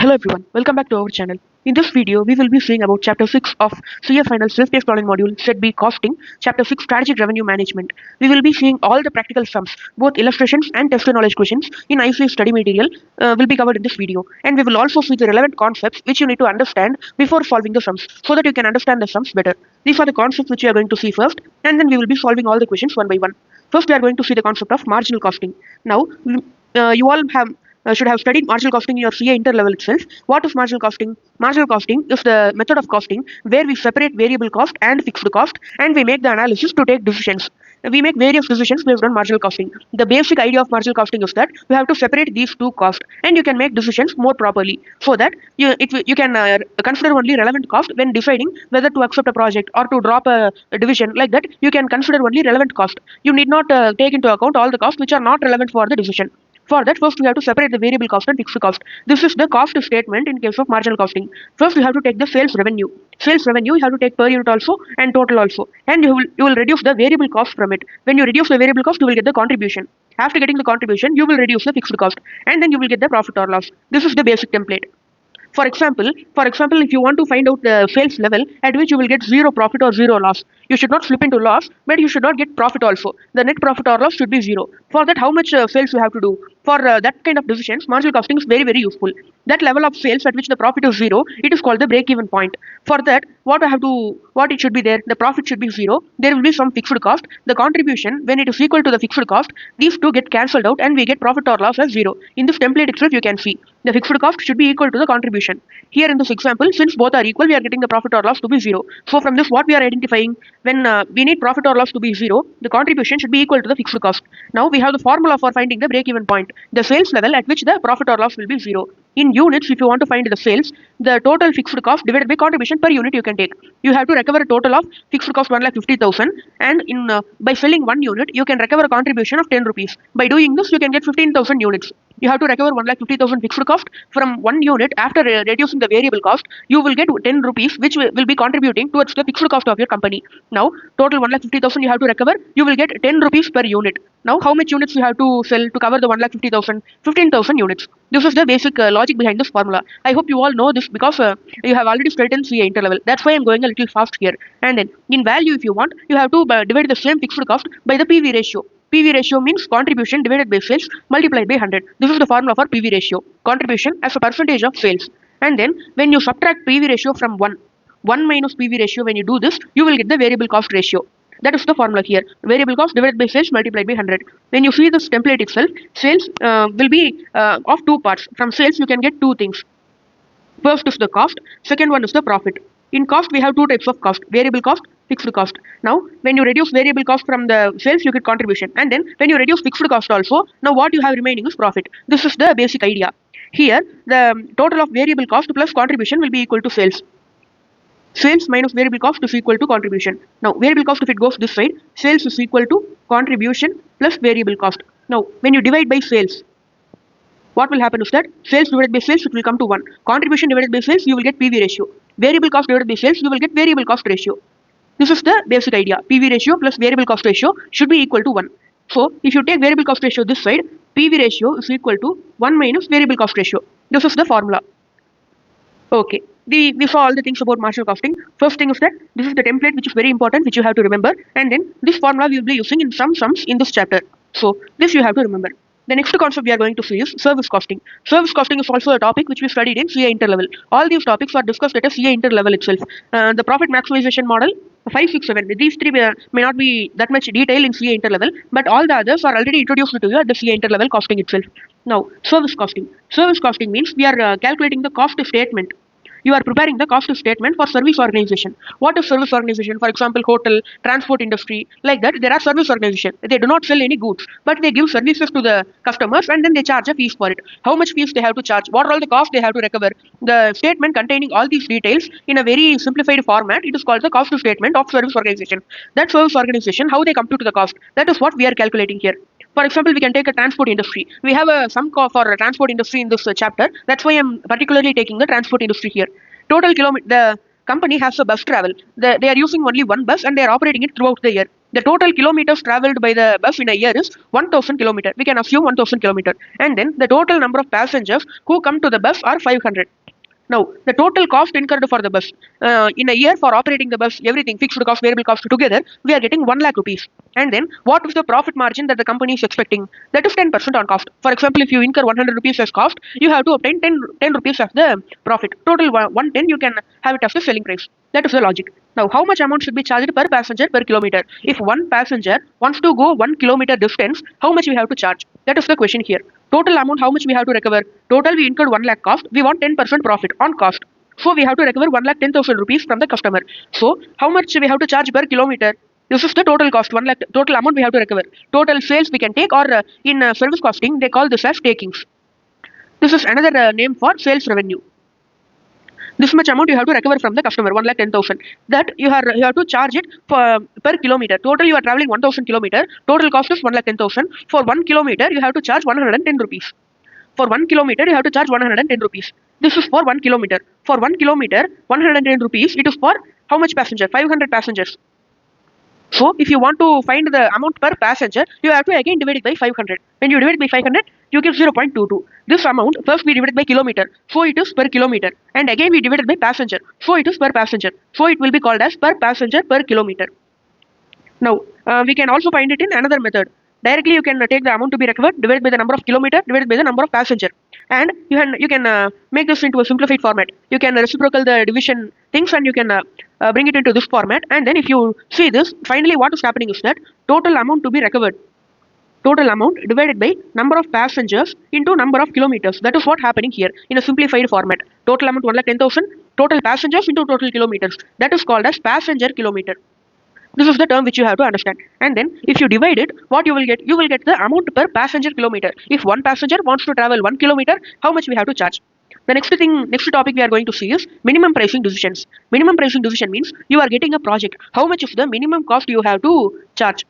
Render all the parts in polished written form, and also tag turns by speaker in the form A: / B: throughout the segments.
A: Hello everyone, welcome back to our channel. In this video, we will be seeing about Chapter 6 of CA Final Self-Paced Learning Module Set B Costing, Chapter 6 Strategic Revenue Management. We will be seeing all the practical sums, both illustrations and test knowledge questions in ICA study material will be covered in this video. And we will also see the relevant concepts which you need to understand before solving the sums so that you can understand the sums better. These are the concepts which you are going to see first, and then we will be solving all the questions one by one. First, we are going to see the concept of marginal costing. Now, you all should have studied marginal costing in your CA interlevel itself. What is marginal costing? Marginal costing is the method of costing where we separate variable cost and fixed cost and we make the analysis to take decisions. We make various decisions based on marginal costing. The basic idea of marginal costing is that you have to separate these two costs and you can make decisions more properly so that you can consider only relevant cost when deciding whether to accept a project or to drop a division. Like that, you can consider only relevant cost. You need not take into account all the costs which are not relevant for the decision. For that, first we have to separate the variable cost and fixed cost. This is the cost statement in case of marginal costing. First, we have to take the sales revenue. Sales revenue, you have to take per unit also and total also. And you will reduce the variable cost from it. When you reduce the variable cost, you will get the contribution. After getting the contribution, you will reduce the fixed cost. And then you will get the profit or loss. This is the basic template. For example, if you want to find out the sales level at which you will get zero profit or zero loss, you should not slip into loss, but you should not get profit also. The net profit or loss should be zero. For that, how much sales you have to do? For that kind of decisions, marginal costing is very, very useful. That level of sales at which the profit is zero, it is called the break-even point. For that, what it should be there? The profit should be zero. There will be some fixed cost. The contribution, when it is equal to the fixed cost, these two get cancelled out and we get profit or loss as zero. In this template itself, you can see the fixed cost should be equal to the contribution. Here in this example, since both are equal, we are getting the profit or loss to be zero. So from this, what we are identifying, when we need profit or loss to be zero, the contribution should be equal to the fixed cost. Now we have the formula for finding the break-even point, the sales level at which the profit or loss will be zero. In units, if you want to find the sales, the total fixed cost divided by contribution per unit you can take. You have to recover a total of fixed cost 1,50,000 and by selling one unit, you can recover a contribution of 10 rupees. By doing this, you can get 15,000 units. You have to recover 1,50,000 fixed cost from one unit. After reducing the variable cost, you will get 10 rupees which will be contributing towards the fixed cost of your company. Now, total 1,50,000 you have to recover, you will get 10 rupees per unit. Now, how much units you have to sell to cover the 1,50,000? 15,000 units. This is the basic logic behind this formula. I hope you all know this because you have already studied in CA interlevel. That's why I'm going a little fast here. And then, in value, if you want, you have to divide the same fixed cost by the PV ratio. PV ratio means contribution divided by sales multiplied by 100. This is the formula for PV ratio. Contribution as a percentage of sales. And then when you subtract PV ratio from 1 minus PV ratio, when you do this, you will get the variable cost ratio. That is the formula here. Variable cost divided by sales multiplied by 100. When you see this template itself, sales will be of two parts. From sales, you can get two things. First is the cost. Second one is the profit. In cost, we have two types of cost, variable cost, fixed cost. Now, when you reduce variable cost from the sales, you get contribution. And then when you reduce fixed cost also, now what you have remaining is profit. This is the basic idea. Here, the total of variable cost plus contribution will be equal to sales. Sales minus variable cost is equal to contribution. Now, variable cost, if it goes this side, sales is equal to contribution plus variable cost. Now, when you divide by sales, what will happen is that sales divided by sales, it will come to 1. Contribution divided by sales, you will get PV ratio. Variable cost divided by sales, you will get variable cost ratio. This is the basic idea. PV ratio plus variable cost ratio should be equal to 1. So, if you take variable cost ratio this side, PV ratio is equal to 1 minus variable cost ratio. This is the formula. Okay. We saw all the things about marginal costing. First thing is that this is the template which is very important, which you have to remember. And then this formula we will be using in some sums in this chapter. So, this you have to remember. The next concept we are going to see is service costing. Service costing is also a topic which we studied in CA interlevel. All these topics are discussed at a CA interlevel itself. The profit maximization model, 5, 6, 7. These three may not be that much detail in CA interlevel, but all the others are already introduced to you at the CA interlevel costing itself. Now, service costing. Service costing means we are calculating the cost statement. You are preparing the cost statement for service organization. What is service organization? For example, hotel, transport industry, like that. There are service organization. They do not sell any goods, but they give services to the customers and then they charge a fees for it. How much fees they have to charge? What are all the costs they have to recover? The statement containing all these details in a very simplified format, it is called the cost statement of service organization. That service organization, how they compute the cost, that is what we are calculating here. For example, we can take a transport industry. We have a sum for a transport industry in this chapter. That's why I'm particularly taking the transport industry here. Total kilometer, the company has a bus travel. They are using only one bus and they are operating it throughout the year. The total kilometers traveled by the bus in a year is 1000 kilometers. We can assume 1000 kilometers. And then the total number of passengers who come to the bus are 500. Now, the total cost incurred for the bus in a year for operating the bus, everything, fixed cost, variable cost together, we are getting 1 lakh rupees. And then, what is the profit margin that the company is expecting? That is 10% on cost. For example, if you incur 100 rupees as cost, you have to obtain 10 rupees as the profit. Total 110, you can have it as the selling price. That is the logic. Now, how much amount should be charged per passenger per kilometer? If one passenger wants to go 1 kilometer distance, how much we have to charge? That is the question here. Total amount, how much we have to recover? Total, we incurred 1 lakh cost. We want 10% profit on cost. So, we have to recover 1,10,000 rupees from the customer. So, how much we have to charge per kilometer? This is the total cost, 1 lakh, total amount we have to recover. Total sales we can take, or in service costing, they call this as takings. This is another name for sales revenue. This much amount you have to recover from the customer, 1,10,000. That you have to charge it for per kilometer. Total you are traveling 1,000 kilometer. Total cost is 1,10,000. For 1 kilometer you have to charge 110 rupees. For 1 kilometer you have to charge 110 rupees. This is for 1 kilometer. For 1 kilometer, 110 rupees. It is for how much passenger? 500 passengers. So, if you want to find the amount per passenger, you have to again divide it by 500. When you divide it by 500, you get 0.22. This amount, first we divide it by kilometer, so it is per kilometer. And again we divide it by passenger, so it is per passenger. So, it will be called as per passenger per kilometer. Now, we can also find it in another method. Directly you can take the amount to be recovered, divided by the number of kilometer, divided by the number of passenger. And you can make this into a simplified format. You can reciprocal the division things, and you can bring it into this format. And then if you see this, finally what is happening is that total amount to be recovered, total amount divided by number of passengers into number of kilometers. That is what happening here in a simplified format. Total amount 1,10,000, total passengers into total kilometers. That is called as passenger kilometer. This is the term which you have to understand. And then if you divide it, what you will get? You will get the amount per passenger kilometer. If one passenger wants to travel 1 kilometer, how much we have to charge? The next topic we are going to see is minimum pricing decisions. Minimum pricing decision means you are getting a project. How much is the minimum cost you have to charge?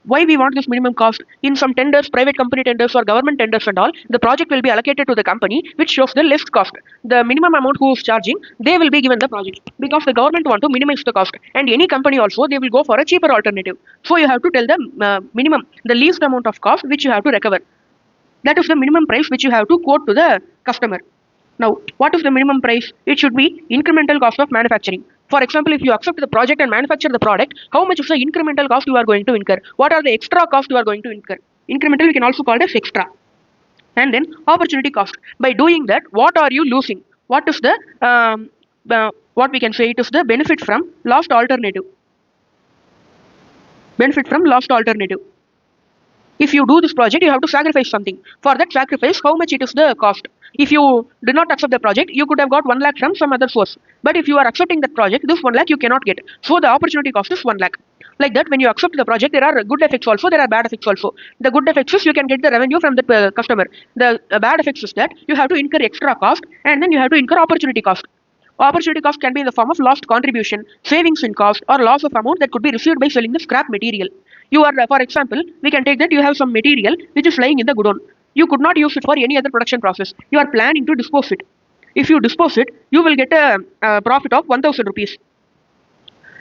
A: Why we want this minimum cost? In some tenders, private company tenders or government tenders and all, the project will be allocated to the company which shows the least cost. The minimum amount who is charging, they will be given the project, because the government want to minimize the cost, and any company also, they will go for a cheaper alternative. So you have to tell the minimum, the least amount of cost which you have to recover. That is the minimum price which you have to quote to the customer. Now, what is the minimum price? It should be incremental cost of manufacturing. For example, if you accept the project and manufacture the product, how much is the incremental cost you are going to incur? What are the extra costs you are going to incur? Incremental we can also call it as extra. And then opportunity cost. By doing that, what are you losing? What is the what we can say? It is the benefit from lost alternative. Benefit from lost alternative. If you do this project, you have to sacrifice something. For that sacrifice, how much it is the cost? If you do not accept the project, you could have got 1 lakh from some other source. But if you are accepting that project, this 1 lakh you cannot get. So the opportunity cost is 1 lakh. Like that, when you accept the project, there are good effects also, there are bad effects also. The good effects is you can get the revenue from the customer. The bad effects is that you have to incur extra cost, and then you have to incur opportunity cost. Opportunity cost can be in the form of lost contribution, savings in cost, or loss of amount that could be received by selling the scrap material. You are, for example, we can take that you have some material which is lying in the godown. You could not use it for any other production process. You are planning to dispose it. If you dispose it, you will get a profit of 1,000 rupees.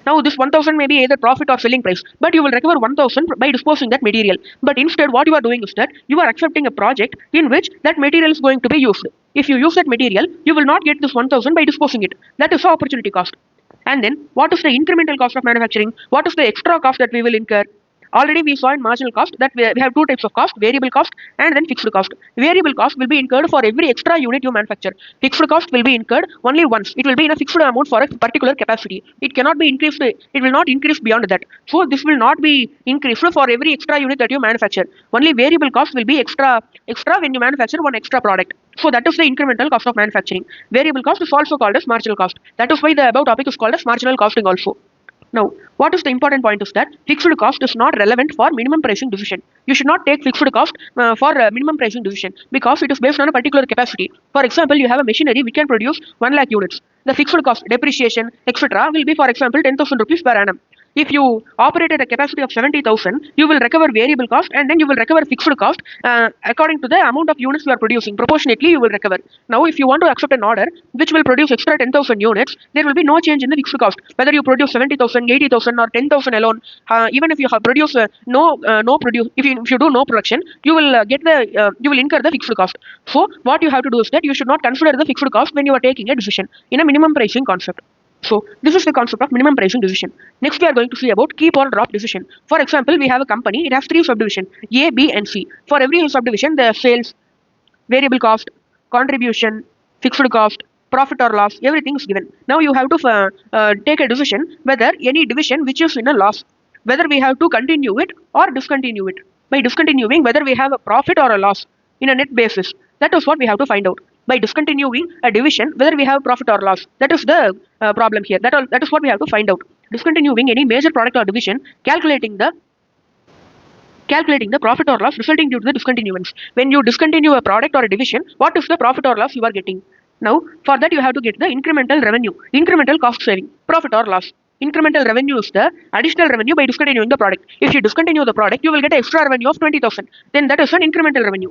A: Now this 1,000 may be either profit or selling price, but you will recover 1,000 by disposing that material. But instead what you are doing is that you are accepting a project in which that material is going to be used. If you use that material, you will not get this 1,000 by disposing it. That is the opportunity cost. And then what is the incremental cost of manufacturing? What is the extra cost that we will incur? Already we saw in marginal cost that we have two types of cost, variable cost and then fixed cost. Variable cost will be incurred for every extra unit you manufacture. Fixed cost will be incurred only once. It will be in a fixed amount for a particular capacity. It cannot be increased, it will not increase beyond that. So this will not be increased for every extra unit that you manufacture. Only variable cost will be extra when you manufacture one extra product. So that is the incremental cost of manufacturing. Variable cost is also called as marginal cost. That is why the above topic is called as marginal costing also. Now, what is the important point is that fixed cost is not relevant for minimum pricing decision. You should not take fixed cost for minimum pricing decision, because it is based on a particular capacity. For example, you have a machinery which can produce 1 lakh units. The fixed cost, depreciation, etc. will be, for example, 10,000 rupees per annum. If you operate at a capacity of 70,000, you will recover variable cost and then you will recover fixed cost according to the amount of units you are producing. Proportionately, you will recover. Now, if you want to accept an order which will produce extra 10,000 units, there will be no change in the fixed cost. Whether you produce 70,000, 80,000, or 10,000 alone, even if you have produced if you do no production, you will you will incur the fixed cost. So, what you have to do is that you should not consider the fixed cost when you are taking a decision in a minimum pricing concept. So this is the concept of minimum pricing decision. Next, we are going to see about keep or drop decision. For example, we have a company. It has 3 subdivisions: A, B, and C. For every subdivision, the sales, variable cost, contribution, fixed cost, profit or loss, everything is given. Now you have to take a decision whether any division which is in a loss, whether we have to continue it or discontinue it. By discontinuing, whether we have a profit or a loss in a net basis. That is what we have to find out. By discontinuing a division, whether we have profit or loss. That is the problem here. That is what we have to find out. Discontinuing any major product or division, calculating the profit or loss resulting due to the discontinuance. When you discontinue a product or a division, what is the profit or loss you are getting? Now, for that you have to get the incremental revenue, incremental cost saving, profit or loss. Incremental revenue is the additional revenue by discontinuing the product. If you discontinue the product, you will get extra revenue of 20,000. Then that is an incremental revenue.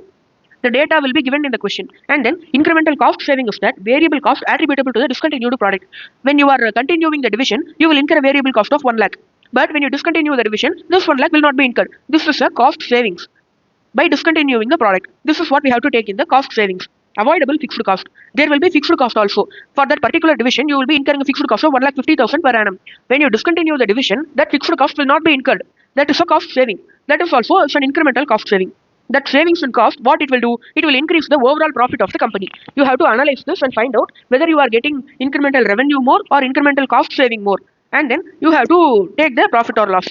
A: The data will be given in the question. And then incremental cost saving is that variable cost attributable to the discontinued product. When you are continuing the division, you will incur a variable cost of 1 lakh. But when you discontinue the division, this 1 lakh will not be incurred. This is a cost savings by discontinuing the product. This is what we have to take in the cost savings. Avoidable fixed cost. There will be fixed cost also. For that particular division, you will be incurring a fixed cost of 1,50,000 per annum. When you discontinue the division, that fixed cost will not be incurred. That is a cost saving. That is also an incremental cost saving. That savings in cost, what it will do, it will increase the overall profit of the company. You have to analyze this and find out whether you are getting incremental revenue more or incremental cost saving more. And then you have to take the profit or loss.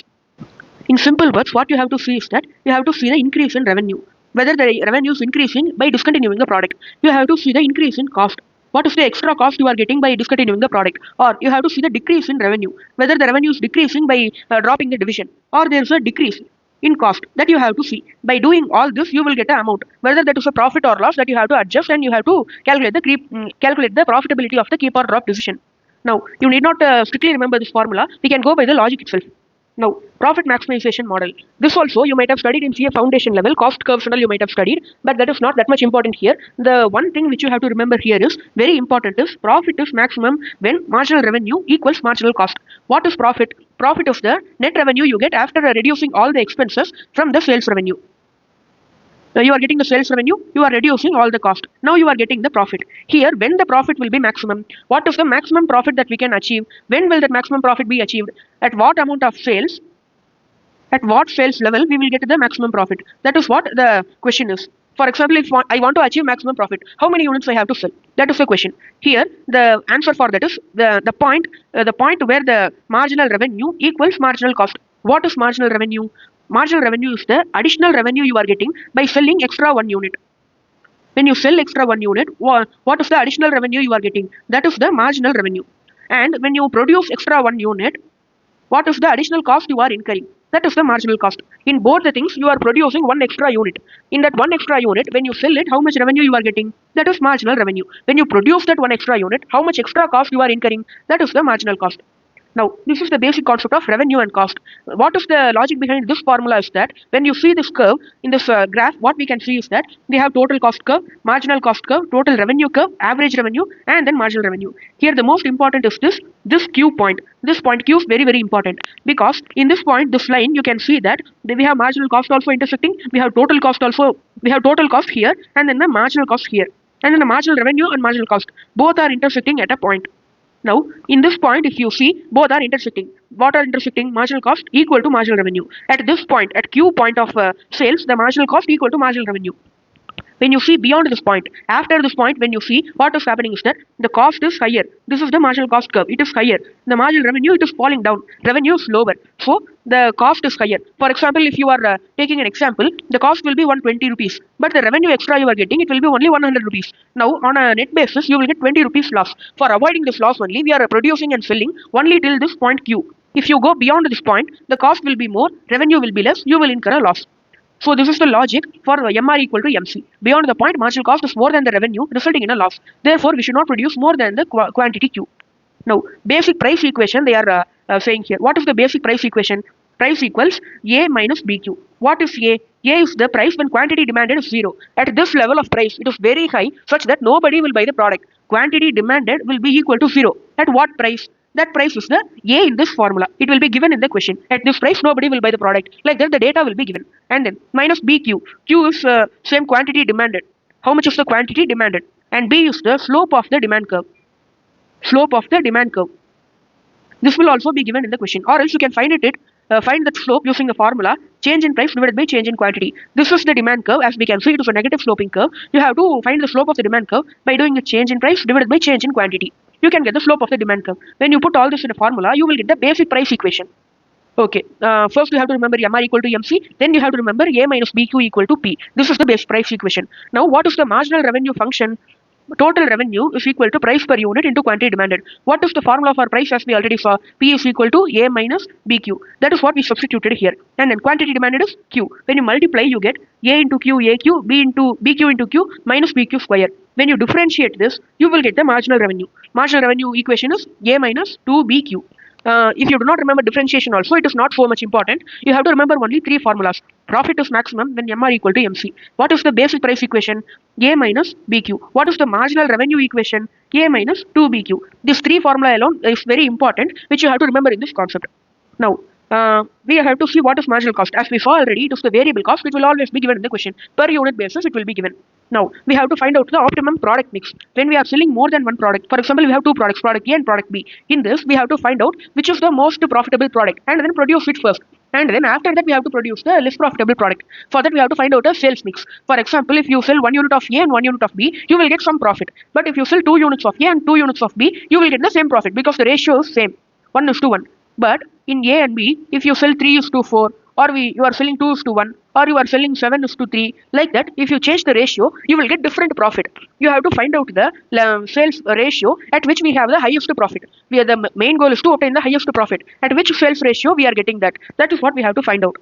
A: In simple words, what you have to see is that you have to see the increase in revenue. Whether the revenue is increasing by discontinuing the product. You have to see the increase in cost. What is the extra cost you are getting by discontinuing the product? Or you have to see the decrease in revenue. Whether the revenue is decreasing by dropping the division. Or there is a decrease in cost that you have to see. By doing all this, you will get an amount. Whether that is a profit or loss that you have to adjust, and you have to calculate the profitability of the keep or drop decision. Now, you need not strictly remember this formula. We can go by the logic itself. Now, profit maximization model. This also you might have studied in CA foundation level, cost curves and all you might have studied, but that is not that much important here. The one thing which you have to remember here is, very important is, profit is maximum when marginal revenue equals marginal cost. What is profit? Profit is the net revenue you get after reducing all the expenses from the sales revenue. You are getting the sales revenue, you are reducing all the cost. Now you are getting the profit. Here, when the profit will be maximum, what is the maximum profit that we can achieve? When will that maximum profit be achieved? At what amount of sales? At what sales level we will get the maximum profit? That is what the question is. For example, if I want to achieve maximum profit, how many units I have to sell? That is the question. Here, the answer for that is the point where the marginal revenue equals marginal cost. What is marginal revenue? Marginal revenue is the additional revenue you are getting by selling extra 1 unit. When you sell extra 1 unit, what is the additional revenue you are getting? That is the marginal revenue. And when you produce extra 1 unit, what is the additional cost you are incurring? That is the marginal cost. In both the things, you are producing 1 extra unit. In that 1 extra unit, when you sell it, how much revenue you are getting? That is marginal revenue. When you produce that 1 extra unit, how much extra cost you are incurring? That is the marginal cost. Now, this is the basic concept of revenue and cost. What is the logic behind this formula is that when you see this curve in this graph, what we can see is that we have total cost curve, marginal cost curve, total revenue curve, average revenue, and then marginal revenue. Here, the most important is this Q point. This point Q is very, very important, because in this point, this line, you can see that we have marginal cost also intersecting, we have total cost also, we have total cost here, and then the marginal cost here. And then the marginal revenue and marginal cost, both are intersecting at a point. Now, in this point, if you see, both are intersecting. What are intersecting? Marginal cost equal to marginal revenue. At this point, at Q point of sales, the marginal cost equal to marginal revenue. When you see beyond this point, after this point, when you see, what is happening is that the cost is higher. This is the marginal cost curve. It is higher. The marginal revenue, it is falling down. Revenue is lower. So, the cost is higher. For example, if you are taking an example, the cost will be 120 rupees. But the revenue extra you are getting, it will be only 100 rupees. Now, on a net basis, you will get 20 rupees loss. For avoiding this loss only, we are producing and selling only till this point Q. If you go beyond this point, the cost will be more, revenue will be less, you will incur a loss. So this is the logic for MR equal to MC. Beyond the point, marginal cost is more than the revenue, resulting in a loss. Therefore, we should not produce more than the quantity Q. Now, basic price equation they are saying here. What is the basic price equation? Price equals A minus BQ. What is A? A is the price when quantity demanded is 0. At this level of price, it is very high such that nobody will buy the product. Quantity demanded will be equal to 0. At what price? That price is the A in this formula. It will be given in the question. At this price, nobody will buy the product. Like that, the data will be given. And then minus BQ. Q is same quantity demanded. How much is the quantity demanded? And B is the slope of the demand curve. Slope of the demand curve. This will also be given in the question. Or else you can find find that slope using the formula change in price divided by change in quantity. This is the demand curve. As we can see, it is a negative sloping curve. You have to find the slope of the demand curve by doing a change in price divided by change in quantity. You can get the slope of the demand curve. When you put all this in a formula, you will get the basic price equation. Okay, first you have to remember MR equal to MC, then you have to remember A minus BQ equal to P. This is the base price equation. Now, what is the marginal revenue function? Total revenue is equal to price per unit into quantity demanded. What is the formula for price? As we already saw, P is equal to A minus BQ. That is what we substituted here. And then quantity demanded is Q. When you multiply, you get A into Q, AQ, B into BQ into Q minus BQ square. When you differentiate this, you will get the marginal revenue. Marginal revenue equation is A minus 2BQ. If you do not remember differentiation also, it is not so much important. You have to remember only three formulas. Profit is maximum when MR equal to MC. What is the basic price equation? A minus BQ. What is the marginal revenue equation? A minus 2BQ. This three formula alone is very important, which you have to remember in this concept. Now, we have to see what is marginal cost. As we saw already, it is the variable cost, which will always be given in the question. Per unit basis, it will be given. Now, we have to find out the optimum product mix. When we are selling more than one product, for example, we have two products, product A and product B. In this, we have to find out which is the most profitable product and then produce it first. And then after that, we have to produce the less profitable product. For that, we have to find out a sales mix. For example, if you sell 1 unit of A and 1 unit of B, you will get some profit. But if you sell 2 units of A and 2 units of B, you will get the same profit because the ratio is same, 1:1. But in A and B, if you sell 3:4, or you are selling 2:1, or you are selling 7:3, like that, if you change the ratio, you will get different profit. You have to find out the sales ratio at which we have the highest profit. The main goal is to obtain the highest profit. At which sales ratio we are getting that. That is what we have to find out.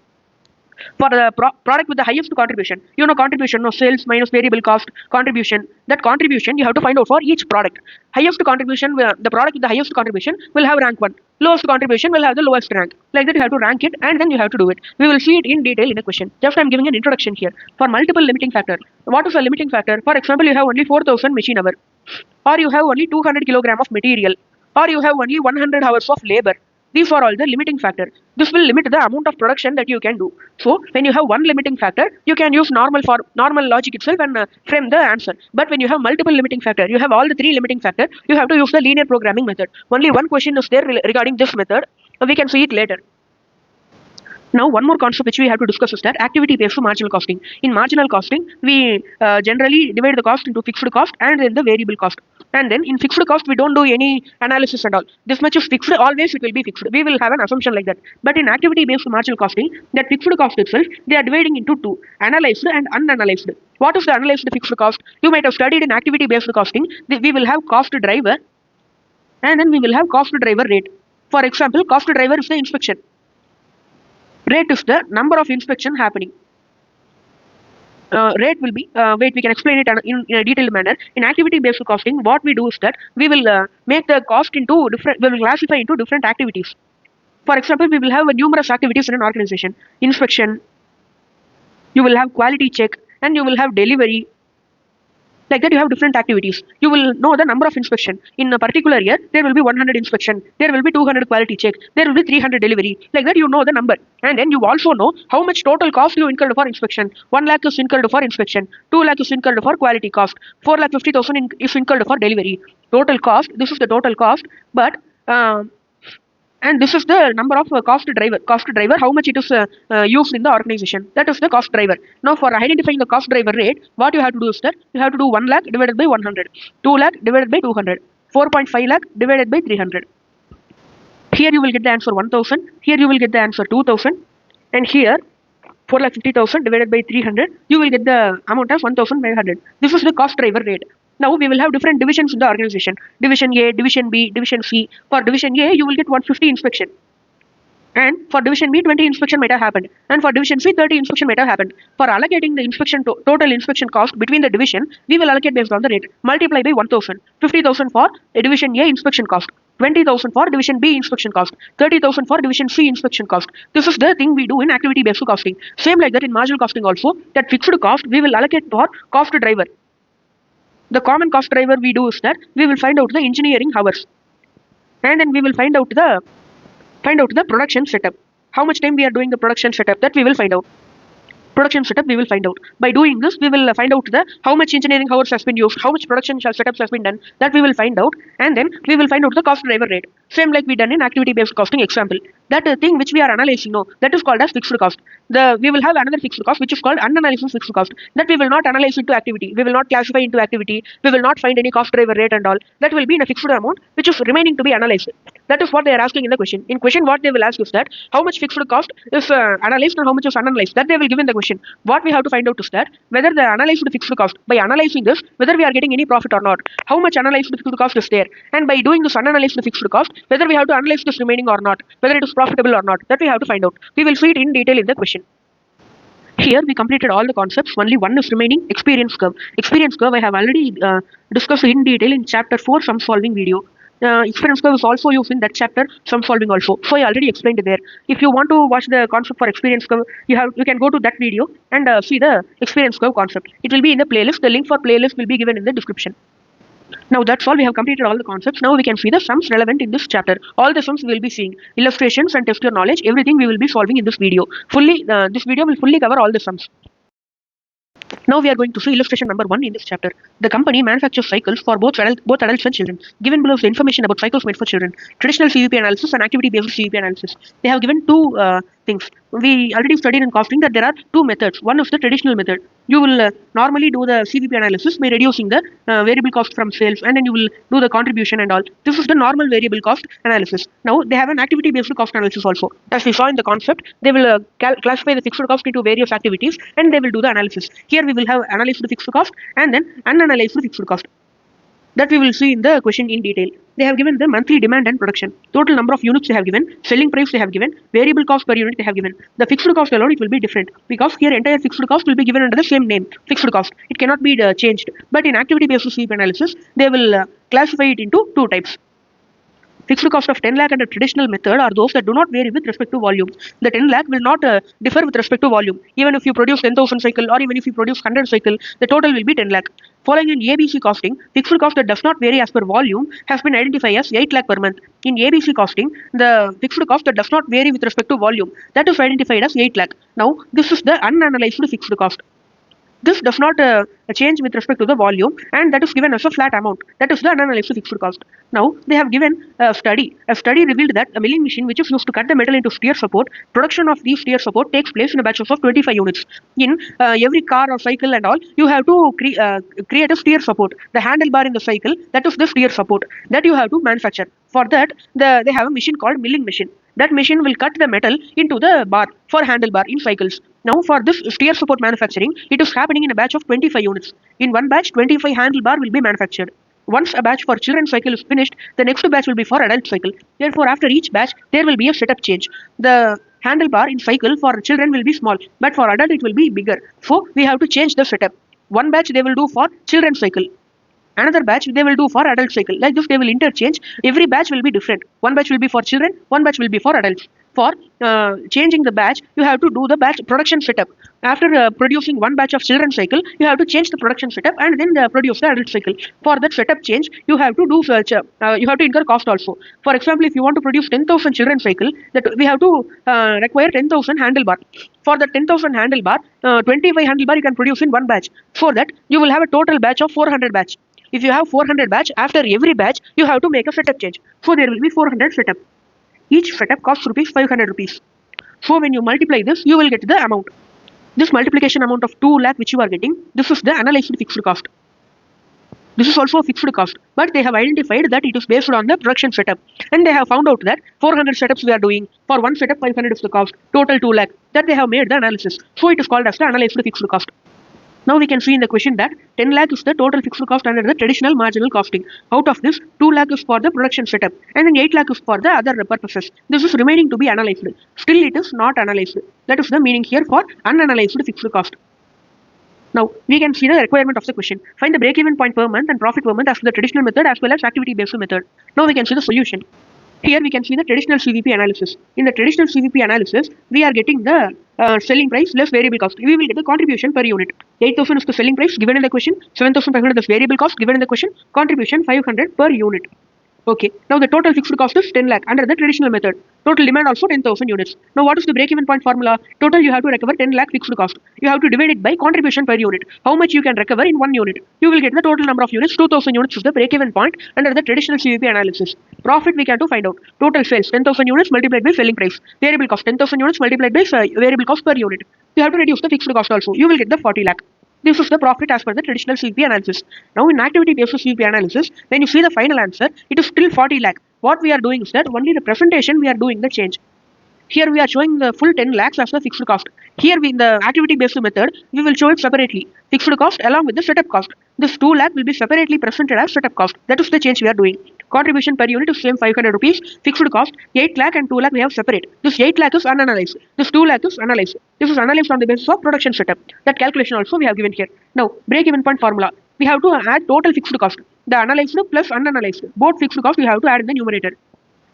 A: For the product with the highest contribution, contribution of sales minus variable cost contribution. That contribution you have to find out for each product. Highest contribution, the product with the highest contribution will have rank 1. Lowest contribution will have the lowest rank. Like that, you have to rank it and then you have to do it. We will see it in detail in a question. Just I am giving an introduction here. For multiple limiting factor, what is a limiting factor? For example, you have only 4,000 machine hour, or you have only 200 kilogram of material, or you have only 100 hours of labor. These are all the limiting factor. This will limit the amount of production that you can do. So when you have one limiting factor, you can use normal logic itself and frame the answer. But when you have multiple limiting factor, you have all the three limiting factor, you have to use the linear programming method. Only one question is there regarding this method. We can see it later. Now, one more concept which we have to discuss is that activity-based marginal costing. In marginal costing, we generally divide the cost into fixed cost and then the variable cost. And then in fixed cost, we don't do any analysis and all. This much is fixed, always it will be fixed. We will have an assumption like that. But in activity-based marginal costing, that fixed cost itself, they are dividing into two, analyzed and unanalyzed. What is the analyzed fixed cost? You might have studied in activity-based costing. We will have cost driver and then we will have cost driver rate. For example, cost driver is the inspection. Rate is the number of inspection happening. Rate will be, we can explain it in a detailed manner. In activity-based costing, what we do is that we will make the cost into different, we will classify into different activities. For example, we will have numerous activities in an organization. Inspection, you will have quality check, and you will have delivery. Like that, you have different activities. You will know the number of inspection. In a particular year, there will be 100 inspection. There will be 200 quality check. There will be 300 delivery. Like that, you know the number. And then you also know how much total cost you incurred for inspection. 1 lakh is incurred for inspection. 2 lakh is incurred for quality cost. 4,50,000 is incurred for delivery. Total cost, this is the total cost. But and this is the number of cost driver, how much it is used in the organization. That is the cost driver. Now, for identifying the cost driver rate, what you have to do is that you have to do 1 lakh divided by 100, 2 lakh divided by 200, 4.5 lakh divided by 300. Here you will get the answer 1000, here you will get the answer 2000, and here 4,50,000 divided by 300, you will get the amount as 1,500. This is the cost driver rate. Now we will have different divisions in the organization. Division A, Division B, Division C. For Division A, you will get 150 inspection. And for Division B, 20 inspection might have happened. And for Division C, 30 inspection might have happened. For allocating the inspection total inspection cost between the division, we will allocate based on the rate. Multiply by 1,000. 50,000 for a Division A inspection cost. 20,000 for division B inspection cost, 30,000 for division C inspection cost. This is the thing we do in activity based costing. Same like that in marginal costing also, that fixed cost we will allocate for cost driver. The common cost driver we do is that we will find out the engineering hours, and then we will find out the production setup. How much time we are doing the production setup, that we will find out. Production setup we will find out. By doing this, we will find out the how much engineering hours has been used, how much production setups has been done, that we will find out, and then we will find out the cost driver rate. Same like we done in activity based costing example. That thing which we are analyzing now, that is called as fixed cost. We will have another fixed cost which is called unanalyzed fixed cost, that we will not analyze into activity, we will not classify into activity, we will not find any cost driver rate and all. That will be in a fixed amount which is remaining to be analyzed. That is what they are asking in the question. In question, what they will ask is that how much fixed cost is analyzed and how much is unanalyzed. That they will give in the question. What we have to find out is that whether the analyzed fixed cost, by analyzing this, whether we are getting any profit or not, how much analyzed fixed cost is there, and by doing this unanalyzed fixed cost, whether we have to analyze this remaining or not, whether it is profitable or not, that we have to find out. We will see it in detail in the question. Here we completed all the concepts, only one is remaining, experience curve. Experience curve I have already discussed in detail in chapter 4 sum solving video. Experience curve is also used in that chapter, sum solving also. So I already explained it there. If you want to watch the concept for experience curve, you can go to that video and see the experience curve concept. It will be in the playlist. The link for playlist will be given in the description. Now that's all. We have completed all the concepts. Now we can see the sums relevant in this chapter. All the sums we will be seeing. Illustrations and test your knowledge. Everything we will be solving in this video. This video will fully cover all the sums. Now we are going to see illustration number 1 in this chapter. The company manufactures cycles for both adults and children. Given below is the information about cycles made for children. Traditional CVP analysis and activity-based CVP analysis. They have given two things. We already studied in costing that there are two methods. One is the traditional method. You will normally do the CVP analysis by reducing the variable cost from sales, and then you will do the contribution and all. This is the normal variable cost analysis. Now they have an activity-based cost analysis also. As we saw in the concept, they will classify the fixed cost into various activities, and they will do the analysis. Here we will have analyzed fixed cost and then unanalyzed fixed cost. That we will see in the question in detail. They have given the monthly demand and production. Total number of units they have given. Selling price they have given. Variable cost per unit they have given. The fixed cost alone it will be different, because here entire fixed cost will be given under the same name, fixed cost. It cannot be changed. But in activity based CVP analysis, they will classify it into two types. Fixed cost of 10 lakh under traditional method are those that do not vary with respect to volume. The 10 lakh will not differ with respect to volume. Even if you produce 10,000 cycle or even if you produce 100 cycle, the total will be 10 lakh. Following in ABC costing, fixed cost that does not vary as per volume has been identified as 8 lakh per month. In ABC costing, the fixed cost that does not vary with respect to volume, that is identified as 8 lakh. Now, this is the unanalyzed fixed cost. This does not change with respect to the volume, and that is given as a flat amount. That is the unanalyzed fixed cost. Now, they have given a study. A study revealed that a milling machine which is used to cut the metal into steer support, production of these steer support takes place in a batches of 25 units. In every car or cycle and all, you have to create a steer support. The handlebar in the cycle, that is the steer support that you have to manufacture. For that, they have a machine called milling machine. That machine will cut the metal into the bar for handlebar in cycles. Now for this steer support manufacturing, it is happening in a batch of 25 units. In one batch, 25 handlebar will be manufactured. Once a batch for children's cycle is finished, the next batch will be for adult cycle. Therefore, after each batch, there will be a setup change. The handlebar in cycle for children will be small, but for adult it will be bigger. So we have to change the setup. One batch they will do for children's cycle. Another batch they will do for adult cycle. Like this they will interchange. Every batch will be different. One batch will be for children, one batch will be for adults. For changing the batch, you have to do the batch production setup. After producing one batch of children's cycle, you have to change the production setup and then produce the adult cycle. For that setup change, you have to do you have to incur cost also. For example, if you want to produce 10,000 children's cycle, that we have to require 10,000 handlebar. For the 10,000 handlebar, 25 handlebar you can produce in one batch. For that, you will have a total batch of 400 batch. If you have 400 batch, after every batch, you have to make a setup change. So there will be 400 setup. Each setup costs rupees 500 rupees. So when you multiply this, you will get the amount. This multiplication amount of 2 lakh which you are getting, this is the analyzed fixed cost. This is also a fixed cost, but they have identified that it is based on the production setup. And they have found out that 400 setups we are doing. For one setup, 500 is the cost. Total 2 lakh. That they have made the analysis. So it is called as the analyzed fixed cost. Now we can see in the question that 10 lakh is the total fixed cost under the traditional marginal costing. Out of this, 2 lakh is for the production setup and then 8 lakh is for the other purposes. This is remaining to be analyzed. Still it is not analyzed. That is the meaning here for unanalyzed fixed cost. Now, we can see the requirement of the question. Find the break-even point per month and profit per month as per the traditional method as well as activity-based method. Now, we can see the solution. Here we can see the traditional CVP analysis. In the traditional CVP analysis, we are getting the selling price less variable cost. We will get the contribution per unit. 8,000 is the selling price given in the question. 7,500 is variable cost given in the question. Contribution 500 per unit. Okay, now the total fixed cost is 10 lakh under the traditional method. Total demand also 10,000 units. Now what is the break-even point formula? Total you have to recover 10 lakh fixed cost. You have to divide it by contribution per unit. How much you can recover in 1 unit? You will get the total number of units. 2,000 units is the break-even point under the traditional CVP analysis. Profit we can to find out. Total sales 10,000 units multiplied by selling price. Variable cost 10,000 units multiplied by variable cost per unit. You have to reduce the fixed cost also. You will get the 40 lakh. This is the profit as per the traditional CVP analysis. Now in activity-based CVP analysis, when you see the final answer, it is still 40 lakh. What we are doing is that only the presentation we are doing the change. Here we are showing the full 10 lakhs as the fixed cost. Here in the activity-based method, we will show it separately. Fixed cost along with the setup cost. This 2 lakh will be separately presented as setup cost. That is the change we are doing. Contribution per unit is same 500 rupees. Fixed cost 8 lakh and 2 lakh we have separate. This 8 lakh is unanalyzed. This 2 lakh is analyzed. This is analyzed on the basis of production setup. That calculation also we have given here. Now break-even point formula. We have to add total fixed cost. The analyzed plus unanalyzed. Both fixed cost we have to add in the numerator.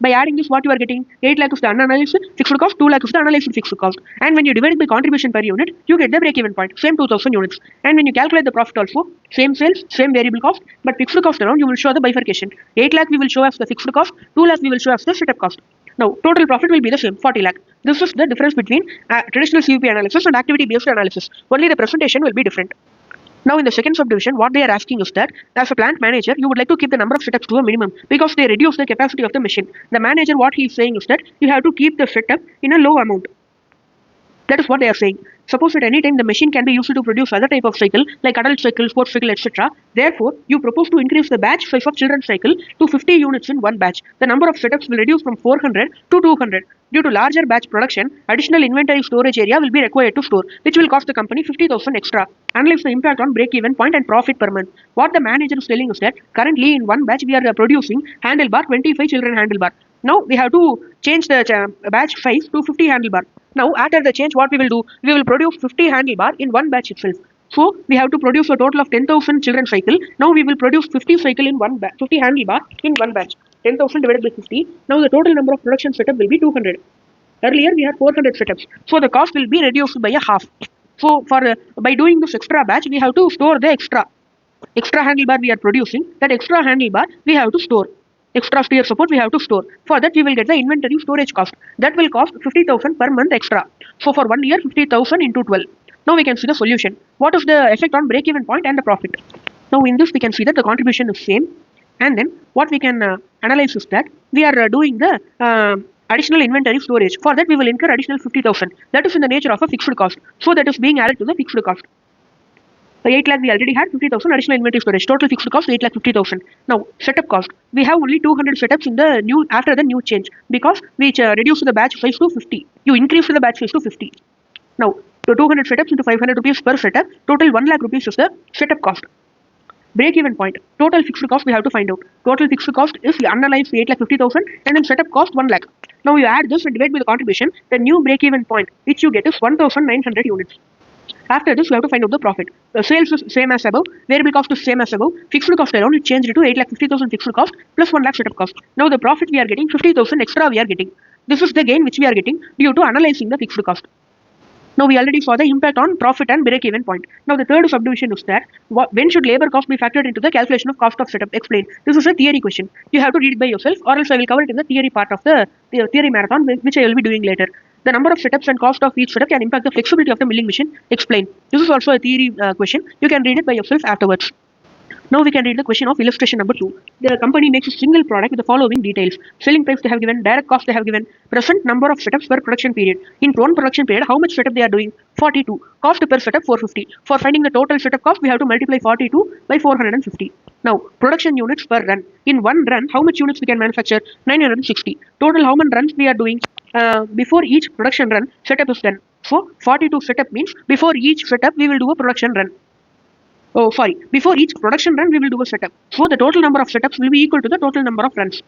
A: By adding this, what you are getting? 8 lakh is the unanalyzed fixed cost, 2 lakh is the analyzed fixed cost. And when you divide it by contribution per unit, you get the break-even point, same 2,000 units. And when you calculate the profit also, same sales, same variable cost, but fixed cost around, you will show the bifurcation. 8 lakh we will show as the fixed cost, 2 lakh we will show as the setup cost. Now, total profit will be the same, 40 lakh. This is the difference between traditional CVP analysis and activity-based analysis. Only the presentation will be different. Now in the second subdivision, what they are asking is that as a plant manager, you would like to keep the number of setups to a minimum because they reduce the capacity of the machine. The manager, what he is saying is that you have to keep the setup in a low amount. That is what they are saying. Suppose at any time the machine can be used to produce other type of cycle like adult cycle, sports cycle, etc. Therefore, you propose to increase the batch size of children's cycle to 50 units in one batch. The number of setups will reduce from 400 to 200. Due to larger batch production, additional inventory storage area will be required to store, which will cost the company 50,000 extra. Analyze the impact on break-even point and profit per month. What the manager is telling us that currently in one batch we are producing handlebar 25 children handlebar. Now we have to change the batch size to 50 handlebar. Now after the change, what we will do? We will produce 50 handlebar in one batch itself. So we have to produce a total of 10,000 children cycle. Now we will produce 50 cycle in one batch, 50 handlebar in one batch. 10,000 divided by 50. Now the total number of production setup will be 200. Earlier we had 400 setups. So the cost will be reduced by a half. So by doing this extra batch, we have to store the extra handlebar we are producing. That extra handlebar we have to store. Extra steer support we have to store. For that we will get the inventory storage cost. That will cost 50,000 per month extra. So for 1 year 50,000 into 12. Now we can see the solution. What is the effect on break-even point and the profit? Now in this we can see that the contribution is same. And then what we can analyze is that we are doing the additional inventory storage. For that we will incur additional 50,000. That is in the nature of a fixed cost. So that is being added to the fixed cost. 8 lakh we already had 50,000 additional inventory storage. Total fixed cost 8 lakh 50,000. Now setup cost. We have only 200 setups in the new after the new change because we reduced the batch size to 50. You increase the batch size to 50. Now the 200 setups into 500 rupees per setup. Total 1 lakh rupees is the setup cost. Break-even point. Total fixed cost we have to find out. Total fixed cost is analyzed 8 lakh 50,000 and then setup cost 1 lakh. Now you add this and divide by the contribution. The new break-even point which you get is 1,900 units. After this, you have to find out the profit. The sales is same as above, variable cost is same as above, fixed cost alone, it changed to 8,50,000 fixed cost plus 1 lakh setup cost. Now the profit we are getting 50,000 extra we are getting. This is the gain which we are getting due to analyzing the fixed cost. Now we already saw the impact on profit and break-even point. Now the third subdivision is that when should labor cost be factored into the calculation of cost of setup? Explain. This is a theory question. You have to read it by yourself or else I will cover it in the theory part of the theory marathon which I will be doing later. The number of setups and cost of each setup can impact the flexibility of the milling machine. Explain. This is also a theory question. You can read it by yourself afterwards. Now we can read the question of illustration number 2. The company makes a single product with the following details. Selling price they have given, direct cost they have given, present number of setups per production period. In one production period, how much setup they are doing? 42. Cost per setup 450. For finding the total setup cost, we have to multiply 42 by 450. Now, production units per run. In one run, how much units we can manufacture? 960. Total how many runs we are doing? Before each production run, setup is done. So, 42 setup means before each setup, we will do a production run. Before each production run, we will do a setup. So, the total number of setups will be equal to the total number of runs.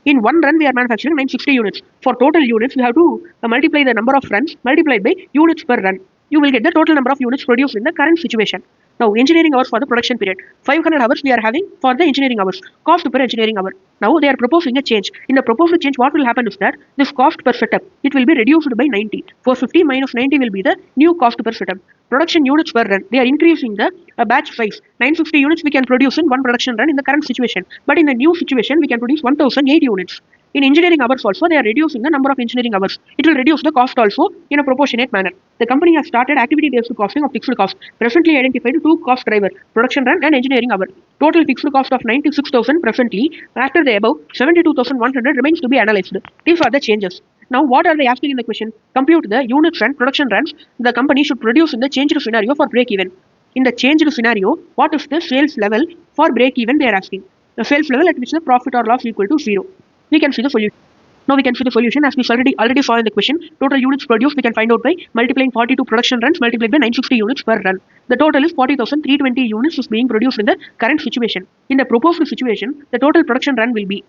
A: In one run, we are manufacturing 960 units. For total units, we have to multiply the number of runs multiplied by units per run. you will get the total number of units produced in the current situation. Now, engineering hours for the production period. 500 hours we are having for the engineering hours. Cost per engineering hour. Now, they are proposing a change. In the proposed change, what will happen is that this cost per setup, it will be reduced by 90. 450 minus 90 will be the new cost per setup. Production units per run. They are increasing the batch size. 950 units we can produce in one production run in the current situation. But in the new situation, we can produce 1008 units. In engineering hours also, they are reducing the number of engineering hours. It will reduce the cost also in a proportionate manner. The company has started activity-based costing of fixed cost. Presently identified two cost driver, production run and engineering hour. Total fixed cost of 96,000 presently. After the above, 72,100 remains to be analyzed. These are the changes. Now, what are they asking in the question? Compute the units and production runs the company should produce in the changed scenario for break-even. In the changed scenario, what is the sales level for break-even they are asking? The sales level at which the profit or loss equal to 0. We can see the solution. Now we can see the solution as we already saw in the question. Total units produced we can find out by multiplying 42 production runs multiplied by 960 units per run. The total is 40,320 units is being produced in the current situation. In the proposed situation, the total production run will be,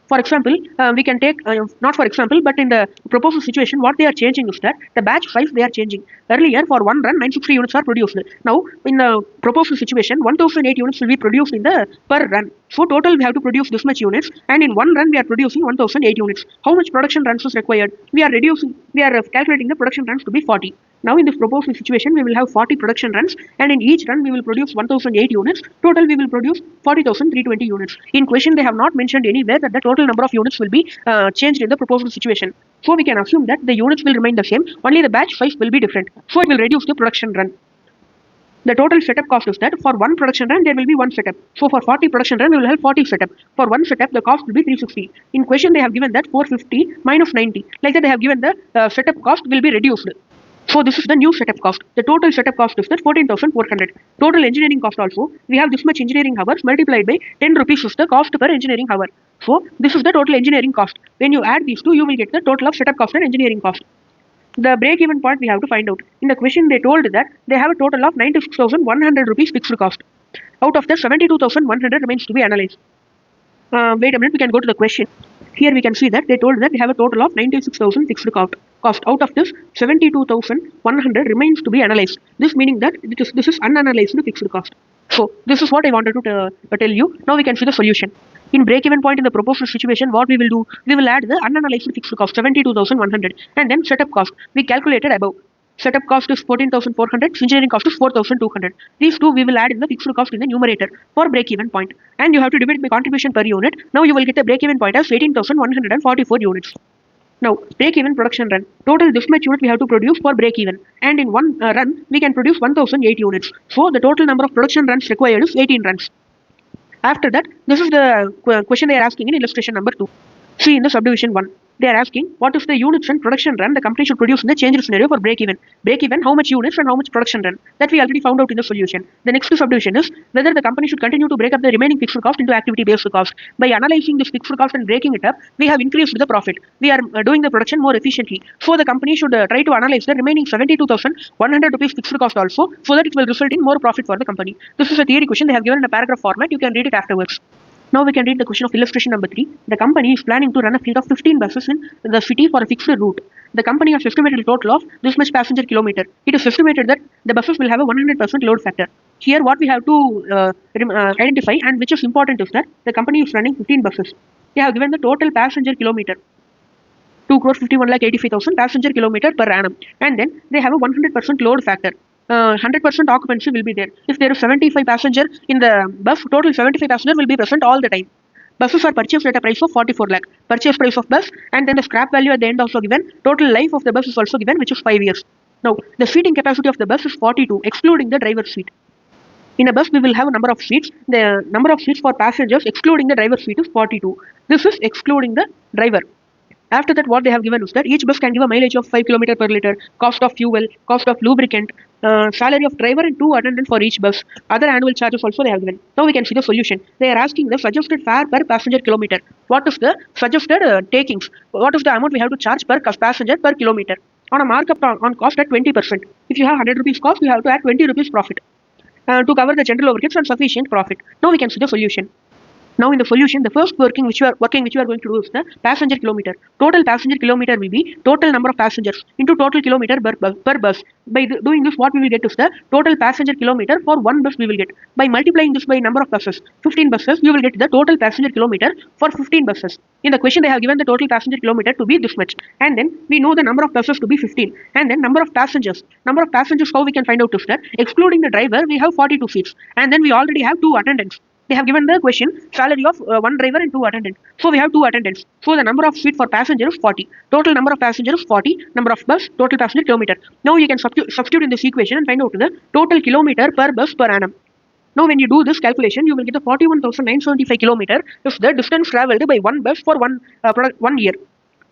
A: for example, we can take, not for example, but in the proposed situation, what they are changing is that the batch size they are changing. Earlier, for one run, 960 units are produced. Now, in the proposed situation, 1008 units will be produced in the per run. So, total we have to produce this much units, and in one run we are producing 1008 units. How much production runs is required? We are calculating the production runs to be 40. Now, in this proposed situation, we will have 40 production runs, and in each run we will produce 1008 units. Total we will produce 40,320 units. In question, they have not mentioned anywhere that the total number of units will be changed in the proposed situation. So we can assume that the units will remain the same, only the batch size will be different. So it will reduce the production run. The total setup cost is that for one production run, there will be one setup. So for 40 production run, we will have 40 setup. For one setup, the cost will be 360. In question, they have given that 450 minus 90. Like that, they have given the setup cost will be reduced. So this is the new setup cost. The total setup cost is that 14,400. Total engineering cost also, we have this much engineering hours multiplied by 10 rupees is the cost per engineering hour. So this is the total engineering cost. When you add these two, you will get the total of setup cost and engineering cost. The break-even point we have to find out. In the question, they told that they have a total of 96,100 rupees fixed cost. Out of that, 72,100 remains to be analyzed. Wait a minute, we can go to the question. Here we can see that they told that they have a total of 96,000 fixed cost. Out of this, 72,100 remains to be analyzed. This meaning that this is unanalyzed fixed cost. So this is what I wanted to tell you. Now we can see the solution. In break-even point in the proposed situation, what we will do? We will add the unanalyzed fixed cost, 72,100, and then setup cost. We calculated above. Setup cost is 14,400, engineering cost is 4,200. These two we will add in the fixed cost in the numerator for break-even point. And you have to divide it by contribution per unit. Now you will get the break-even point as 18,144 units. Now, break-even production run. Total this much unit we have to produce for break-even. And in one run, we can produce 1008 units. So the total number of production runs required is 18 runs. After that, this is the question they are asking in illustration number 2. See in the subdivision 1. They are asking what is the units and production run the company should produce in the changed scenario for break-even. Break-even, how much units and how much production run. That we already found out in the solution. The next subdivision is whether the company should continue to break up the remaining fixed cost into activity-based cost. By analyzing this fixed cost and breaking it up, we have increased the profit. We are doing the production more efficiently. So the company should try to analyze the remaining 72,100 rupees fixed cost also, so that it will result in more profit for the company. This is a theory question they have given in a paragraph format. You can read it afterwards. Now we can read the question of illustration number 3. The company is planning to run a fleet of 15 buses in the city for a fixed route. The company has estimated a total of this much passenger kilometer. It is estimated that the buses will have a 100% load factor. Here what we have to identify and which is important is that the company is running 15 buses. They have given the total passenger kilometer. 2,51,85,000 passenger kilometer per annum. And then they have a 100% load factor. 100% occupancy will be there. If there is 75 passenger in the bus, total 75 passenger will be present all the time. Buses are purchased at a price of 44 lakh. Purchase price of bus and then the scrap value at the end also given. Total life of the bus is also given, which is 5 years. Now, the seating capacity of the bus is 42, excluding the driver's seat. In a bus, we will have a number of seats. The number of seats for passengers, excluding the driver's seat, is 42. This is excluding the driver. After that, what they have given is that each bus can give a mileage of 5 km per liter, cost of fuel, cost of lubricant, salary of driver and 2 attendants for each bus. Other annual charges also they have given. Now we can see the solution. They are asking the suggested fare per passenger kilometer. What is the suggested takings? What is the amount we have to charge per passenger per kilometer? On a markup on cost at 20%. If you have 100 rupees cost, you have to add 20 rupees profit to cover the general overheads and sufficient profit. Now we can see the solution. Now in the solution, the first working which you are going to do is the passenger kilometer. Total passenger kilometer will be total number of passengers into total kilometer per bus. By doing this, what we will get is the total passenger kilometer for one bus we will get. By multiplying this by number of buses, 15 buses, you will get the total passenger kilometer for 15 buses. In the question, they have given the total passenger kilometer to be this much. And then we know the number of buses to be 15. And then number of passengers. Number of passengers, how we can find out is that excluding the driver, we have 42 seats. And then we already have 2 attendants. They have given the question salary of one driver and 2 attendants. So we have 2 attendants. So the number of seat for passenger is 40. Total number of passengers is 40. Number of bus, total passenger kilometer. Now you can substitute in this equation and find out the total kilometer per bus per annum. Now when you do this calculation, you will get the 41,975 kilometer is the distance travelled by one bus for one year.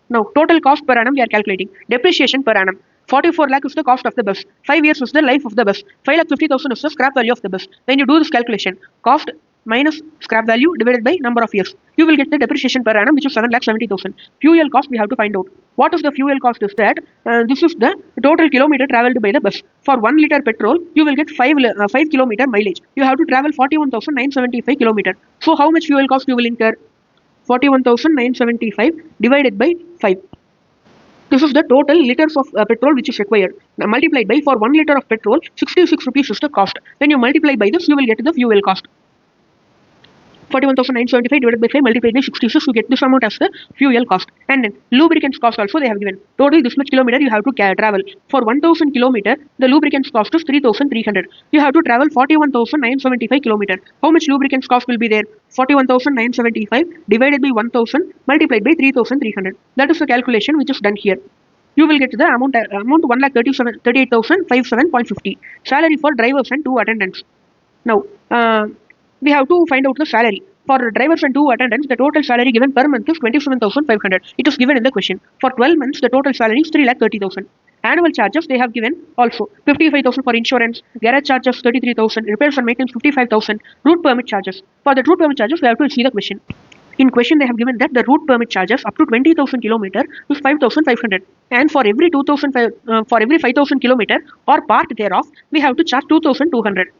A: Now total cost per annum we are calculating. Depreciation per annum. 44 lakh is the cost of the bus. 5 years is the life of the bus. 5,50,000 is the scrap value of the bus. When you do this calculation, cost minus scrap value divided by number of years, you will get the depreciation per annum, which is 7,70,000. Fuel cost we have to find out. What is the fuel cost is that this is the total kilometer travelled by the bus. For 1 liter petrol, you will get 5 kilometer mileage. You have to travel 41,975 kilometer. So how much fuel cost you will incur? 41,975 divided by 5. This is the total liters of petrol which is required. Now multiplied by, for 1 liter of petrol, 66 rupees is the cost. When you multiply by this, you will get the fuel cost. 41,975 divided by 5 multiplied by 66, you get this amount as the fuel cost. And then lubricants cost also they have given. Total this much kilometer you have to travel. For 1,000 kilometer, the lubricants cost is 3,300. You have to travel 41,975 kilometer. How much lubricants cost will be there? 41,975 divided by 1,000 multiplied by 3,300. That is the calculation which is done here. You will get the amount 1,38,057.50. Salary for drivers and 2 attendants. Now, we have to find out the salary. For drivers and 2 attendants, the total salary given per month is 27,500. It is given in the question. For 12 months, the total salary is 3,30,000. Annual charges they have given also 55,000 for insurance, garage charges 33,000, repairs and maintenance 55,000, route permit charges. For the route permit charges, we have to see the question. In question, they have given that the route permit charges up to 20,000 kilometer is 5,500, and for every 5,000 kilometer or part thereof, we have to charge 2,200.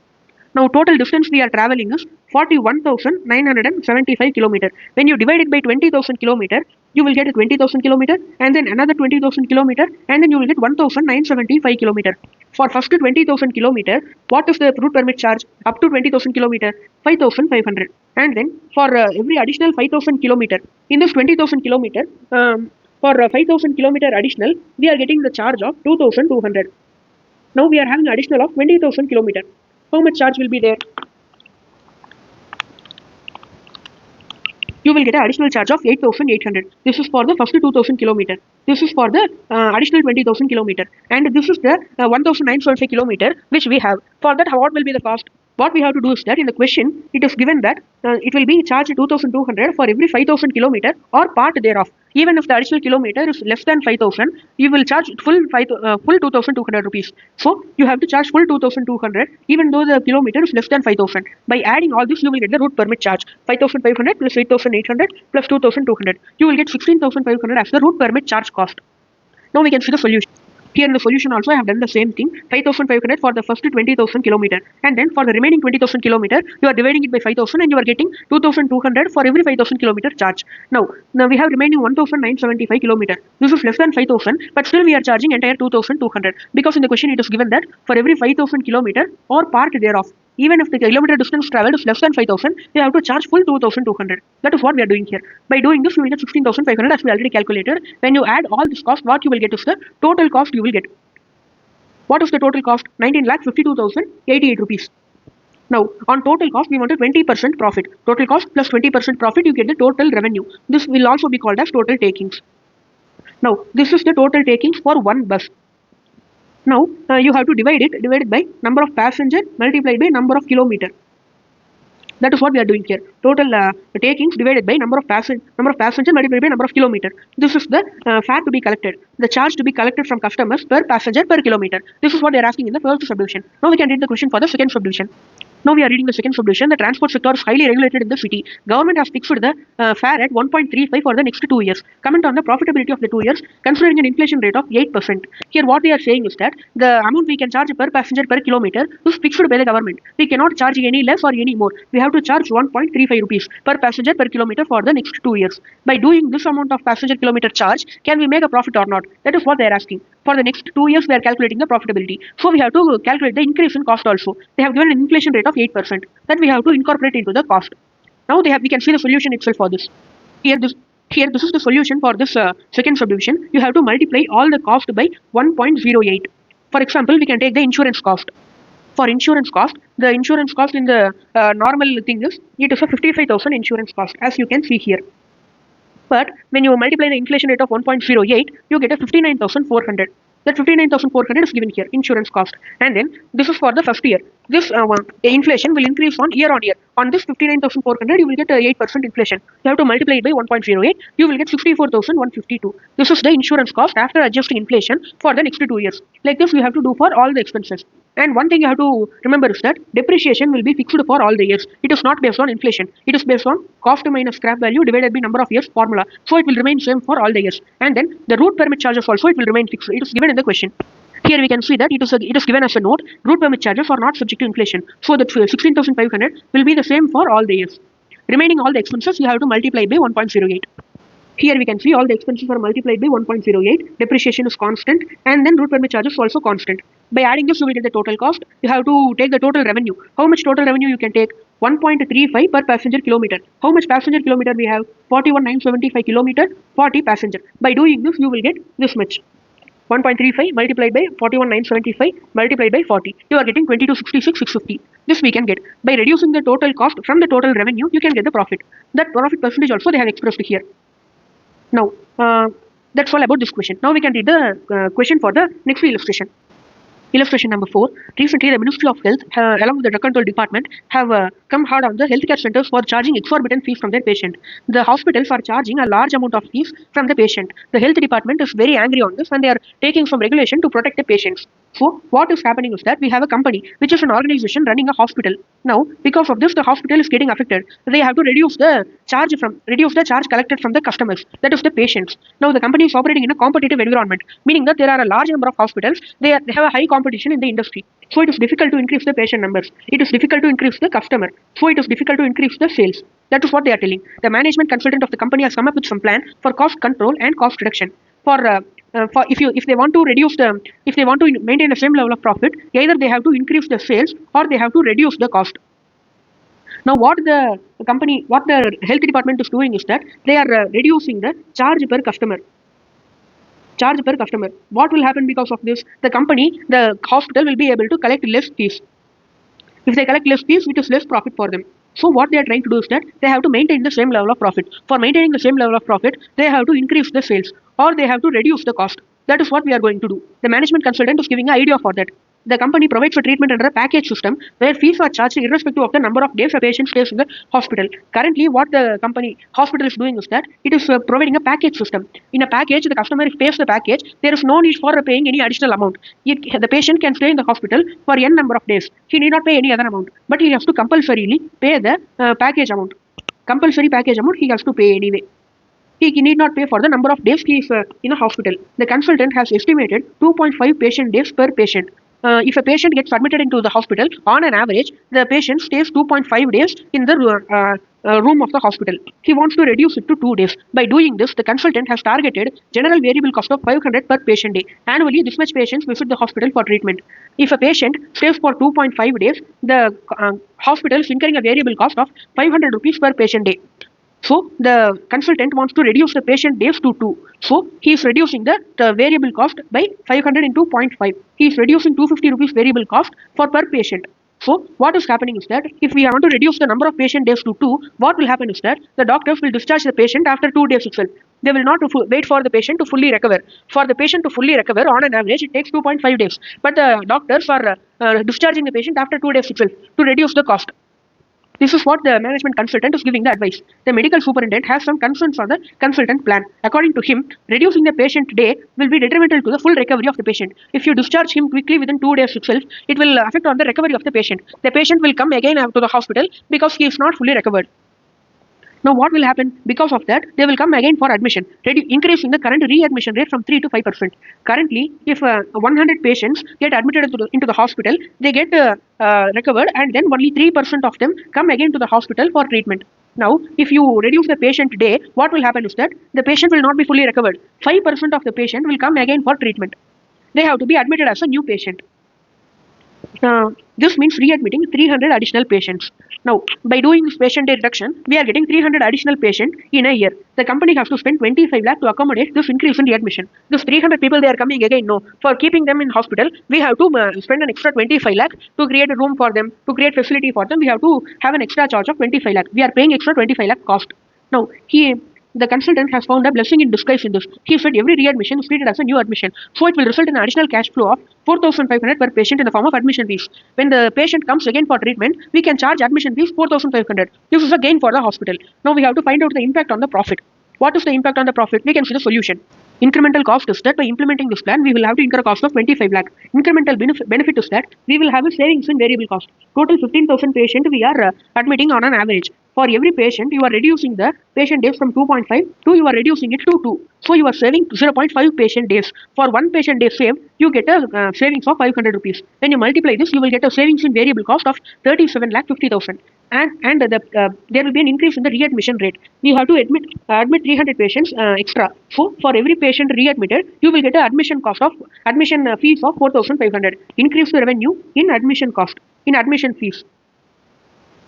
A: Now total distance we are traveling is 41,975 kilometer. When you divide it by 20,000 kilometer, you will get a 20,000 kilometer and then another 20,000 kilometer and then you will get 1,975 kilometer. For first 20,000 kilometer, what is the route permit charge? Up to 20,000 kilometer, 5,500. And then for every additional 5,000 kilometer, in this 20,000 kilometer, for 5,000 kilometer additional, we are getting the charge of 2,200. Now we are having additional of 20,000 kilometer. How much charge will be there? You will get an additional charge of 8,800. This is for the first 2,000 kilometer. This is for the additional 20,000 kilometer. And this is the 1,975 kilometer which we have. For that, what will be the cost? What we have to do is that in the question, it is given that it will be charged 2,200 for every 5,000 kilometer or part thereof. Even if the additional kilometer is less than 5,000, you will charge full 2,200 rupees. So you have to charge full 2,200 even though the kilometer is less than 5,000. By adding all this, you will get the route permit charge 5,500 plus 8,800 plus 2,200. You will get 16,500 as the route permit charge cost. Now we can see the solution. Here in the solution also I have done the same thing, 5,500 for the first 20,000 kilometer, and then for the remaining 20,000 kilometer you are dividing it by 5,000 and you are getting 2,200 for every 5,000 kilometer charge. Now we have remaining 1,975 kilometer. This is less than 5,000, but still we are charging entire 2,200 because in the question it is given that for every 5,000 kilometer or part thereof, even if the kilometer distance traveled is less than 5,000, we have to charge full 2,200. That is what we are doing here. By doing this, you will get 16,500 as we already calculated. When you add all this cost, what you will get is the total cost you will get. What is the total cost? 19,52,088 rupees. Now, on total cost, we want a 20% profit. Total cost plus 20% profit, you get the total revenue. This will also be called as total takings. Now, this is the total takings for one bus. Now, you have to divide it by number of passenger multiplied by number of kilometer. That is what we are doing here. Total takings divided by number of passenger multiplied by number of kilometer. This is the fare to be collected, the charge to be collected from customers per passenger per kilometer. This is what they are asking in the first subdivision. Now we can read the question for the second subdivision. Now we are reading the second subdivision. The transport sector is highly regulated in the city. Government has fixed the fare at 1.35 for the next 2 years. Comment on the profitability of the 2 years considering an inflation rate of 8%. Here what they are saying is that the amount we can charge per passenger per kilometer is fixed by the government. We cannot charge any less or any more. We have to charge 1.35 rupees per passenger per kilometer for the next 2 years. By doing this amount of passenger kilometer charge, can we make a profit or not? That is what they are asking. For the next 2 years, we are calculating the profitability. So we have to calculate the increase in cost also. They have given an inflation rate of 8% that we have to incorporate into the cost. Now we can see the solution itself for this. Here this is the solution for this second subdivision. You have to multiply all the cost by 1.08. For example, we can take the insurance cost. For insurance cost, the insurance cost in the normal thing is, it is a 55,000 insurance cost, as you can see here. But when you multiply the inflation rate of 1.08, you get a 59,400. That 59,400 is given here, insurance cost. And then this is for the first year. This inflation will increase on year. On this 59,400, you will get 8% inflation. You have to multiply it by 1.08. You will get 64,152. This is the insurance cost after adjusting inflation for the next 2 years. Like this, you have to do for all the expenses. And one thing you have to remember is that depreciation will be fixed for all the years. It is not based on inflation. It is based on cost minus scrap value divided by number of years formula. So it will remain same for all the years. And then the route permit charges also, it will remain fixed. It is given in the question. Here we can see that it is given as a note. Route permit charges are not subject to inflation. So that 16,500 will be the same for all the years. Remaining all the expenses you have to multiply by 1.08. Here we can see all the expenses are multiplied by 1.08. Depreciation is constant, and then route permit charges also constant. By adding this, you will get the total cost. You have to take the total revenue. How much total revenue you can take? 1.35 per passenger kilometer. How much passenger kilometer we have? 41,975 kilometer, 40 passenger. By doing this, you will get this much. 1.35 multiplied by 41,975 multiplied by 40. You are getting 2266,650. This we can get. By reducing the total cost from the total revenue, you can get the profit. That profit percentage also they have expressed here. Now, that's all about this question. Now we can read the question for the next illustration. Illustration number 4. Recently, the Ministry of Health, along with the Drug Control Department, have come hard on the healthcare centers for charging exorbitant fees from their patient. The hospitals are charging a large amount of fees from the patient. The health department is very angry on this, and they are taking some regulation to protect the patients. So, what is happening is that we have a company, which is an organization running a hospital. Now, because of this, the hospital is getting affected. They have to reduce the charge collected from the customers, that is the patients. Now, the company is operating in a competitive environment, meaning that there are a large number of hospitals. They have a high competition in the industry. So, it is difficult to increase the patient numbers. It is difficult to increase the customer. So, it is difficult to increase the sales. That is what they are telling. The management consultant of the company has come up with some plan for cost control and cost reduction. If they want to maintain the same level of profit, either they have to increase the sales or they have to reduce the cost. Now, what the health department is doing is that they are reducing the charge per customer. What will happen because of this? The hospital will be able to collect less fees. If they collect less fees, it is less profit for them. So what they are trying to do is that they have to maintain the same level of profit. For maintaining the same level of profit, they have to increase the sales or they have to reduce the cost. That is what we are going to do. The management consultant is giving an idea for that. The company provides for treatment under a package system where fees are charged irrespective of the number of days a patient stays in the hospital. Currently, what the hospital is doing is that it is providing a package system. In a package, the customer pays the package. There is no need for paying any additional amount. The patient can stay in the hospital for n number of days. He need not pay any other amount, but he has to compulsorily pay the package amount. Compulsory package amount he has to pay anyway. He need not pay for the number of days he is in a hospital. The consultant has estimated 2.5 patient days per patient. If a patient gets admitted into the hospital, on an average, the patient stays 2.5 days in the room of the hospital. He wants to reduce it to 2 days. By doing this, the consultant has targeted general variable cost of 500 per patient day. Annually, this much patients visit the hospital for treatment. If a patient stays for 2.5 days, the hospital is incurring a variable cost of 500 rupees per patient day. So, the consultant wants to reduce the patient days to 2. So, he is reducing the variable cost by 500 into 0.5. He is reducing 250 rupees variable cost for per patient. So, what is happening is that if we want to reduce the number of patient days to 2, what will happen is that the doctors will discharge the patient after 2 days itself. They will not wait for the patient to fully recover. For the patient to fully recover, on an average, it takes 2.5 days. But the doctors are discharging the patient after 2 days itself to reduce the cost. This is what the management consultant is giving the advice. The medical superintendent has some concerns on the consultant plan. According to him, reducing the patient day will be detrimental to the full recovery of the patient. If you discharge him quickly within 2 days itself, it will affect on the recovery of the patient. The patient will come again to the hospital because he is not fully recovered. Now what will happen? Because of that, they will come again for admission, increasing the current readmission rate from 3 to 5%. Currently, if 100 patients get admitted into the hospital, they get recovered, and then only 3% of them come again to the hospital for treatment. Now, if you reduce the patient day, what will happen is that the patient will not be fully recovered. 5% of the patient will come again for treatment. They have to be admitted as a new patient. This means readmitting 300 additional patients. Now, by doing this patient day reduction, we are getting 300 additional patients in a year. The company has to spend 25 lakh to accommodate this increase in readmission. This 300 people, they are coming again. No, for keeping them in hospital, we have to spend an extra 25 lakh to create a room for them, to create facility for them. We have to have an extra charge of 25 lakh. We are paying extra 25 lakh cost. Now, the consultant has found a blessing in disguise in this. He said every readmission is treated as a new admission. So it will result in an additional cash flow of 4,500 per patient in the form of admission fees. When the patient comes again for treatment, we can charge admission fees 4,500. This is a gain for the hospital. Now we have to find out the impact on the profit. What is the impact on the profit? We can see the solution. Incremental cost is that by implementing this plan, we will have to incur a cost of 25 lakh. Incremental benefit is that we will have a savings in variable cost. Total 15,000 patient we are admitting on an average. For every patient, you are reducing the patient days from 2.5 to you are reducing it to 2. So you are saving 0.5 patient days. For one patient day saved, you get a savings of 500 rupees. When you multiply this, you will get a savings in variable cost of 37,50,000. And there will be an increase in the readmission rate. You have to admit 300 patients extra. So for every patient readmitted, you will get an admission fees of 4,500. Increase the revenue in admission cost, in admission fees.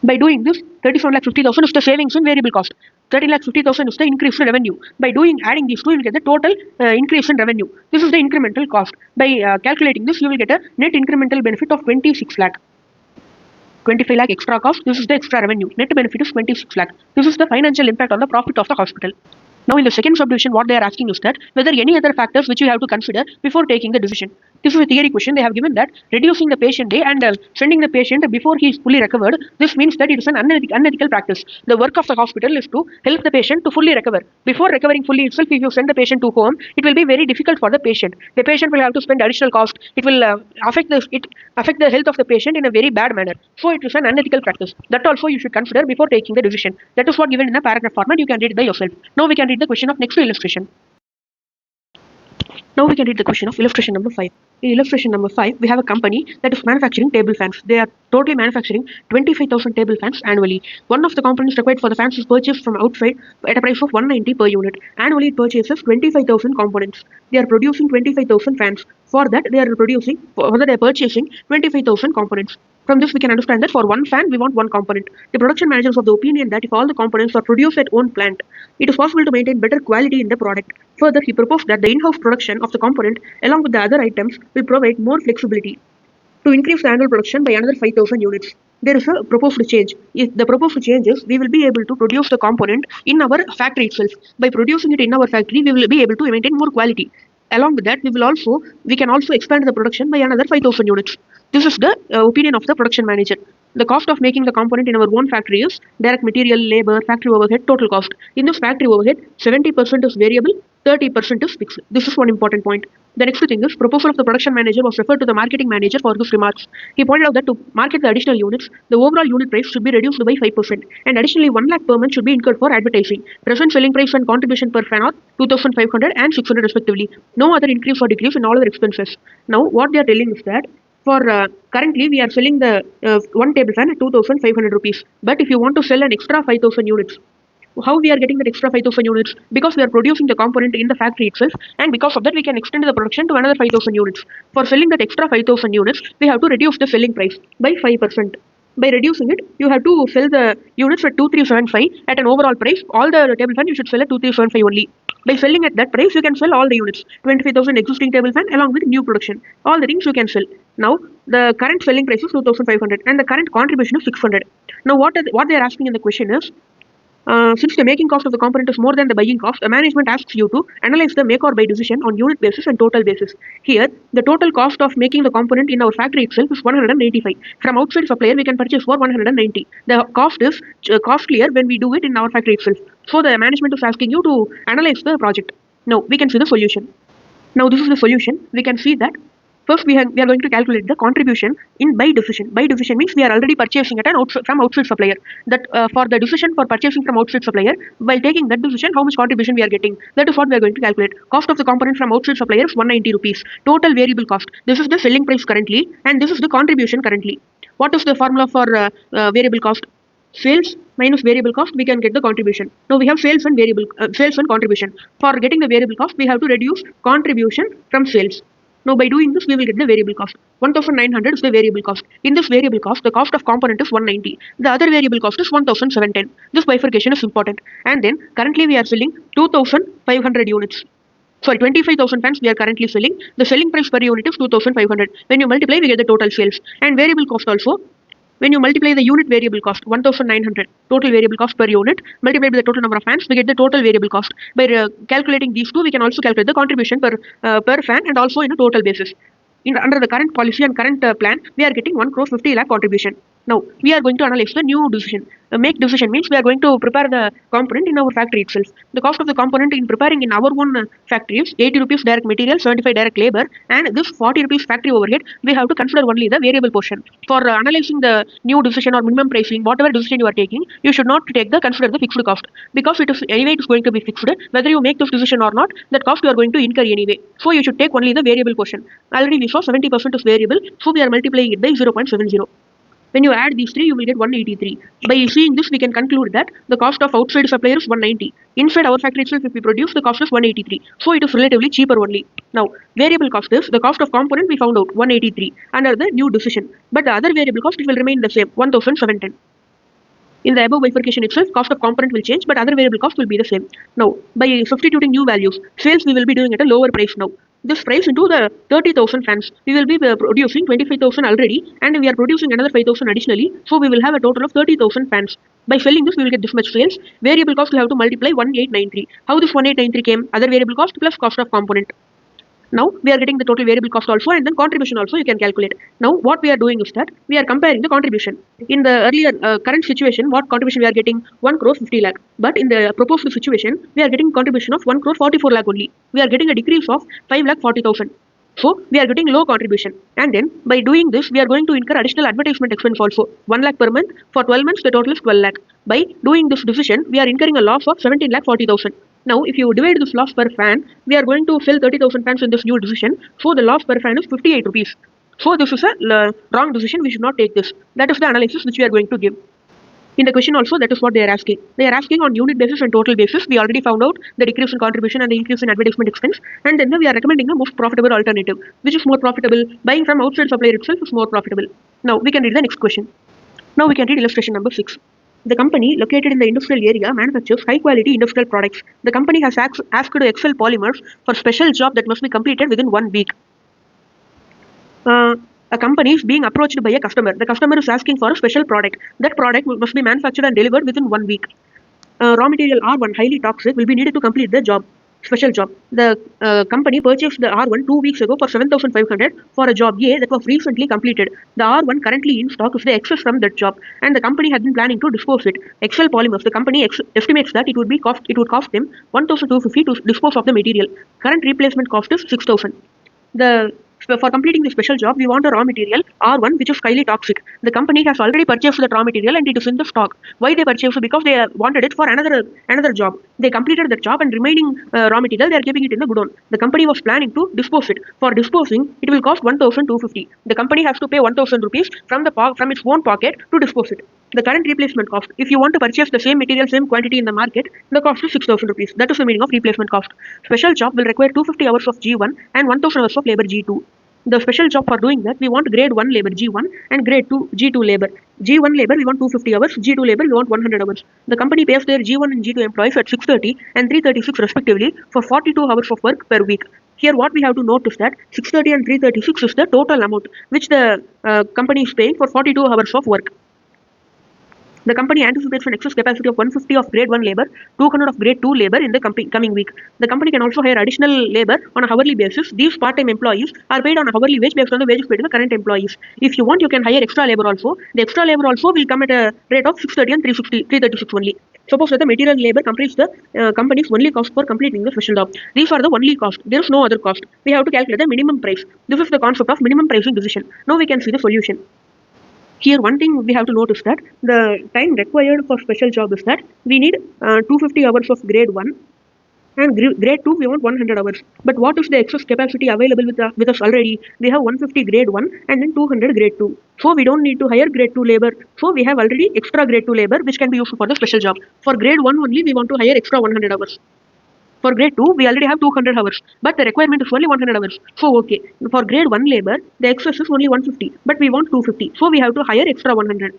A: By doing this, 37,50,000 is the savings in variable cost. 13,50,000 is the increase in revenue. By adding these two, you will get the total increase in revenue. This is the incremental cost. By calculating this, you will get a net incremental benefit of 26 lakh. 25 lakh extra cost. This is the extra revenue. Net benefit is 26 lakh. This is the financial impact on the profit of the hospital. Now in the second subdivision, what they are asking is that whether any other factors which you have to consider before taking the decision. This is a theory question. They have given that reducing the patient day and sending the patient before he is fully recovered. This means that it is an unethical practice. The work of the hospital is to help the patient to fully recover. Before recovering fully itself, if you send the patient to home, it will be very difficult for the patient. The patient will have to spend additional cost. It will affect the health of the patient in a very bad manner. So it is an unethical practice. That also you should consider before taking the decision. That is what given in a paragraph format. You can read it by yourself. Now we can read the question of next illustration. Now we can read the question of illustration number 5. In illustration number 5, we have a company that is manufacturing table fans. They are totally manufacturing 25,000 table fans annually. One of the components required for the fans is purchased from outside at a price of 190 per unit. Annually it purchases 25,000 components. They are producing 25,000 fans. For that they are purchasing 25,000 components. From this we can understand that for one fan we want one component. The production manager is of the opinion that if all the components are produced at own plant, it is possible to maintain better quality in the product. Further, he proposed that the in-house production of the component along with the other items will provide more flexibility to increase the annual production by another 5,000 units. There is a proposed change. If the proposed change is, we will be able to produce the component in our factory itself. By producing it in our factory, we will be able to maintain more quality. Along with that, we can also expand the production by another 5,000 units. This is the opinion of the production manager. The cost of making the component in our own factory is direct material, labor, factory overhead, total cost. In this factory overhead, 70% is variable, 30% is fixed. This is one important point. The next thing is, proposal of the production manager was referred to the marketing manager for his remarks. He pointed out that to market the additional units, the overall unit price should be reduced by 5%, and additionally 1 lakh per month should be incurred for advertising. Present selling price and contribution per fan are 2,500 and 600 respectively. No other increase or decrease in all other expenses. Now, what they are telling is that for currently we are selling the one table fan at 2,500 rupees. But if you want to sell an extra 5,000 units, how we are getting that extra 5,000 units? Because we are producing the component in the factory itself, and because of that we can extend the production to another 5,000 units. For selling that extra 5,000 units, we have to reduce the selling price by 5%. By reducing it, you have to sell the units at 2,375 at an overall price. All the table fan you should sell at 2,375 only. By selling at that price, you can sell all the units. 25,000 existing table fan along with new production. All the things you can sell. Now, the current selling price is 2,500 and the current contribution is 600. Now, what they are asking in the question is, Since the making cost of the component is more than the buying cost, the management asks you to analyze the make or buy decision on unit basis and total basis. Here, the total cost of making the component in our factory itself is 185. From outside supplier, we can purchase for 190. The cost is costlier when we do it in our factory itself. So the management is asking you to analyze the project. Now, we can see the solution. Now, this is the solution. We can see that first we are going to calculate the contribution in buy decision. Buy decision means we are already purchasing at from outside supplier. That for the decision for purchasing from outside supplier, while taking that decision, how much contribution we are getting. That is what we are going to calculate. Cost of the component from outside supplier is 190 rupees. Total variable cost. This is the selling price currently, and this is the contribution currently. What is the formula for variable cost? Sales minus variable cost, we can get the contribution. Now we have sales and contribution. For getting the variable cost, we have to reduce contribution from sales. Now by doing this, we will get the variable cost. 1900 is the variable cost. In this variable cost, the cost of component is 190. The other variable cost is 1710. This bifurcation is important. And then currently we are selling 2500 units. Sorry, 25,000 fans we are currently selling. The selling price per unit is 2500. When you multiply, we get the total sales. And variable cost also, when you multiply the unit variable cost, 1900 total variable cost per unit, multiplied by the total number of fans, we get the total variable cost. By calculating these two, we can also calculate the contribution per fan and also in a total basis. Under the current policy and current plan, we are getting 1 crore 50 lakh contribution. Now, we are going to analyze the new decision. Make decision means we are going to prepare the component in our factory itself. The cost of the component in preparing in our own factory is 80 rupees direct material, 75 direct labor, and this 40 rupees factory overhead, we have to consider only the variable portion. For analyzing the new decision or minimum pricing, whatever decision you are taking, you should not consider the fixed cost, because it is going to be fixed. Whether you make this decision or not, that cost you are going to incur anyway. So you should take only the variable portion. Already we saw 70% is variable, so we are multiplying it by 0.70. When you add these three, you will get 183. By seeing this, we can conclude that the cost of outside supplier is 190. Inside our factory itself, if we produce, the cost is 183. So it is relatively cheaper only. Now, variable cost is the cost of component we found out, 183, under the new decision. But the other variable cost, it will remain the same, 1710. In the above bifurcation itself, cost of component will change, but other variable cost will be the same. Now, by substituting new values, sales we will be doing at a lower price now. This price into the 30,000 fans, we will be producing 25,000 already, and we are producing another 5,000 additionally, so we will have a total of 30,000 fans. By selling this, we will get this much sales. Variable cost, we have to multiply 1893. How this 1893 came? Other variable cost plus cost of component. Now we are getting the total variable cost also, and then contribution also you can calculate. Now what we are doing is that we are comparing the contribution. In the earlier current situation, what contribution we are getting? 1 crore 50 lakh. But in the proposed situation, we are getting contribution of 1 crore 44 lakh only. We are getting a decrease of 5 lakh 40,000. So we are getting low contribution. And then by doing this, we are going to incur additional advertisement expense also. 1 lakh per month. For 12 months, the total is 12 lakh. By doing this decision, we are incurring a loss of 17 lakh 40,000. Now, if you divide this loss per fan, we are going to sell 30,000 fans in this new decision. So the loss per fan is 58 rupees. So this is a wrong decision. We should not take this. That is the analysis which we are going to give. In the question also, that is what they are asking. They are asking on unit basis and total basis. We already found out the decrease in contribution and the increase in advertisement expense. And then we are recommending the most profitable alternative. Which is more profitable? Buying from outside supplier itself is more profitable. Now we can read the next question. Now we can read illustration number 6. The company located in the industrial area manufactures high-quality industrial products. The company has asked Excel Polymers for special job that must be completed within 1 week. A company is being approached by a customer. The customer is asking for a special product. That product must be manufactured and delivered within 1 week. Raw material R1, highly toxic, will be needed to complete the job. Special job. The company purchased the R1 2 weeks ago for 7,500 for a job A that was recently completed. The R1 currently in stock is the excess from that job, and the company has been planning to dispose it. Excel Polymers, the company estimates that it would cost them 1,250 to dispose of the material. Current replacement cost is 6,000. For completing the special job, we want a raw material, R1, which is highly toxic. The company has already purchased the raw material and it is in the stock. Why they purchased it? Because they wanted it for another job. They completed the job and remaining raw material, they are keeping it in the godown. The company was planning to dispose it. For disposing, it will cost 1,250. The company has to pay 1,000 rupees from its own pocket to dispose it. The current replacement cost, if you want to purchase the same material, same quantity in the market, the cost is 6,000 rupees. That is the meaning of replacement cost. Special job will require 250 hours of G1 and 1,000 hours of labor G2. The special job for doing that, we want grade 1 labor G1 and grade 2 G2 labor. G1 labor we want 250 hours, G2 labor we want 100 hours. The company pays their G1 and G2 employees at 630 and 336 respectively for 42 hours of work per week. Here what we have to note is that 630 and 336 is the total amount which the company is paying for 42 hours of work. The company anticipates an excess capacity of 150 of grade 1 labor, 200 of grade 2 labor in the coming week. The company can also hire additional labor on a hourly basis. These part-time employees are paid on a hourly wage based on the wages paid to the current employees. If you want, you can hire extra labor also. The extra labor also will come at a rate of 630 and 336 only. Suppose that the material labor completes the company's only cost for completing the special job. These are the only cost. There is no other cost. We have to calculate the minimum price. This is the concept of minimum pricing decision. Now we can see the solution. Here, one thing we have to notice that the time required for special job is that we need 250 hours of grade 1 and grade 2 we want 100 hours. But what is the excess capacity available with us already? We have 150 grade 1 and then 200 grade 2. So we don't need to hire grade 2 labor. So we have already extra grade 2 labor which can be used for the special job. For grade 1 only we want to hire extra 100 hours. For grade 2, we already have 200 hours, but the requirement is only 100 hours. So, okay, for grade 1 labor, the excess is only 150, but we want 250. So, we have to hire extra 100.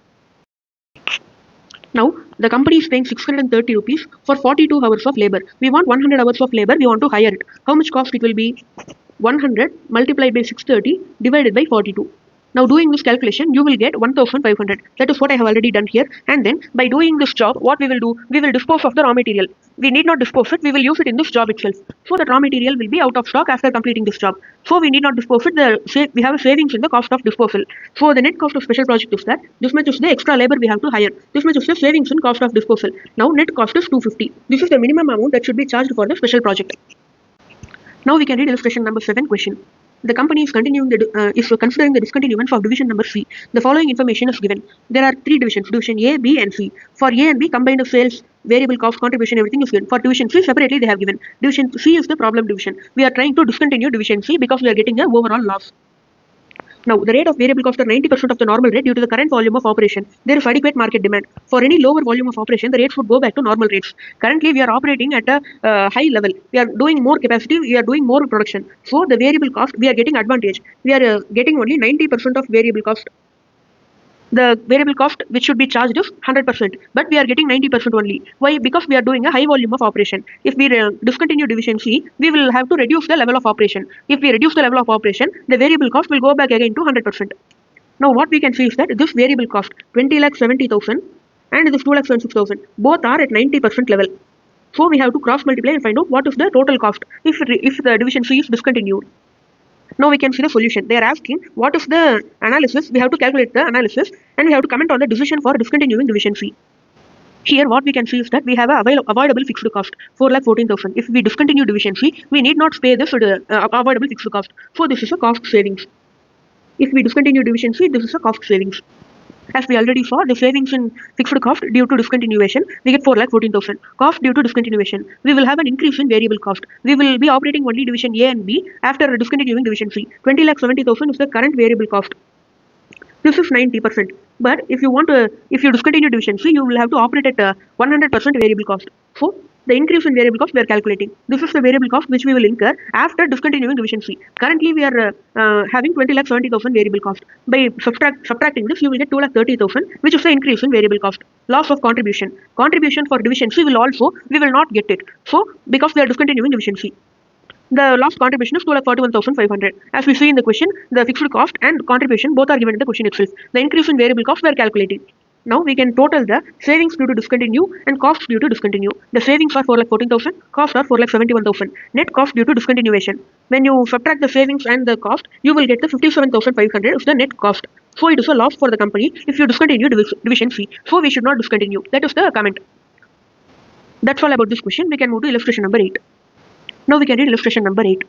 A: Now, the company is paying 630 rupees for 42 hours of labor. We want 100 hours of labor, we want to hire it. How much cost it will be? 100 multiplied by 630 divided by 42. Now doing this calculation, you will get 1500. That is what I have already done here. And then by doing this job, what we will do? We will dispose of the raw material. We need not dispose it. We will use it in this job itself. So that raw material will be out of stock after completing this job. So we need not dispose it. We have a savings in the cost of disposal. So the net cost of special project is that this much is the extra labor we have to hire. This much is the savings in cost of disposal. Now net cost is 250. This is the minimum amount that should be charged for the special project. Now we can read illustration number 7 question. The company is considering the discontinuance of division number C. The following information is given. There are 3 divisions, division A, B and C. For A and B, combined sales, variable cost, contribution, everything is given. For division C, separately they have given. Division C is the problem division. We are trying to discontinue division C because we are getting an overall loss. Now, the rate of variable cost are 90% of the normal rate due to the current volume of operation. There is adequate market demand. For any lower volume of operation, the rates would go back to normal rates. Currently, we are operating at a high level. We are doing more capacity. We are doing more production. So, the variable cost, we are getting advantage. We are getting only 90% of variable cost. The variable cost which should be charged is 100%, but we are getting 90% only. Why? Because we are doing a high volume of operation. If we discontinue division C, we will have to reduce the level of operation. If we reduce the level of operation, the variable cost will go back again to 100%. Now what we can see is that this variable cost 20,70,000 and this 2,76,000 both are at 90% level. So we have to cross multiply and find out what is the total cost if the division C is discontinued. Now we can see the solution. They are asking what is the analysis. We have to calculate the analysis and we have to comment on the decision for discontinuing division C. Here what we can see is that we have a avoidable fixed cost 4,14,000. If we discontinue division C, we need not pay this avoidable fixed cost. So this is a cost savings. If we discontinue division C, this is a cost savings. As we already saw, the savings in fixed cost due to discontinuation, we get 4,14,000. Cost due to discontinuation, we will have an increase in variable cost. We will be operating only division A and B after discontinuing division C. 20,70,000 is the current variable cost. This is 90%. But if you discontinue division C, you will have to operate at 100% variable cost. So the increase in variable cost we are calculating. This is the variable cost which we will incur after discontinuing division C. Currently we are having 20,70,000 variable cost. By subtracting this, you will get 2,30,000, which is the increase in variable cost. Loss of contribution. Contribution for division C we will not get it. So because we are discontinuing division C. The lost contribution is 2,41,500. As we see in the question, the fixed cost and contribution both are given in the question itself. The increase in variable cost we are calculating. Now we can total the savings due to discontinue and costs due to discontinue. The savings are 4,14,000, costs are 4,71,000. Net cost due to discontinuation. When you subtract the savings and the cost, you will get the 57,500 is the net cost. So it is a loss for the company if you discontinue division C. So we should not discontinue. That is the comment. That's all about this question. We can move to illustration number 8. Now we can read illustration number 8.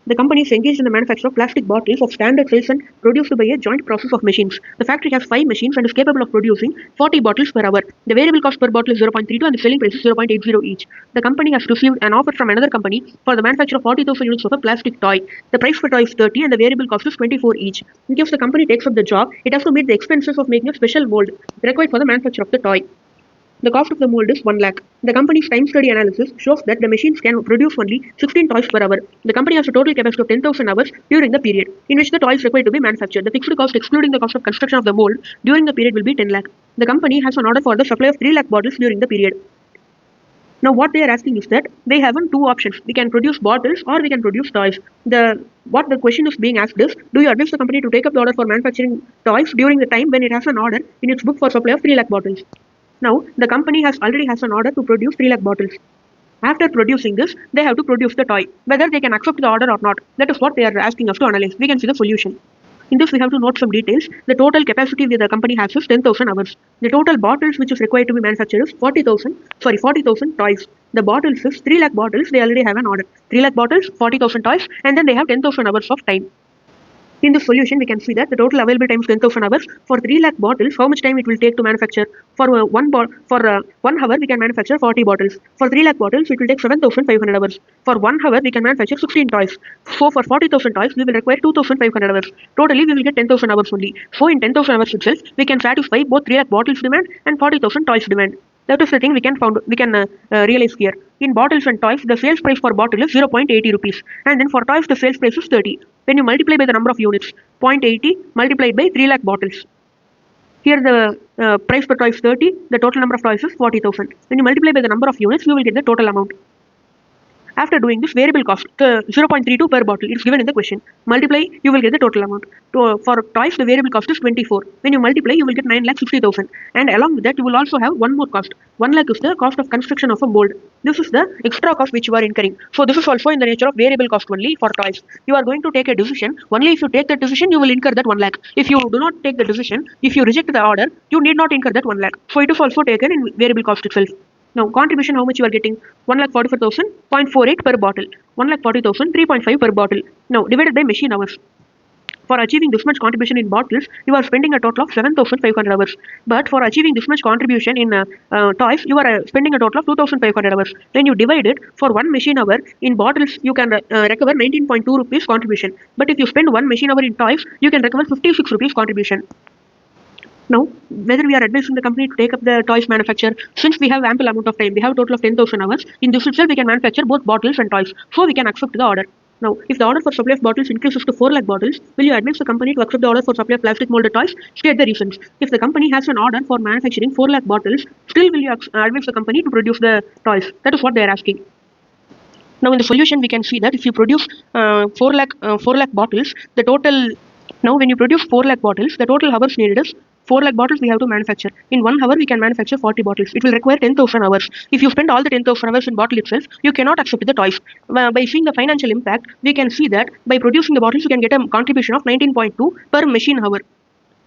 A: The company is engaged in the manufacture of plastic bottles of standard size and produced by a joint process of machines. The factory has 5 machines and is capable of producing 40 bottles per hour. The variable cost per bottle is 0.32 and the selling price is 0.80 each. The company has received an offer from another company for the manufacture of 40,000 units of a plastic toy. The price per toy is 30 and the variable cost is 24 each. In case the company takes up the job, it has to meet the expenses of making a special mold required for the manufacture of the toy. The cost of the mold is 1 lakh. The company's time study analysis shows that the machines can produce only 16 toys per hour. The company has a total capacity of 10,000 hours during the period in which the toy is required to be manufactured. The fixed cost excluding the cost of construction of the mold during the period will be 10 lakh. The company has an order for the supply of 3 lakh bottles during the period. Now what they are asking is that they have 2 options. We can produce bottles or we can produce toys. What the question is being asked is, do you advise the company to take up the order for manufacturing toys during the time when it has an order in its book for supply of 3 lakh bottles? Now, the company already has an order to produce 3 lakh bottles. After producing this, they have to produce the toy. Whether they can accept the order or not, that is what they are asking us to analyze. We can see the solution. In this, we have to note some details. The total capacity that the company has is 10,000 hours. The total bottles which is required to be manufactured is 40,000 toys. The bottles is 3 lakh bottles. They already have an order. 3 lakh bottles, 40,000 toys, and then they have 10,000 hours of time. In this solution, we can see that the total available time is 10,000 hours. For 3 lakh bottles, how much time it will take to manufacture? For 1 hour, we can manufacture 40 bottles. For 3 lakh bottles, it will take 7,500 hours. For 1 hour, we can manufacture 16 toys. So for 40,000 toys, we will require 2,500 hours. Totally, we will get 10,000 hours only. So in 10,000 hours itself, we can satisfy both 3 lakh bottles demand and 40,000 toys demand. That is the thing we can realize here. In bottles and toys, the sales price for bottle is 0.80 rupees, and then for toys the sales price is 30. When you multiply by the number of units, 0.80 multiplied by 3 lakh bottles. Here the price per toy is 30, the total number of toys is 40,000. When you multiply by the number of units, you will get the total amount. After doing this, variable cost 0.32 per bottle is given in the question. Multiply, you will get the total amount. For toys, the variable cost is 24. When you multiply, you will get 9,60,000. And along with that, you will also have one more cost. 1 lakh is the cost of construction of a mold. This is the extra cost which you are incurring. So this is also in the nature of variable cost only for toys. You are going to take a decision. Only if you take the decision, you will incur that 1 lakh. If you do not take the decision, if you reject the order, you need not incur that 1 lakh. So it is also taken in variable cost itself. Now, contribution, how much you are getting? 1,44,000, 0.48 per bottle. 1,40,000, 3.5 per bottle. Now, divided by machine hours. For achieving this much contribution in bottles, you are spending a total of 7,500 hours. But for achieving this much contribution in toys, you are spending a total of 2,500 hours. When you divide it, for 1 machine hour in bottles, you can recover 19.2 rupees contribution. But if you spend 1 machine hour in toys, you can recover 56 rupees contribution. Now, whether we are advising the company to take up the toys manufacture, since we have ample amount of time, we have a total of 10,000 hours. In this itself, we can manufacture both bottles and toys. So we can accept the order. Now, if the order for supply of bottles increases to 4 lakh bottles, will you advise the company to accept the order for supply of plastic molded toys? State the reasons. If the company has an order for manufacturing 4 lakh bottles, still will you advise the company to produce the toys? That is what they are asking. Now, in the solution, we can see that if you produce 4 lakh bottles, the total. Now, when you produce 4 lakh bottles, the total hours needed is 4 lakh bottles we have to manufacture. In 1 hour, we can manufacture 40 bottles. It will require 10,000 hours. If you spend all the 10,000 hours in bottle itself, you cannot accept the toys. By seeing the financial impact, we can see that by producing the bottles, you can get a contribution of 19.2 per machine hour.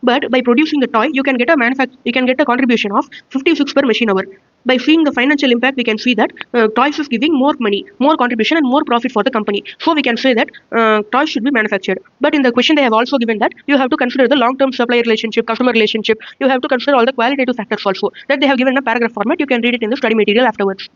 A: But by producing the toy, you can get a contribution of 56 per machine hour. By seeing the financial impact, we can see that toys is giving more money, more contribution, and more profit for the company. So we can say that toys should be manufactured. But in the question, they have also given that you have to consider the long-term supplier relationship, customer relationship. You have to consider all the qualitative factors also. That they have given in a paragraph format. You can read it in the study material afterwards.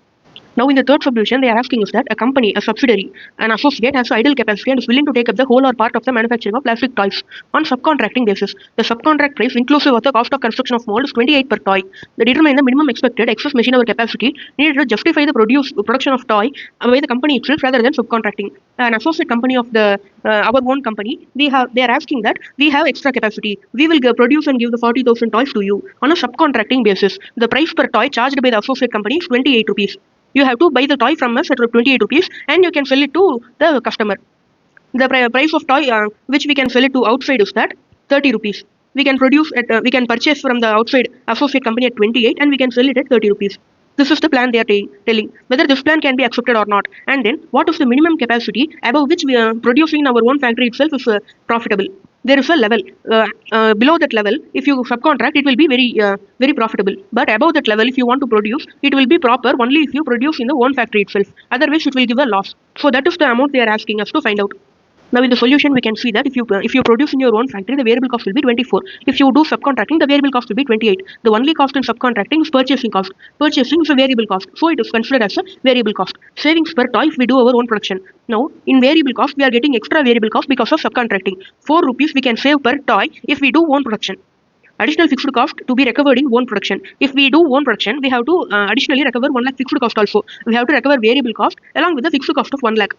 A: Now, in the third solution, they are asking us that a company, a subsidiary, an associate has idle capacity and is willing to take up the whole or part of the manufacturing of plastic toys on subcontracting basis. The subcontract price, inclusive of the cost of construction of mold, is 28 per toy. They determine the minimum expected excess machine hour capacity needed to justify the production of toy by the company itself rather than subcontracting. An associate company of our own company, they are asking that we have extra capacity. We will produce and give the 40,000 toys to you on a subcontracting basis. The price per toy charged by the associate company is 28 rupees. You have to buy the toy from us at 28 rupees and you can sell it to the customer. The price of toy which we can sell it to outside is that 30 rupees. We can purchase from the outside associate company at 28 and we can sell it at 30 rupees. This is the plan they are telling. Whether this plan can be accepted or not. And then what is the minimum capacity above which we are producing in our own factory itself is profitable. There is a level. Below that level, if you subcontract, it will be very profitable. But above that level, if you want to produce, it will be proper only if you produce in the own factory itself. Otherwise, it will give a loss. So that is the amount they are asking us to find out. Now, in the solution, we can see that if you produce in your own factory, the variable cost will be 24. If you do subcontracting, the variable cost will be 28. The only cost in subcontracting is purchasing cost. Purchasing is a variable cost, so it is considered as a variable cost. Savings per toy if we do our own production. Now, in variable cost, we are getting extra variable cost because of subcontracting. 4 rupees we can save per toy if we do own production. Additional fixed cost to be recovered in own production. If we do own production, we have to additionally recover 1 lakh fixed cost also. We have to recover variable cost along with the fixed cost of 1 lakh.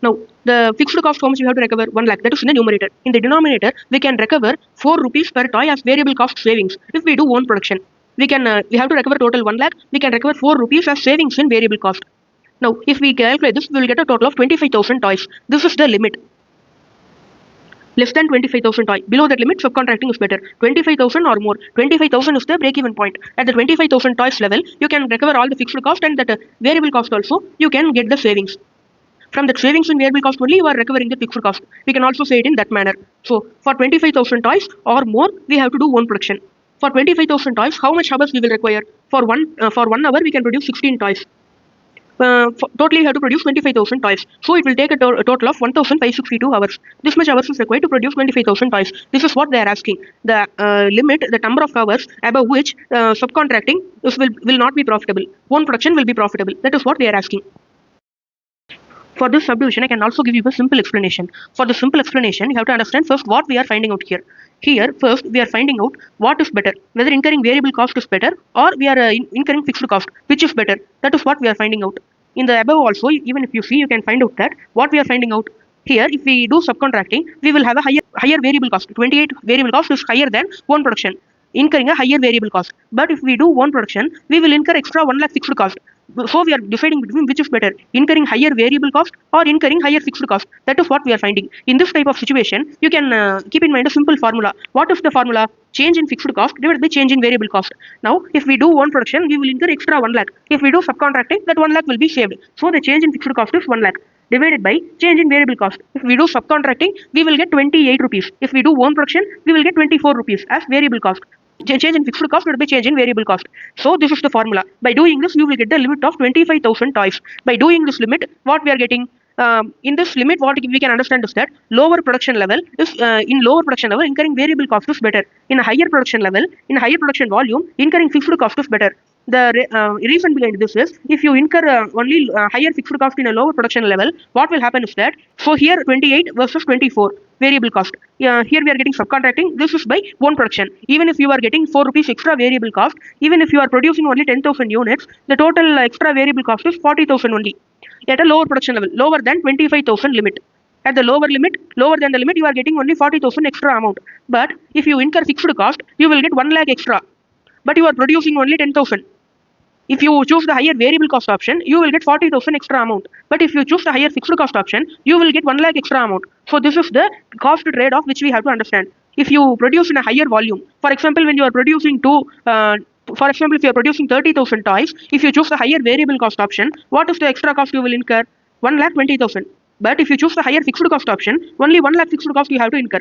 A: Now, the fixed cost, how much we have to recover? 1 lakh. That is in the numerator. In the denominator, we can recover 4 rupees per toy as variable cost savings. If we do own production, we have to recover total 1 lakh. We can recover 4 rupees as savings in variable cost. Now, if we calculate this, we will get a total of 25,000 toys. This is the limit. less than 25,000 toy. Below that limit, subcontracting is better. 25,000 or more. 25,000 is the break-even point. At the 25,000 toys level, you can recover all the fixed cost and that variable cost also, you can get the savings. From the savings in variable cost only, you are recovering the fixed cost. We can also say it in that manner. So, for 25,000 toys or more, we have to do one production. For 25,000 toys, how much hours we will require? For 1 hour, we can produce 16 toys. Totally, we have to produce 25,000 toys. So it will take a total of 1,562 hours. This much hours is required to produce 25,000 toys. This is what they are asking. The limit, the number of hours above which subcontracting will not be profitable. One production will be profitable. That is what they are asking. For this subdivision, I can also give you a simple explanation. For the simple explanation, you have to understand first what we are finding out here. Here, first, we are finding out what is better, whether incurring variable cost is better or we are incurring fixed cost, which is better. That is what we are finding out. In the above also, even if you see, you can find out that what we are finding out. Here, if we do subcontracting, we will have a higher variable cost. 28 variable cost is higher than one production, incurring a higher variable cost. But if we do one production, we will incur extra 1 lakh fixed cost. So we are deciding between which is better, incurring higher variable cost or incurring higher fixed cost. That is what we are finding. In this type of situation, you can keep in mind a simple formula. What is the formula? Change in fixed cost divided by change in variable cost. Now, if we do one production, we will incur extra 1 lakh. If we do subcontracting, that 1 lakh will be saved. So the change in fixed cost is 1 lakh divided by change in variable cost. If we do subcontracting, we will get 28 rupees. If we do one production, we will get 24 rupees as variable cost. Change in fixed cost divided by change in variable cost. So this is the formula. By doing this, you will get the limit of 25,000 toys. By doing this limit, what we are getting? In this limit, what we can understand is that lower production level is in lower production level, incurring variable cost is better. In a higher production level, in a higher production volume, incurring fixed cost is better. The reason behind this is if you incur only higher fixed cost in a lower production level, what will happen is that, so here 28 versus 24 variable cost. Here we are getting subcontracting. This is by one production. Even if you are getting 4 rupees extra variable cost, even if you are producing only 10,000 units, the total extra variable cost is 40,000 only at a lower production level, lower than 25,000 limit. At the lower than the limit, you are getting only 40,000 extra amount. But if you incur fixed cost, you will get 1 lakh extra. But you are producing only 10,000. If you choose the higher variable cost option, you will get 40,000 extra amount. But if you choose the higher fixed cost option, you will get 1 lakh extra amount. So this is the cost trade-off which we have to understand. If you produce in a higher volume, for example, when you are producing if you are producing 30,000 toys, if you choose the higher variable cost option, what is the extra cost you will incur? 1,20,000. But if you choose the higher fixed cost option, only 1 lakh fixed cost you have to incur.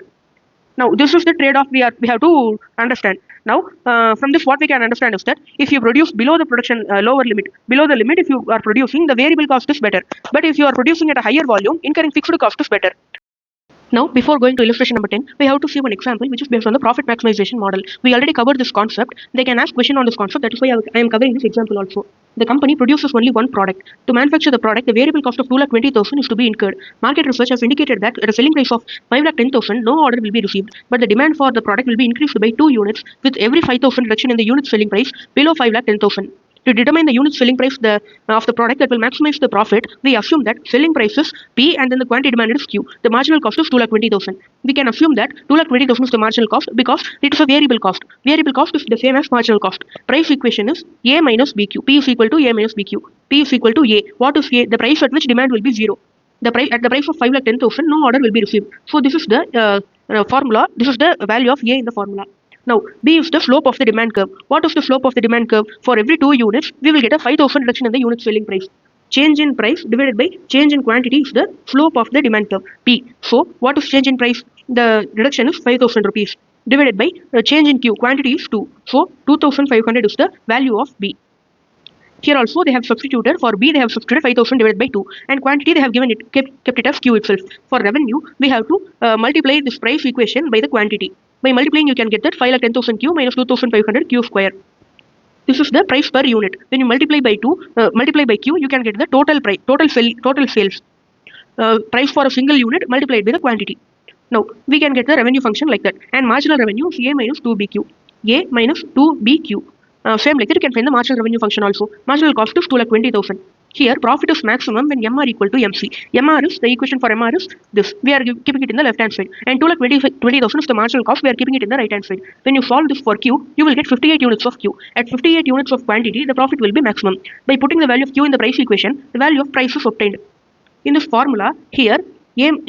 A: Now, this is the trade-off we have to understand. Now, from this, what we can understand is that if you produce below the production below the limit, if you are producing, the variable cost is better. But if you are producing at a higher volume, incurring fixed cost is better. Now, before going to illustration number 10, we have to see one example which is based on the profit maximization model. We already covered this concept. They can ask question on this concept. That is why I am covering this example also. The company produces only one product. To manufacture the product, the variable cost of 2,20,000 is to be incurred. Market research has indicated that at a selling price of 5,10,000, no order will be received. But the demand for the product will be increased by 2 units with every 5,000 reduction in the unit selling price below 5,10,000. To determine the unit selling price of the product that will maximize the profit, we assume that selling price is P and then the quantity demanded is Q. The marginal cost is 2,20,000. We can assume that 2,20,000 is the marginal cost because it is a variable cost. Variable cost is the same as marginal cost. Price equation is A minus BQ. P is equal to A minus BQ. P is equal to A. What is A? The price at which demand will be 0. At the price of 5,10,000, no order will be received. So this is the formula. This is the value of A in the formula. Now, B is the slope of the demand curve. What is the slope of the demand curve? For every 2 units, we will get a 5,000 reduction in the unit selling price. Change in price divided by change in quantity is the slope of the demand curve, P. So, what is change in price? The reduction is 5,000 rupees divided by change in Q, quantity is 2. So, 2,500 is the value of B. Here also they have substituted, for B they have substituted 5,000 divided by 2, and quantity they have given it, kept it as Q itself. For revenue, we have to multiply this price equation by the quantity. By multiplying, you can get that 5,10,000 Q minus 2,500 Q square. This is the price per unit. When you multiply by Q, you can get the total sales. Price for a single unit multiplied by the quantity. Now, we can get the revenue function like that. And marginal revenue is A minus 2BQ. A minus 2BQ. Same like that, you can find the marginal revenue function also. Marginal cost is 2,20,000. Here, profit is maximum when MR equal to MC. MR is, the equation for MR is this. We are keeping it in the left hand side. And 2,20,000 is the marginal cost. We are keeping it in the right hand side. When you solve this for Q, you will get 58 units of Q. At 58 units of quantity, the profit will be maximum. By putting the value of Q in the price equation, the value of price is obtained. In this formula, here, you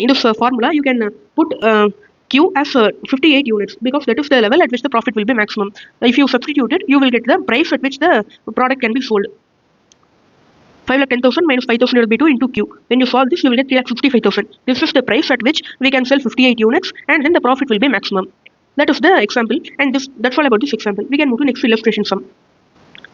A: can put Q as 58 units because that is the level at which the profit will be maximum. If you substitute it, you will get the price at which the product can be sold. 5,10,000 minus 5,000 will be 2 into Q. When you solve this, you will get 3,65,000. This is the price at which we can sell 58 units and then the profit will be maximum. That is the example, and that's all about this example. We can move to next illustration sum.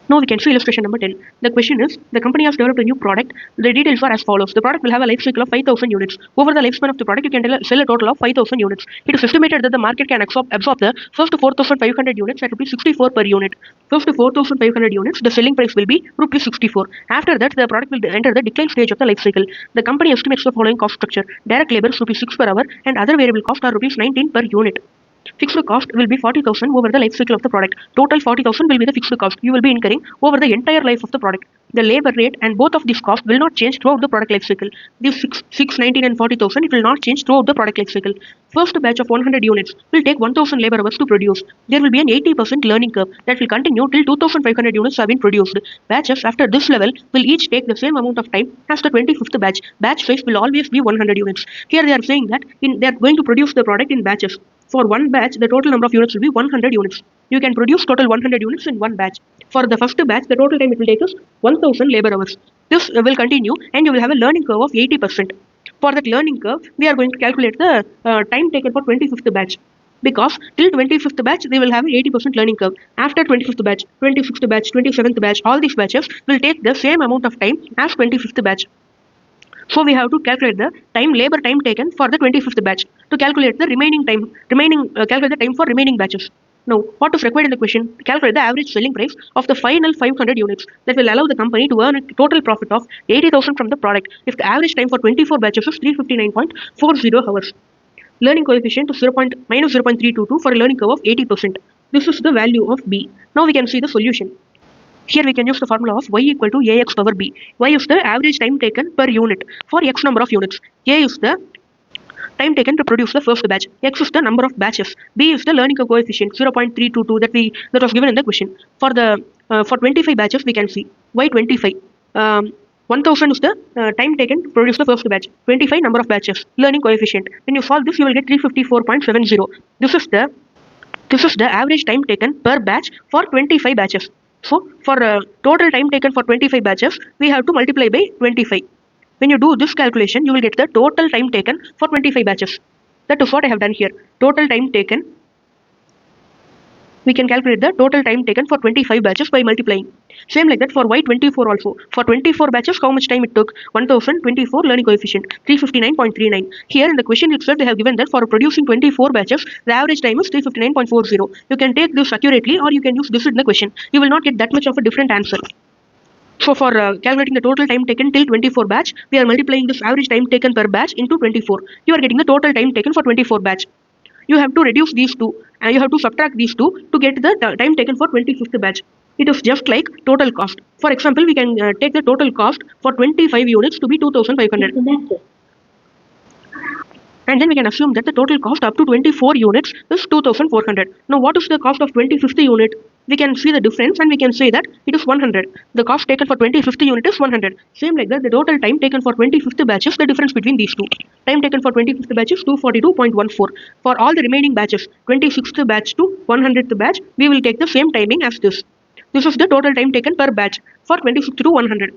A: Now we can see illustration number 10. The question is, the company has developed a new product. The details are as follows. The product will have a life cycle of 5,000 units. Over the lifespan of the product, you can sell a total of 5,000 units. It is estimated that the market can absorb the first 4,500 units at rupees 64 per unit. First 4,500 units, the selling price will be rupees 64. After that, the product will enter the decline stage of the life cycle. The company estimates the following cost structure. Direct labor is rupees 6 per hour and other variable costs are rupees 19 per unit. Fixed cost will be 40,000 over the life cycle of the product. Total 40,000 will be the fixed cost you will be incurring over the entire life of the product. The labor rate and both of these costs will not change throughout the product life cycle. These 6, 19 and 40,000, it will not change throughout the product life cycle. First batch of 100 units will take 1,000 labor hours to produce. There will be an 80% learning curve that will continue till 2,500 units have been produced. Batches after this level will each take the same amount of time as the 25th batch. Batch size will always be 100 units. Here they are saying that they are going to produce the product in batches. For one batch, the total number of units will be 100 units. You can produce total 100 units in one batch. For the first batch, the total time it will take is 1,000 labor hours. This will continue and you will have a learning curve of 80%. For that learning curve, we are going to calculate the time taken for 25th batch. Because till 25th batch, they will have an 80% learning curve. After 25th batch, 26th batch, 27th batch, all these batches will take the same amount of time as 25th batch. So we have to calculate the labor time taken for the 25th batch to calculate the calculate the time for remaining batches. Now, what is required in the question? Calculate the average selling price of the final 500 units that will allow the company to earn a total profit of 80,000 from the product if the average time for 24 batches is 359.40 hours. Learning coefficient is minus 0.322 for a learning curve of 80%. This is the value of B. Now we can see the solution. Here we can use the formula of y equal to ax power b. Y is the average time taken per unit for x number of units. A is the time taken to produce the first batch. X is the number of batches. B is the learning curve coefficient 0.322 that was given in the question. For 25 batches we can see y 25. 1,000 is the time taken to produce the first batch. 25 number of batches. Learning coefficient. When you solve this, you will get 354.70. This is the average time taken per batch for 25 batches. So, for total time taken for 25 batches, we have to multiply by 25. When you do this calculation, you will get the total time taken for 25 batches. That is what I have done here. Total time taken. We can calculate the total time taken for 25 batches by multiplying. Same like that for Y24 also. For 24 batches, how much time it took? 1024 learning coefficient, 359.39. Here in the question itself, they have given that for producing 24 batches, the average time is 359.40. You can take this accurately or you can use this in the question. You will not get that much of a different answer. So for calculating the total time taken till 24 batch, we are multiplying this average time taken per batch into 24. You are getting the total time taken for 24 batch. You have to reduce these two and you have to subtract these two to get the time taken for 25th batch. It is just like total cost. For example, we can take the total cost for 25 units to be 2,500. And then we can assume that the total cost up to 24 units is 2,400. Now what is the cost of 25th unit? We can see the difference and we can say that it is 100. The cost taken for 25th unit is 100. Same like that, the total time taken for 25th batch is the difference between these two. Time taken for 25th batch is 242.14. For all the remaining batches, 26th batch to 100th batch, we will take the same timing as this. This is the total time taken per batch for 26 to 100.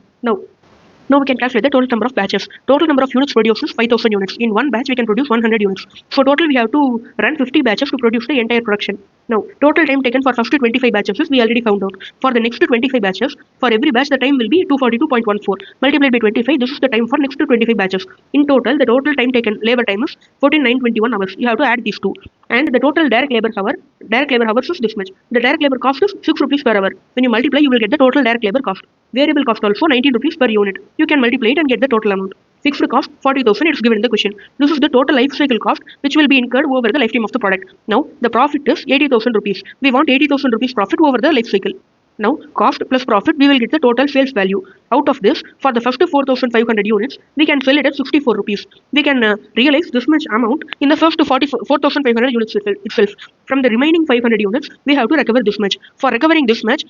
A: Now we can calculate the total number of batches. Total number of units produced is 5,000 units. In one batch, we can produce 100 units. So total, we have to run 50 batches to produce the entire production. Now, total time taken for first 25 batches is we already found out. For the next 25 batches, for every batch, the time will be 242.14. Multiplied by 25, this is the time for next 25 batches. In total, the total time taken, labor time is 14,921 hours. You have to add these two. And the total direct labor hours is this much. The direct labor cost is 6 rupees per hour. When you multiply, you will get the total direct labor cost. Variable cost also 19 rupees per unit. You can multiply it and get the total amount. Fixed cost 40,000, it's given in the question. This is the total life cycle cost which will be incurred over the lifetime of the product. Now the profit is 80,000 rupees. We want 80,000 rupees profit over the life cycle. Now cost plus profit, we will get the total sales value. Out of this, for the first 4,500 units, we can sell it at 64 rupees. We can realize this much amount in the first 4,500 units itself. From the remaining 500 units, we have to recover this much. For recovering this much,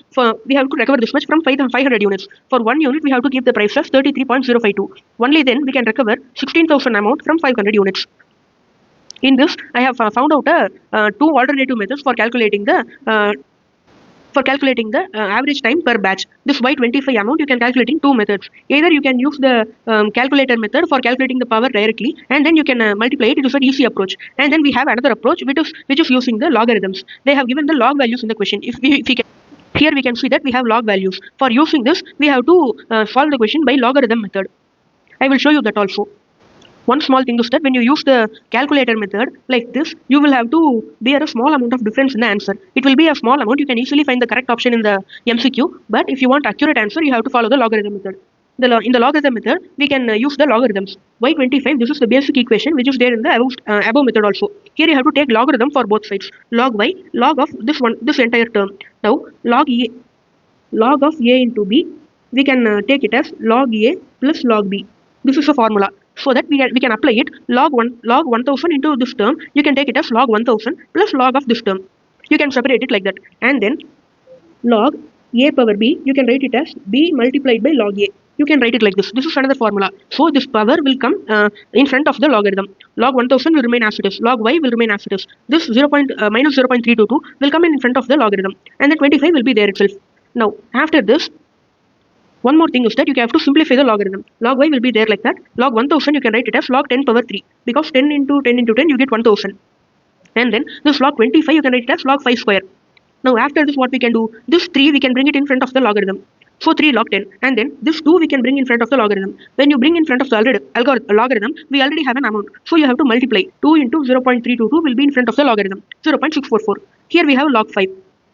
A: we have to recover this much from 500 units. For 1 unit, we have to keep the price as 33.052. Only then we can recover 16,000 amount from 500 units. In this, I have found out two alternative methods for calculating the average time per batch. This Y25 amount you can calculate in two methods. Either you can use the calculator method for calculating the power directly, and then you can multiply it. It is an easy approach. And then we have another approach which is using the logarithms. They have given the log values in the question. If we can, here we can see that we have log values. For using this, we have to solve the question by logarithm method. I will show you that also. One small thing is that when you use the calculator method like this, you will have to bear a small amount of difference in the answer. It will be a small amount. You can easily find the correct option in the MCQ. But if you want accurate answer, you have to follow the logarithm method. In the logarithm method, we can use the logarithms. Y25, this is the basic equation which is there in the above method also. Here you have to take logarithm for both sides. Log y, log of this entire term. Now log of a into b, we can take it as log a plus log b. This is a formula. So that we can apply it. Log 1000 into this term, you can take it as log 1000 plus log of this term. You can separate it like that. And then log a power b, you can write it as b multiplied by log a. You can write it like this. This is another formula. So this power will come in front of the logarithm. Log 1000 will remain as it is. Log y will remain as it is. This minus 0.322 will come in front of the logarithm. And then 25 will be there itself. Now, after this, one more thing is that you have to simplify the logarithm. Log y will be there like that. Log 1000 you can write it as log 10 power 3 because 10 into 10 into 10 you get 1000. And then this log 25 you can write it as log 5 square. Now after this what we can do? This 3 we can bring it in front of the logarithm. So 3 log 10, and then this 2 we can bring in front of the logarithm. When you bring in front of the logarithm, we already have an amount. So you have to multiply. 2 into 0.322 will be in front of the logarithm. 0.644. Here we have log 5.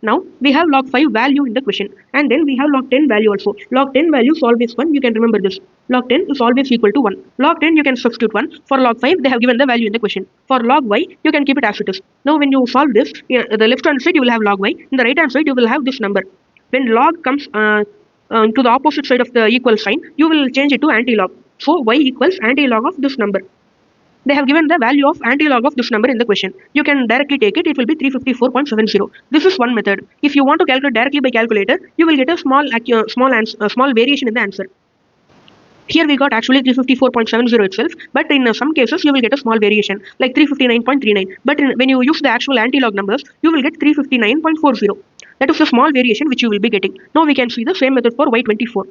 A: Now we have log 5 value in the question, and then we have log 10 value also. Log 10 value is always 1. You can remember this. Log 10 is always equal to 1. Log 10 you can substitute 1. For log 5 they have given the value in the question. For log y you can keep it as it is. Now when you solve this, the left hand side you will have log y. In the right hand side you will have this number. When log comes to the opposite side of the equal sign, you will change it to anti-log. So y equals anti-log of this number. They have given the value of anti-log of this number in the question. You can directly take it. It will be 354.70. This is one method. If you want to calculate directly by calculator, you will get a small variation in the answer. Here we got actually 354.70 itself, but in some cases you will get a small variation like 359.39. But when you use the actual anti-log numbers, you will get 359.40. That is a small variation which you will be getting. Now we can see the same method for Y24.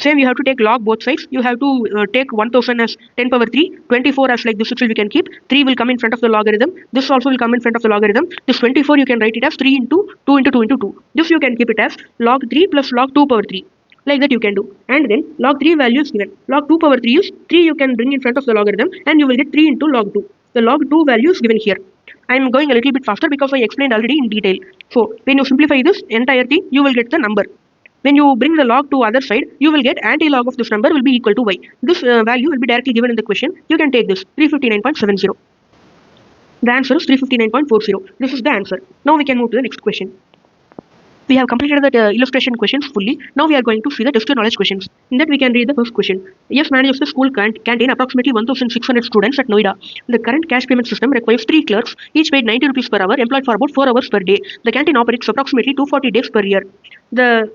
A: Same, you have to take log both sides. You have to take 1000 as 10 power 3, 24 as like this itself we can keep. 3 will come in front of the logarithm. This also will come in front of the logarithm. This 24 you can write it as 3 into 2 into 2 into 2. This you can keep it as log 3 plus log 2 power 3. Like that you can do. And then log 3 value is given. Log 2 power 3 is 3 you can bring in front of the logarithm and you will get 3 into log 2. The log 2 value is given here. I am going a little bit faster because I explained already in detail. So when you simplify this entire thing, you will get the number. When you bring the log to other side, you will get anti-log of this number will be equal to y. This value will be directly given in the question. You can take this 359.70. The answer is 359.40. This is the answer. Now we can move to the next question. We have completed the illustration questions fully. Now we are going to see the test knowledge questions. In that we can read the first question. Yes, manages the school canteen approximately 1,600 students at Noida. The current cash payment system requires 3 clerks, each paid 90 rupees per hour, employed for about 4 hours per day. The canteen operates approximately 240 days per year. The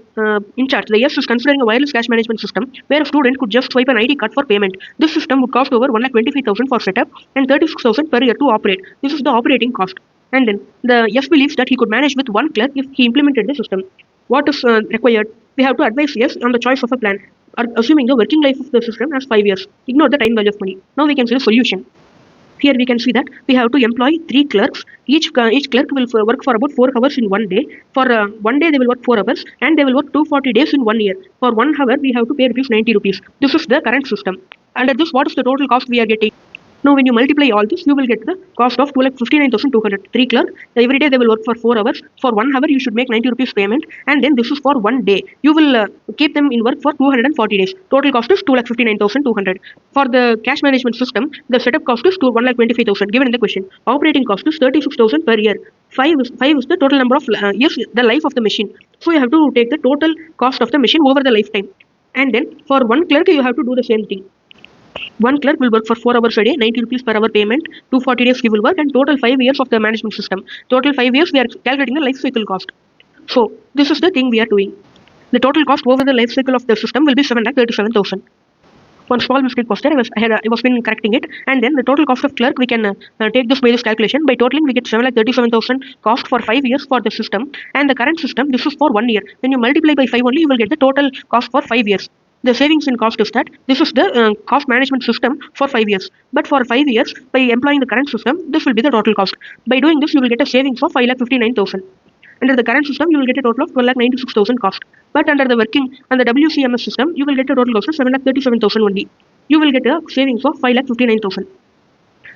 A: in chart, the yes is considering a wireless cash management system where a student could just swipe an ID card for payment. This system would cost over 1,25,000 for setup and 36,000 per year to operate. This is the operating cost. And then the yes believes that he could manage with 1 clerk if he implemented the system. What is required? We have to advise yes on the choice of a plan, assuming the working life of the system as 5 years. Ignore the time value of money. Now we can see the solution. Here we can see that we have to employ 3 clerks. Each clerk will work for about 4 hours in 1 day. For 1 day they will work 4 hours and they will work 240 days in 1 year. For 1 hour we have to pay rupees 90 rupees. This is the current system. Under this, what is the total cost we are getting? Now when you multiply all this, you will get the cost of 2,59,200. 3 clerk, every day they will work for 4 hours. For 1 hour you should make 90 rupees payment, and then this is for 1 day. You will keep them in work for 240 days. Total cost is 2,59,200. For the cash management system, the setup cost is 1,25,000 given in the question. Operating cost is 36,000 per year. 5 is the total number of years, the life of the machine. So you have to take the total cost of the machine over the lifetime. And then for 1 clerk you have to do the same thing. 1 clerk will work for 4 hours a day, 90 rupees per hour payment, 240 days he will work, and total 5 years of the management system. Total 5 years we are calculating the life cycle cost. So this is the thing we are doing. The total cost over the life cycle of the system will be 7,37,000. one small mistake was there. I was been correcting it. And then the total cost of clerk, we can take this by this calculation. By totaling, we get 7,37,000 cost for 5 years for the system. And the current system, this is for 1 year. When you multiply by 5 only, you will get the total cost for 5 years. The savings in cost is that this is the cost management system for 5 years. But for 5 years, by employing the current system, this will be the total cost. By doing this, you will get a savings of 5,59,000. Under the current system, you will get a total of 12,96,000 cost. But under the WCMS system, you will get a total cost of 7,37,000 only. You will get a savings of 5,59,000.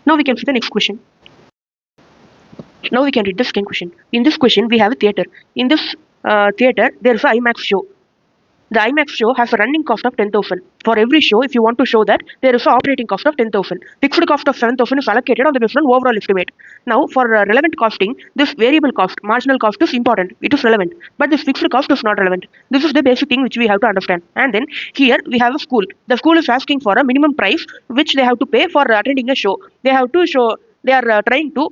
A: Now we can see the next question. Now we can read the second question. In this question, we have a theater. In this theater, there is an IMAX show. The IMAX show has a running cost of 10,000. For every show, if you want to show that, there is an operating cost of 10,000. Fixed cost of 7,000 is allocated on the basis of overall estimate. Now, for relevant costing, this variable cost, marginal cost is important. It is relevant. But this fixed cost is not relevant. This is the basic thing which we have to understand. And then here we have a school. The school is asking for a minimum price which they have to pay for attending a show. They have to show. They are trying to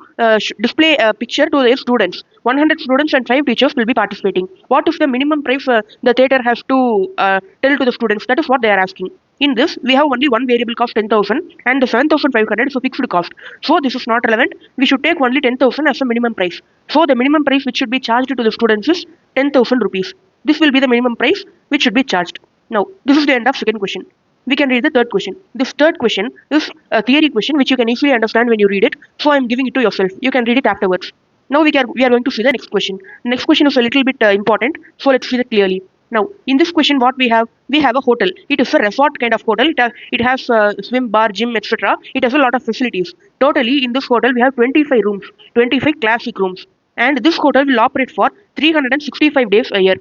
A: display a picture to their students. 100 students and 5 teachers will be participating. What is the minimum price the theater has to tell to the students? That is what they are asking. In this, we have only one variable cost 10,000 and the 7,500 is a fixed cost. So this is not relevant. We should take only 10,000 as a minimum price. So the minimum price which should be charged to the students is 10,000 rupees. This will be the minimum price which should be charged. Now, this is the end of second question. We can read the third question. This third question is a theory question which you can easily understand when you read it. So I am giving it to yourself. You can read it afterwards. Now we are going to see the next question. Next question is a little bit important. So let's see that clearly. Now in this question, what we have a hotel. It is a resort kind of hotel. It has swim, bar, gym, etc. It has a lot of facilities. Totally in this hotel we have 25 rooms, 25 classic rooms, and this hotel will operate for 365 days a year.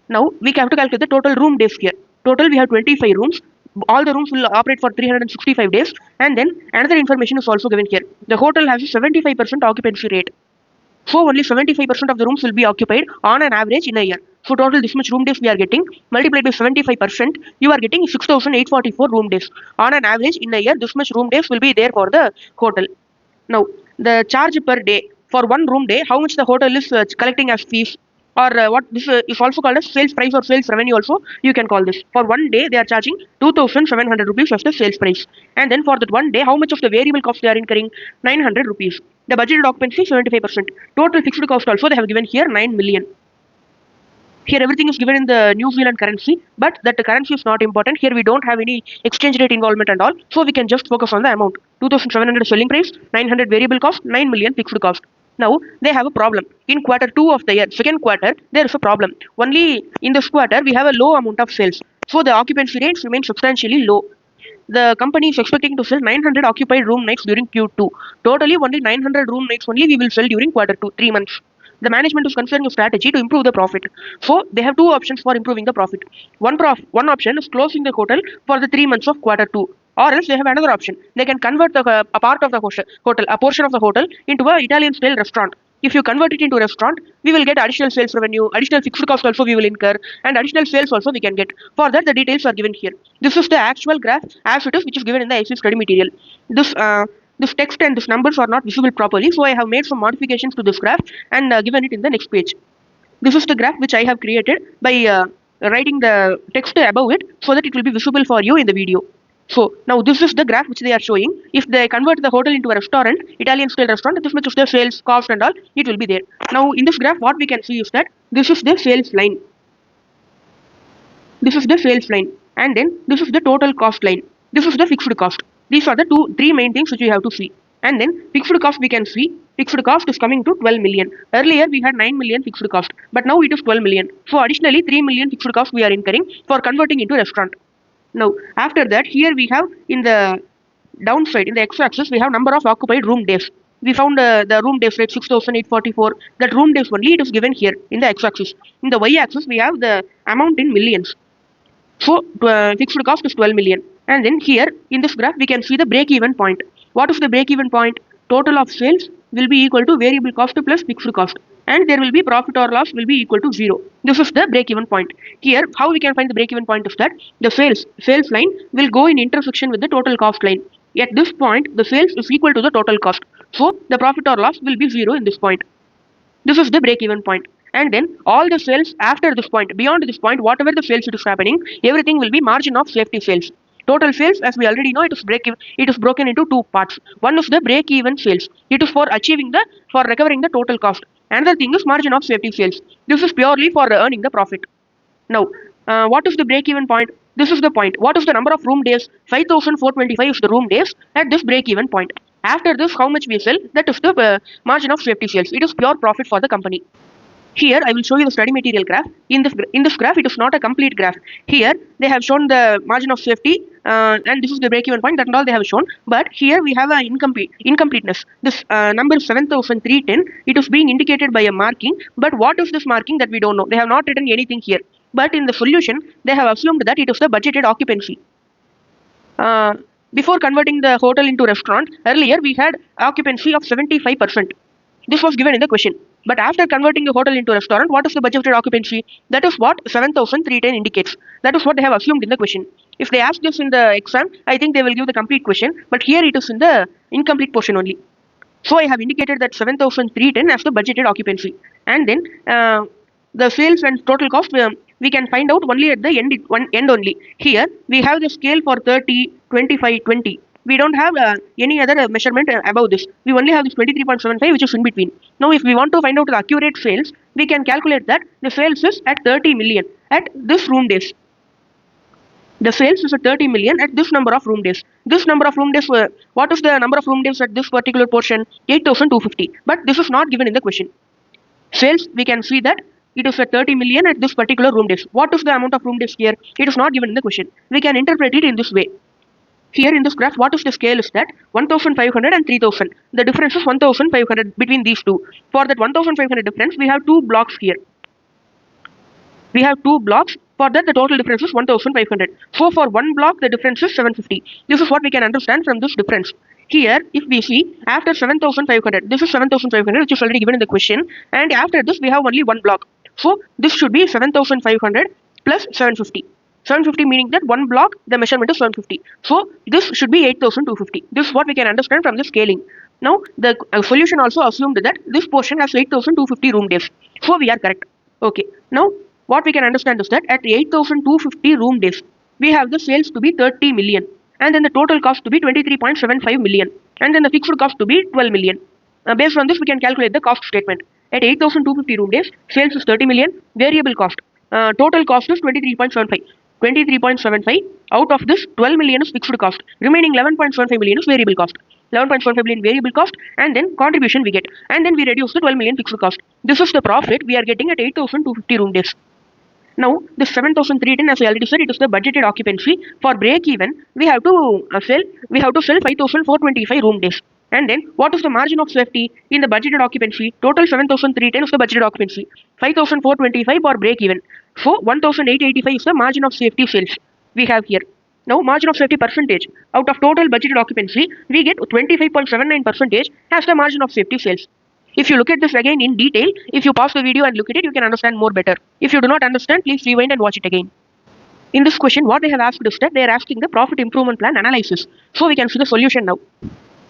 A: Now we have to calculate the total room days here. Total we have 25 rooms. All the rooms will operate for 365 days. And then another information is also given here. The hotel has a 75% occupancy rate. So only 75% of the rooms will be occupied on an average in a year. So total this much room days we are getting, multiplied by 75%, you are getting 6,844 room days. On an average in a year, this much room days will be there for the hotel. Now, the charge per day for one room day, how much the hotel is collecting as fees, or what this is also called as sales price or sales revenue also, you can call this. For one day, they are charging 2,700 rupees as the sales price. And then for that one day, how much of the variable cost they are incurring? 900 rupees. The budgeted occupancy 75%. Total fixed cost also they have given here 9 million. Here everything is given in the New Zealand currency, but that the currency is not important. Here we don't have any exchange rate involvement and all, so we can just focus on the amount. 2,700 selling price, 900 variable cost, 9 million fixed cost. Now they have a problem. In quarter 2 of the year, second quarter, there is a problem. Only in this quarter we have a low amount of sales, so the occupancy rates remain substantially low. The company is expecting to sell 900 occupied room nights during Q2. Totally only 900 room nights only we will sell during quarter 2, 3 months. The management is considering a strategy to improve the profit. So they have two options for improving the profit. One option is closing the hotel for the 3 months of quarter 2. Or else they have another option. They can convert a part of the hotel, a portion of the hotel into an Italian style restaurant. If you convert it into a restaurant, we will get additional sales revenue, additional fixed cost also we will incur, and additional sales also we can get. For that, the details are given here. This is the actual graph as it is, which is given in the IC study material. This text and these numbers are not visible properly, so I have made some modifications to this graph and given it in the next page. This is the graph which I have created by writing the text above it so that it will be visible for you in the video. So now this is the graph which they are showing. If they convert the hotel into a restaurant, Italian style restaurant, this much of the sales, cost and all, it will be there. Now in this graph, what we can see is that this is the sales line. This is the sales line. And then this is the total cost line. This is the fixed cost. These are the three main things which we have to see. And then fixed cost we can see. Fixed cost is coming to 12 million. Earlier we had 9 million fixed cost, but now it is 12 million. So additionally 3 million fixed cost we are incurring for converting into restaurant. Now after that, here we have in the downside, in the x-axis, we have number of occupied room days. We found the room days rate 6,844. That room days only it is given here in the x-axis. In the y-axis we have the amount in millions. So fixed cost is 12 million. And then here in this graph we can see the break-even point. What is the break-even point? Total of sales will be equal to variable cost plus fixed cost, and there will be profit or loss will be equal to 0. This is the break-even point. Here how we can find the break-even point is that the sales line will go in intersection with the total cost line. At this point the sales is equal to the total cost, so the profit or loss will be 0 in this point. This is the break-even point. And then all the sales after this point, beyond this point, whatever the sales it is happening, everything will be margin of safety sales. Total sales, as we already know, it is broken into two parts. One is the break-even sales. It is for recovering the total cost. Another thing is margin of safety sales. This is purely for earning the profit. Now, what is the break-even point? This is the point. What is the number of room days? 5,425 is the room days at this break-even point. After this, how much we sell? That is the margin of safety sales. It is pure profit for the company. Here, I will show you the study material graph. In this graph, it is not a complete graph. Here, they have shown the margin of safety, and this is the break-even point. That and all they have shown. But here we have an incompleteness. This number 7,310. It is being indicated by a marking. But what is this marking that we don't know? They have not written anything here. But in the solution, they have assumed that it is the budgeted occupancy. Before converting the hotel into restaurant, earlier we had occupancy of 75%. This was given in the question. But after converting the hotel into restaurant, what is the budgeted occupancy? That is what 7,310 indicates. That is what they have assumed in the question. If they ask this in the exam, I think they will give the complete question. But here it is in the incomplete portion only. So I have indicated that 7,310 as the budgeted occupancy. And then the sales and total cost, we can find out only at the end only. Here we have the scale for 30, 25, 20. We don't have any other measurement above this. We only have this 23.75, which is in between. Now, if we want to find out the accurate sales, we can calculate that the sales is at 30 million at this room days. The sales is at 30 million at this number of room days. This number of room days, what is the number of room days at this particular portion? 8,250. But this is not given in the question. Sales, we can see that it is at 30 million at this particular room days. What is the amount of room days here? It is not given in the question. We can interpret it in this way. Here in this graph, what is the scale is that 1,500 and 3,000. The difference is 1,500 between these two. For that 1,500 difference, we have two blocks here. We have two blocks. For that, the total difference is 1,500. So for one block, the difference is 750. This is what we can understand from this difference. Here, if we see, after 7,500, this is 7,500, which is already given in the question. And after this, we have only one block. So this should be 7,500 plus 750. 750 meaning that one block, the measurement is 750. So this should be 8,250. This is what we can understand from the scaling. Now, the solution also assumed that this portion has 8,250 room days. So we are correct. Okay. Now, what we can understand is that at 8,250 room days, we have the sales to be 30 million. And then the total cost to be 23.75 million. And then the fixed cost to be 12 million. Based on this, we can calculate the cost statement. At 8,250 room days, sales is 30 million. Variable cost. Total cost is 23.75. 23.75 out of this 12 million is fixed cost. Remaining 11.75 million is variable cost. 11.75 million variable cost, and then contribution we get. And then we reduce the 12 million fixed cost. This is the profit we are getting at 8,250 room days. Now, this 7,310, as I already said, it is the budgeted occupancy. For break even, we have to sell 5,425 room days. And then, what is the margin of safety in the budgeted occupancy? Total 7,310 is the budgeted occupancy. 5,425 for break even. So, 1,885 is the margin of safety sales we have here. Now, margin of safety percentage. Out of total budgeted occupancy, we get 25.79% as the margin of safety sales. If you look at this again in detail, if you pause the video and look at it, you can understand more better. If you do not understand, please rewind and watch it again. In this question, what they have asked is that they are asking the profit improvement plan analysis. So, we can see the solution now.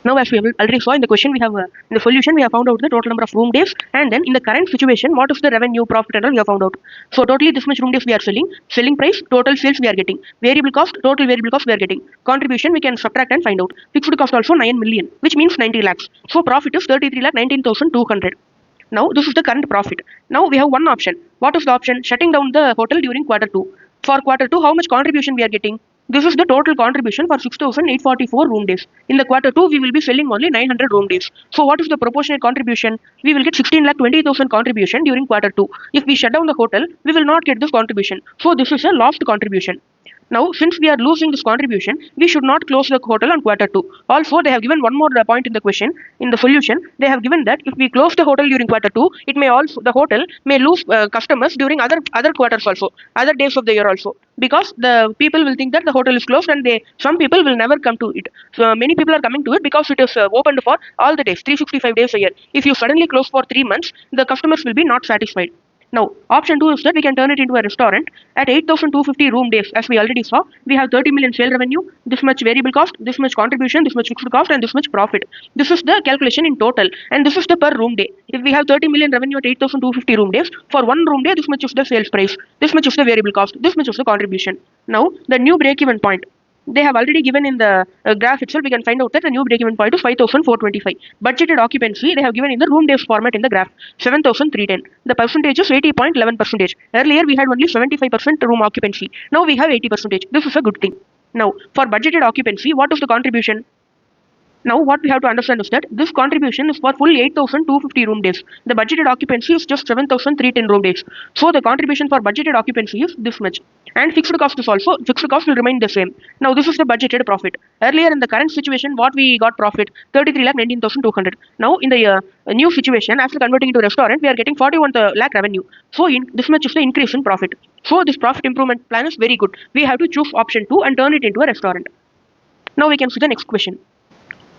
A: Now, as we have already saw in the question, we have in the solution we have found out the total number of room days, and then in the current situation, what is the revenue, profit, and all we have found out. So totally this much room days we are selling price, total sales we are getting, variable cost, total variable cost we are getting, contribution we can subtract and find out. Fixed cost also 9 million, which means 90 lakhs. So profit is 33,19,200. Now this is the current profit. Now we have one option. What is the option? Shutting down the hotel during Q2. For Q2, how much contribution we are getting? This is the total contribution for 6,844 room days. In the Q2, we will be selling only 900 room days. So what is the proportionate contribution? We will get 16,20,000 contribution during Q2. If we shut down the hotel, we will not get this contribution. So this is a lost contribution. Now, since we are losing this contribution, we should not close the hotel on Q2. Also, they have given one more point in the question. In the solution, they have given that if we close the hotel during Q2, it may also the hotel may lose customers during other quarters also, other days of the year also, because the people will think that the hotel is closed and some people will never come to it. So many people are coming to it because it is opened for all the days, 365 days a year. If you suddenly close for 3 months, the customers will be not satisfied. Now, option 2 is that we can turn it into a restaurant at 8,250 room days. As we already saw, we have 30 million sale revenue, this much variable cost, this much contribution, this much fixed cost, and this much profit. This is the calculation in total, and this is the per room day. If we have 30 million revenue at 8,250 room days, for one room day, this much is the sales price, this much is the variable cost, this much is the contribution. Now, the new break-even point. they have already given in the graph itself. We can find out that the new break-even point is 5,425. Budgeted occupancy they have given in the room days format in the graph 7,310. The percentage is 80.11%. Earlier we had only 75% room occupancy. Now we have 80%. This is a good thing. Now for budgeted occupancy, what is the contribution? Now, what we have to understand is that this contribution is for full 8,250 room days. The budgeted occupancy is just 7,310 room days. So, the contribution for budgeted occupancy is this much. And fixed cost is also, fixed cost will remain the same. Now, this is the budgeted profit. Earlier in the current situation, what we got profit? 33,19,200. Now, in the new situation, after converting into restaurant, we are getting 41 lakh revenue. So, this much is the increase in profit. So, this profit improvement plan is very good. We have to choose option 2 and turn it into a restaurant. Now, we can see the next question.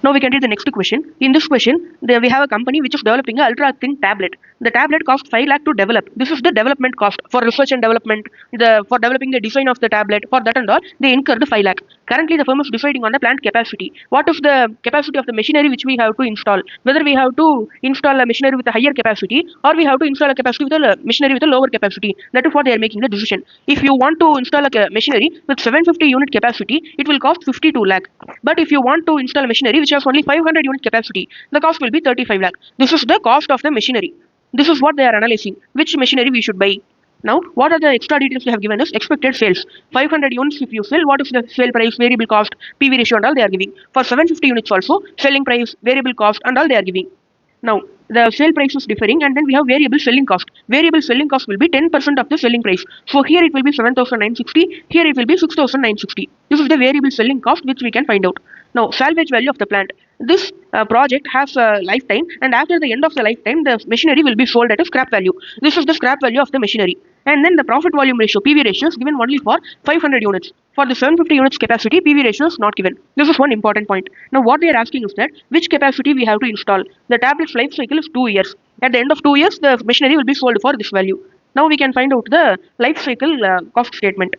A: Now we can read the next question. In this question, we have a company which is developing an ultra thin tablet. The tablet costs 5 lakh to develop. This is the development cost for research and development. For developing the design of the tablet, for that and all, they incur the 5 lakh. Currently, the firm is deciding on the plant capacity. What is the capacity of the machinery which we have to install? Whether we have to install a machinery with a higher capacity or we have to install a capacity with a machinery with a lower capacity. That is what they are making the decision. If you want to install a machinery with 750 unit capacity, it will cost 52 lakh. But if you want to install a machinery which has only 500 unit capacity, the cost will be 35 lakh. This is the cost of the machinery. This is what they are analyzing. Which machinery we should buy. Now, what are the extra details they have given us? Expected sales. 500 units if you sell, what is the sale price, variable cost, PV ratio and all they are giving. For 750 units also, selling price, variable cost and all they are giving. Now, the sale price is differing and then we have variable selling cost. Variable selling cost will be 10% of the selling price. So, here it will be 7,960, here it will be 6,960. This is the variable selling cost which we can find out. Now, salvage value of the plant. This project has a lifetime and after the end of the lifetime, the machinery will be sold at a scrap value. This is the scrap value of the machinery. And then the profit volume ratio, PV ratio is given only for 500 units. For the 750 units capacity, PV ratio is not given. This is one important point. Now, what they are asking is that which capacity we have to install. The tablet's life cycle is 2 years. At the end of 2 years, the machinery will be sold for this value. Now, we can find out the life cycle cost statement.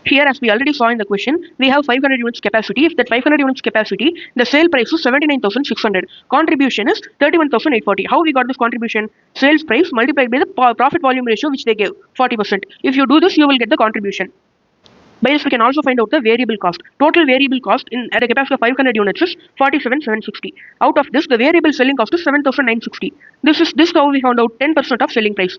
A: Here, as we already saw in the question, we have 500 units capacity. If that 500 units capacity, the sale price is 79,600. Contribution is 31,840. How we got this contribution? Sales price multiplied by the profit volume ratio which they gave, 40%. If you do this, you will get the contribution. By this, we can also find out the variable cost. Total variable cost at a capacity of 500 units is 47,760. Out of this, the variable selling cost is 7,960. This is how we found out 10% of selling price.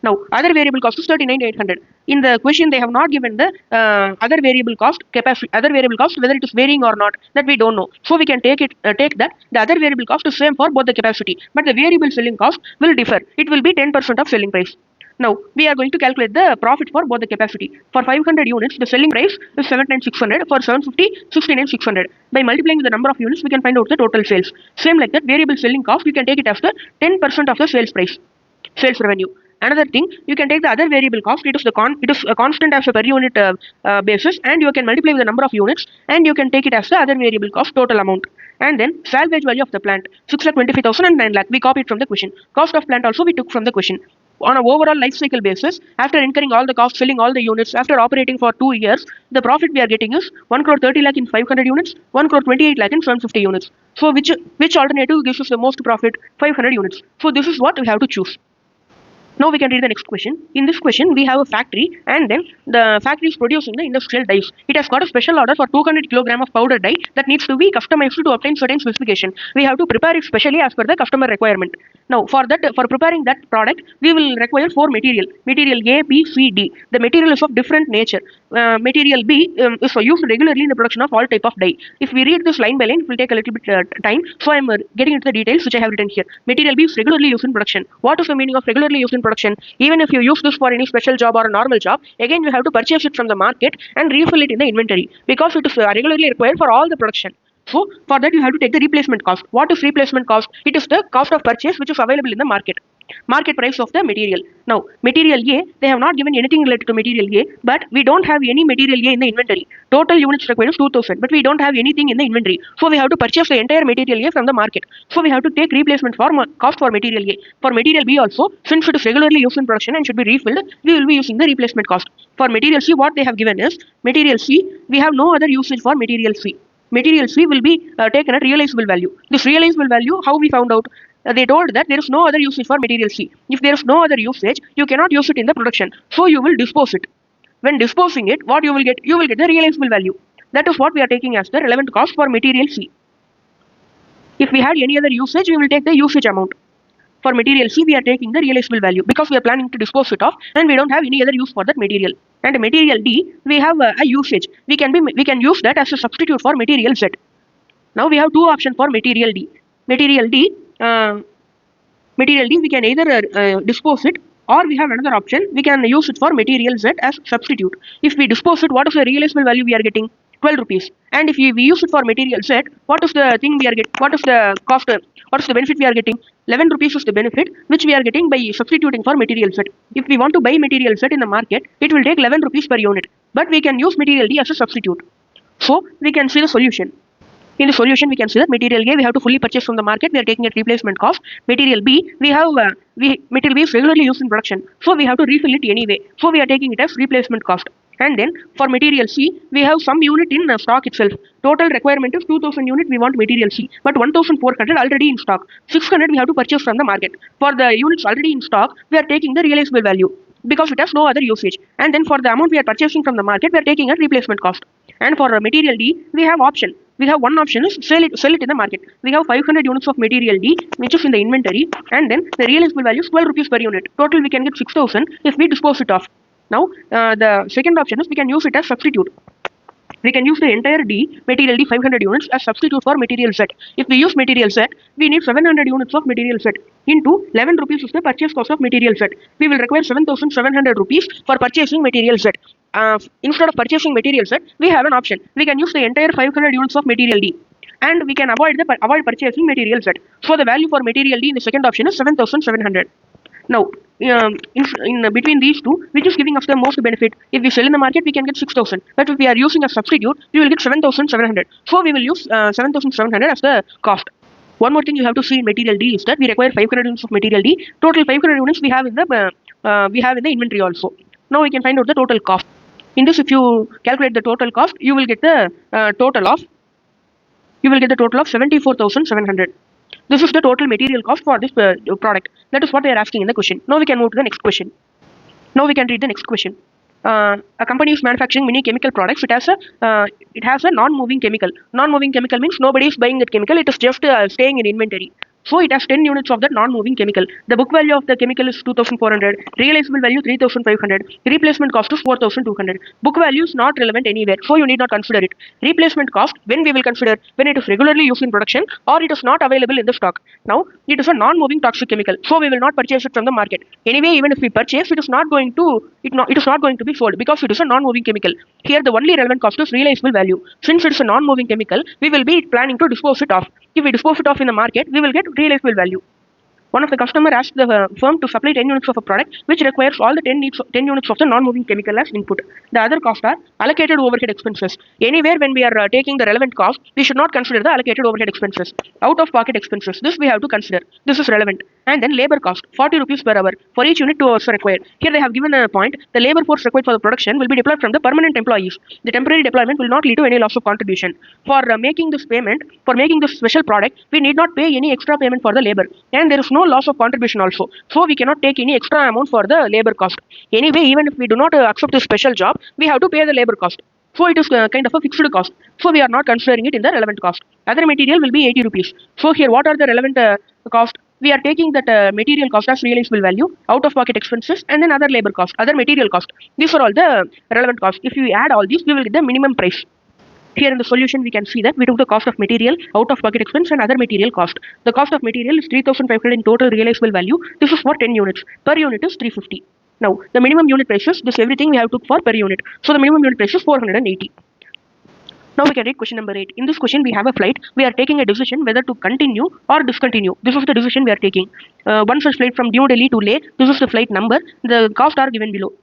A: Now, other variable cost is 39,800. In the question, they have not given the other variable cost capacity, other variable cost whether it is varying or not. That we don't know. So we can take that the other variable cost is same for both the capacity, but the variable selling cost will differ. It will be 10% of selling price. Now, we are going to calculate the profit for both the capacity. For 500 units, the selling price is 79,600. For 750, 69,600. By multiplying with the number of units, we can find out the total sales. Same like that, variable selling cost, you can take it as the 10% of the sales price, sales revenue. Another thing, you can take the other variable cost. It is a constant as a per unit basis, and you can multiply with the number of units, and you can take it as the other variable cost total amount. And then salvage value of the plant 6,25,000 and 9 lakh. We copied from the question. Cost of plant also we took from the question. On an overall life cycle basis, after incurring all the costs, selling all the units, after operating for 2 years, the profit we are getting is 1 crore 30 lakh in 500 units, 1 crore 28 lakh in 750 units. So which alternative gives us the most profit? 500 units. So this is what we have to choose. Now we can read the next question. In this question, we have a factory and then the factory is producing the industrial dyes. It has got a special order for 200 kg of powder dye that needs to be customized to obtain certain specification. We have to prepare it specially as per the customer requirement. Now for preparing that product, we will require 4 material. Material A, B, C, D. The material is of different nature. Material B is used regularly in the production of all type of dye. If we read this line by line, it will take a little bit time. So I am getting into the details which I have written here. Material B is regularly used in production. What is the meaning of regularly used in production? Even if you use this for any special job or a normal job, again you have to purchase it from the market and refill it in the inventory because it is regularly required for all the production. So for that you have to take the replacement cost. What is replacement cost? It is the cost of purchase which is available in the market price of the material. Now material A, they have not given anything related to material A, but we don't have any material A in the inventory. Total units required is 2,000, but we don't have anything in the inventory. So we have to purchase the entire material A from the market. So we have to take replacement for cost for material A. For material B also, since it is regularly used in production and should be refilled, we will be using the replacement cost. For material C, what they have given is material C, we have no other usage for material C. Material C will be taken at realizable value. This realizable value, how we found out? They told that there is no other usage for material C. If there is no other usage, you cannot use it in the production. So you will dispose it. When disposing it, what you will get? You will get the realizable value. That is what we are taking as the relevant cost for material C. If we had any other usage, we will take the usage amount. For material C, we are taking the realizable value because we are planning to dispose it off and we don't have any other use for that material. And material D, we have a usage. We can use that as a substitute for material Z. Now we have two options for material D. Material D, we can either dispose it, or we have another option. We can use it for material Z as substitute. If we dispose it, what is the realizable value we are getting? 12 rupees. And if we use it for material Z, what is the thing we are getting? What is the cost? What is the benefit we are getting? 11 rupees is the benefit which we are getting by substituting for material Z. If we want to buy material Z in the market, it will take 11 rupees per unit. But we can use material D as a substitute. So we can see the solution. In the solution, we can see that material A we have to fully purchase from the market. We are taking a replacement cost. Material B we have material B is regularly used in production, so we have to refill it anyway. So we are taking it as replacement cost. And then for material C, we have some unit in stock itself. Total requirement is 2000 unit. We want material C, but 1400 already in stock. 600 we have to purchase from the market. For the units already in stock, we are taking the realizable value because it has no other usage. And then for the amount we are purchasing from the market, we are taking a replacement cost. And for material D, we have option. We have one option is sell it in the market. We have 500 units of material D which is in the inventory, and then the realizable value is 12 rupees per unit. Total we can get 6000 if we dispose it off. Now the second option is we can use it as substitute. We can use the entire D, material D 500 units as substitute for material Z. If we use material Z, we need 700 units of material Z into 11 rupees is the purchase cost of material Z. We will require 7700 rupees for purchasing material Z. Instead of purchasing material Z, we have an option. We can use the entire 500 units of material D, and we can avoid purchasing material Z. So the value for material D in the second option is 7700. Now, in between these two, which is giving us the most benefit? If we sell in the market, we can get 6000. But if we are using a substitute, we will get 7700. So we will use 7700 as the cost. One more thing you have to see in material D is that we require 500 units of material D. Total 500 units we have in the inventory also. Now we can find out the total cost. In this, if you calculate the total cost, you will get the total of 74,700. This is the total material cost for this product. That is what they are asking in the question. Now we can move to the next question. Now we can read the next question. A company is manufacturing many chemical products. It has a non-moving chemical. Non-moving chemical means nobody is buying that chemical. It is just staying in inventory. So it has 10 units of that non-moving chemical. The book value of the chemical is 2400, realizable value 3500, replacement cost is 4200. Book value is not relevant anywhere, so you need not consider it. Replacement cost, when we will consider? When it is regularly used in production or it is not available in the stock. Now it is a non-moving toxic chemical, so we will not purchase it from the market. Anyway, even if we purchase, it is not going to be sold because it is a non-moving chemical. Here the only relevant cost is realizable value. Since it is a non-moving chemical, we will be planning to dispose it off. If we dispose it off in the market, we will get realizable value. One of the customer asked the firm to supply 10 units of a product which requires all the 10 units of the non-moving chemical as input. The other costs are allocated overhead expenses. Anywhere when we are taking the relevant cost, we should not consider the allocated overhead expenses. Out of pocket expenses, this we have to consider. This is relevant. And then labor cost, 40 rupees per hour. For each unit, 2 hours are required. Here they have given a point. The labor force required for the production will be deployed from the permanent employees. The temporary deployment will not lead to any loss of contribution. For making this special product, we need not pay any extra payment for the labor. And there is no loss of contribution also. So we cannot take any extra amount for the labor cost. Anyway, even if we do not accept this special job, we have to pay the labor cost. So it is kind of a fixed cost. So we are not considering it in the relevant cost. Other material will be 80 rupees. So here what are the relevant cost? We are taking that material cost as realizable value, out of pocket expenses, and then other labor cost, other material cost. These are all the relevant costs. If we add all these, we will get the minimum price. Here in the solution, we can see that we took the cost of material, out of pocket expense, and other material cost. The cost of material is 3500 in total realizable value. This is for 10 units. Per unit is 350. Now, the minimum unit price is this everything we have took for per unit. So the minimum unit price is 480. Now we can read question number 8. In this question, we have a flight. We are taking a decision whether to continue or discontinue. This is the decision we are taking. One such flight from New Delhi to Leh. This is the flight number. The costs are given below.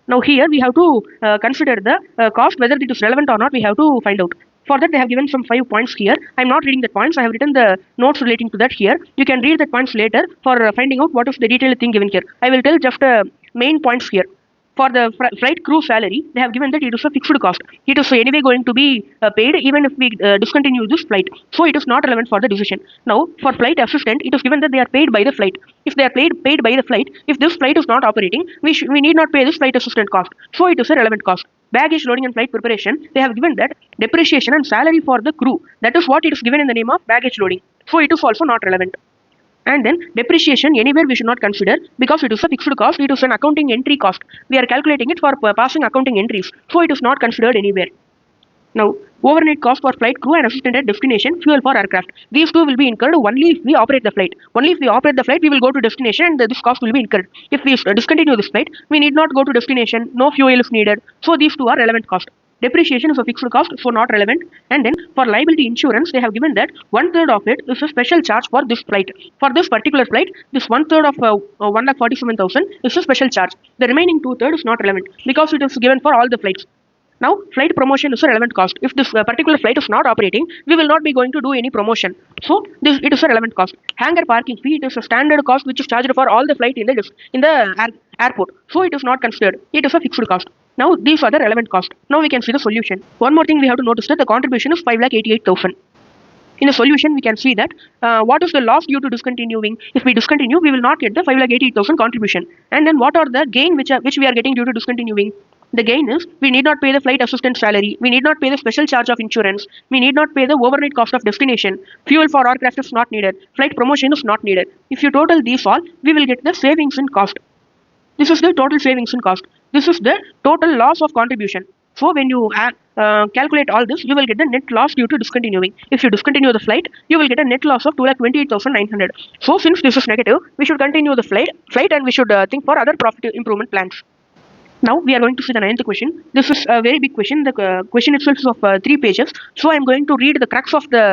A: Now here we have to consider the cost, whether it is relevant or not, we have to find out. For that they have given some 5 points here. I am not reading the points, I have written the notes relating to that here. You can read the points later for finding out what is the detailed thing given here. I will tell just main points here. For the flight crew salary, they have given that it is a fixed cost. It is anyway going to be paid even if we discontinue this flight. So it is not relevant for the decision. Now, for flight assistant, it is given that they are paid by the flight. If they are paid by the flight, if this flight is not operating, we need not pay this flight assistant cost. So it is a relevant cost. Baggage loading and flight preparation, they have given that depreciation and salary for the crew. That is what it is given in the name of baggage loading. So it is also not relevant. And then depreciation, anywhere we should not consider because it is a fixed cost. It is an accounting entry cost. We are calculating it for passing accounting entries. So it is not considered anywhere. Now, overnight cost for flight crew and assistant at destination, fuel for aircraft. These two will be incurred only if we operate the flight. Only if we operate the flight, we will go to destination and this cost will be incurred. If we discontinue this flight, we need not go to destination, no fuel is needed. So these two are relevant cost. Depreciation is a fixed cost, so not relevant. And then for liability insurance, they have given that 1/3 of it is a special charge for this flight. For this particular flight, this 1/3 of 1,47,000 is a special charge. The remaining 2/3 is not relevant because it is given for all the flights. Now, flight promotion is a relevant cost. If this particular flight is not operating, we will not be going to do any promotion. So, it is a relevant cost. Hangar parking fee, it is a standard cost which is charged for all the flight in the airport. So, it is not considered. It is a fixed cost. Now, these are the relevant costs. Now, we can see the solution. One more thing we have to notice that the contribution is 5,88,000. In the solution, we can see that what is the loss due to discontinuing. If we discontinue, we will not get the 5,88,000 contribution. And then what are the gain which we are getting due to discontinuing? The gain is we need not pay the flight assistant salary, we need not pay the special charge of insurance, we need not pay the overnight cost of destination, fuel for aircraft is not needed, flight promotion is not needed. If you total these all, we will get the savings in cost. This is the total savings in cost. This is the total loss of contribution. So when you calculate all this, you will get the net loss due to discontinuing. If you discontinue the flight, you will get a net loss of 2,28,900. So since this is negative, we should continue the flight and we should think for other profit improvement plans. Now we are going to see the 9th question. This is a very big question. The question itself is of 3 pages. So I am going to read the crux of the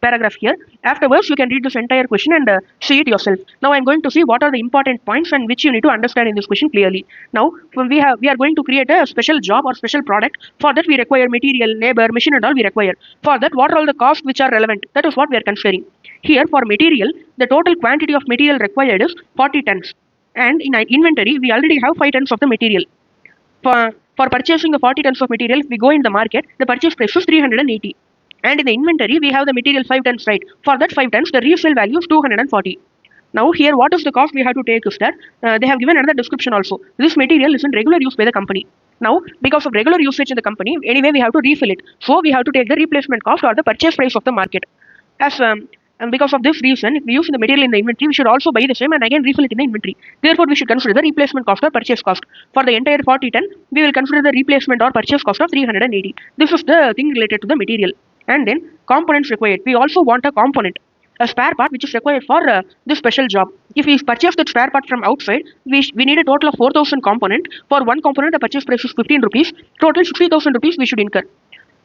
A: paragraph here. Afterwards, you can read this entire question and see it yourself. Now I am going to see what are the important points and which you need to understand in this question clearly. Now we are going to create a special job or special product. For that we require material, labor, machine and all we require. For that, what are all the costs which are relevant? That is what we are considering. Here for material, the total quantity of material required is 40 tons. And in our inventory, we already have 5 tons of the material. For purchasing the 40 tons of material, if we go in the market, the purchase price is 380. And in the inventory, we have the material 5 tons, right? For that 5 tons, the resale value is 240. Now here, what is the cost we have to take is that they have given another description also. This material is in regular use by the company. Now, because of regular usage in the company, anyway, we have to refill it. So we have to take the replacement cost or the purchase price of the market. And because of this reason, if we use the material in the inventory, we should also buy the same and again refill it in the inventory. Therefore, we should consider the replacement cost or purchase cost. For the entire 40 ton, we will consider the replacement or purchase cost of 380. This is the thing related to the material. And then components required. We also want a component, a spare part which is required for this special job. If we purchase that spare part from outside, we need a total of 4,000 component. For one component, the purchase price is 15 rupees. Total 60,000 rupees we should incur.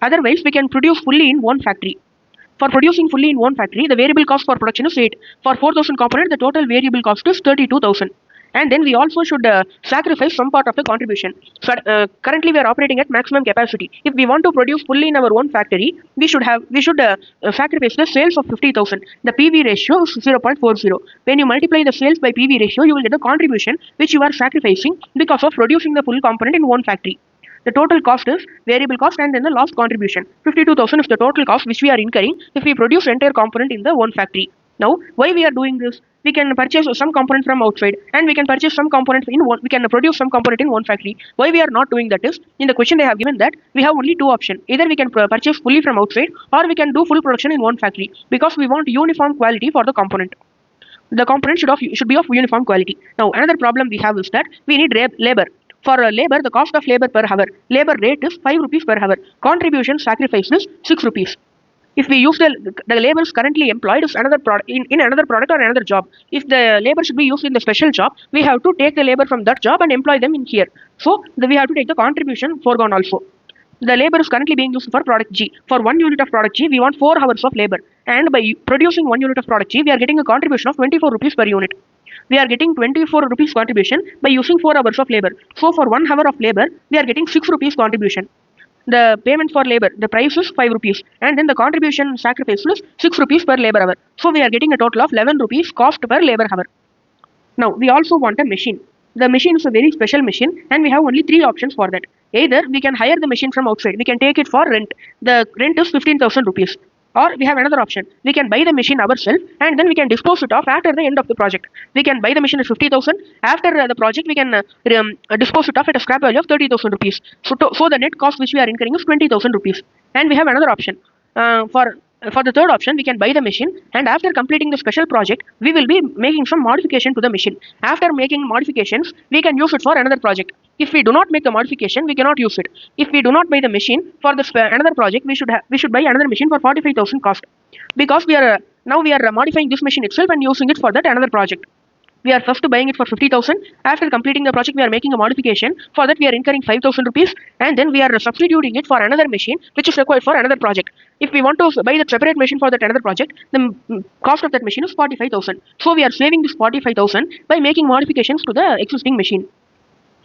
A: Otherwise, we can produce fully in one factory. For producing fully in one factory, the variable cost for production is 8. For 4,000 components, the total variable cost is 32,000. And then we also should sacrifice some part of the contribution. So currently we are operating at maximum capacity. If we want to produce fully in our own factory, we should sacrifice the sales of 50,000. The PV ratio is 0.40. When you multiply the sales by PV ratio, you will get the contribution which you are sacrificing because of producing the full component in one factory. The total cost is variable cost and then the lost contribution. 52,000 is the total cost which we are incurring if we produce entire component in the one factory. Now, why we are doing this? We can purchase some component from outside and we can purchase some component we can produce some component in one factory. Why we are not doing that is, in the question they have given that we have only 2 options. Either we can purchase fully from outside or we can do full production in one factory because we want uniform quality for the component. The component should be of uniform quality. Now, another problem we have is that we need labor. For labor, the cost of labor per hour, labor rate is 5 rupees per hour. Contribution sacrifice is 6 rupees. If we use the labor is currently employed is another product in another product or another job. If the labor should be used in the special job, we have to take the labor from that job and employ them in here. So we have to take the contribution foregone also. The labor is currently being used for product G. For 1 unit of product G, we want 4 hours of labor. And by producing 1 unit of product G, we are getting a contribution of 24 rupees per unit. We are getting 24 rupees contribution by using 4 hours of labor. So for 1 hour of labor, we are getting 6 rupees contribution. The payment for labor, the price is 5 rupees. And then the contribution sacrifice is 6 rupees per labor hour. So we are getting a total of 11 rupees cost per labor hour. Now, we also want a machine. the machine is a very special machine and we have only three options for that. Either we can hire the machine from outside, we can take it for rent. The rent is 15,000 rupees. Or we have another option. We can buy the machine ourselves and then we can dispose it off after the end of the project. We can buy the machine at 50,000. After the project, we can dispose it off at a scrap value of 30,000 rupees. So the net cost which we are incurring is 20,000 rupees. And we have another option. For the third option, we can buy the machine and after completing the special project, we will be making some modification to the machine. After making modifications, we can use it for another project. If we do not make the modification, we cannot use it. If we do not buy the machine for this another project, we should buy another machine for 45,000 cost, because now we are modifying this machine itself and using it for that another project. We are first buying it for 50,000. After completing the project, we are making a modification. For that, we are incurring 5,000 rupees, and then we are substituting it for another machine which is required for another project. If we want to buy the separate machine for that another project, the cost of that machine is 45,000. So we are saving this 45,000 by making modifications to the existing machine.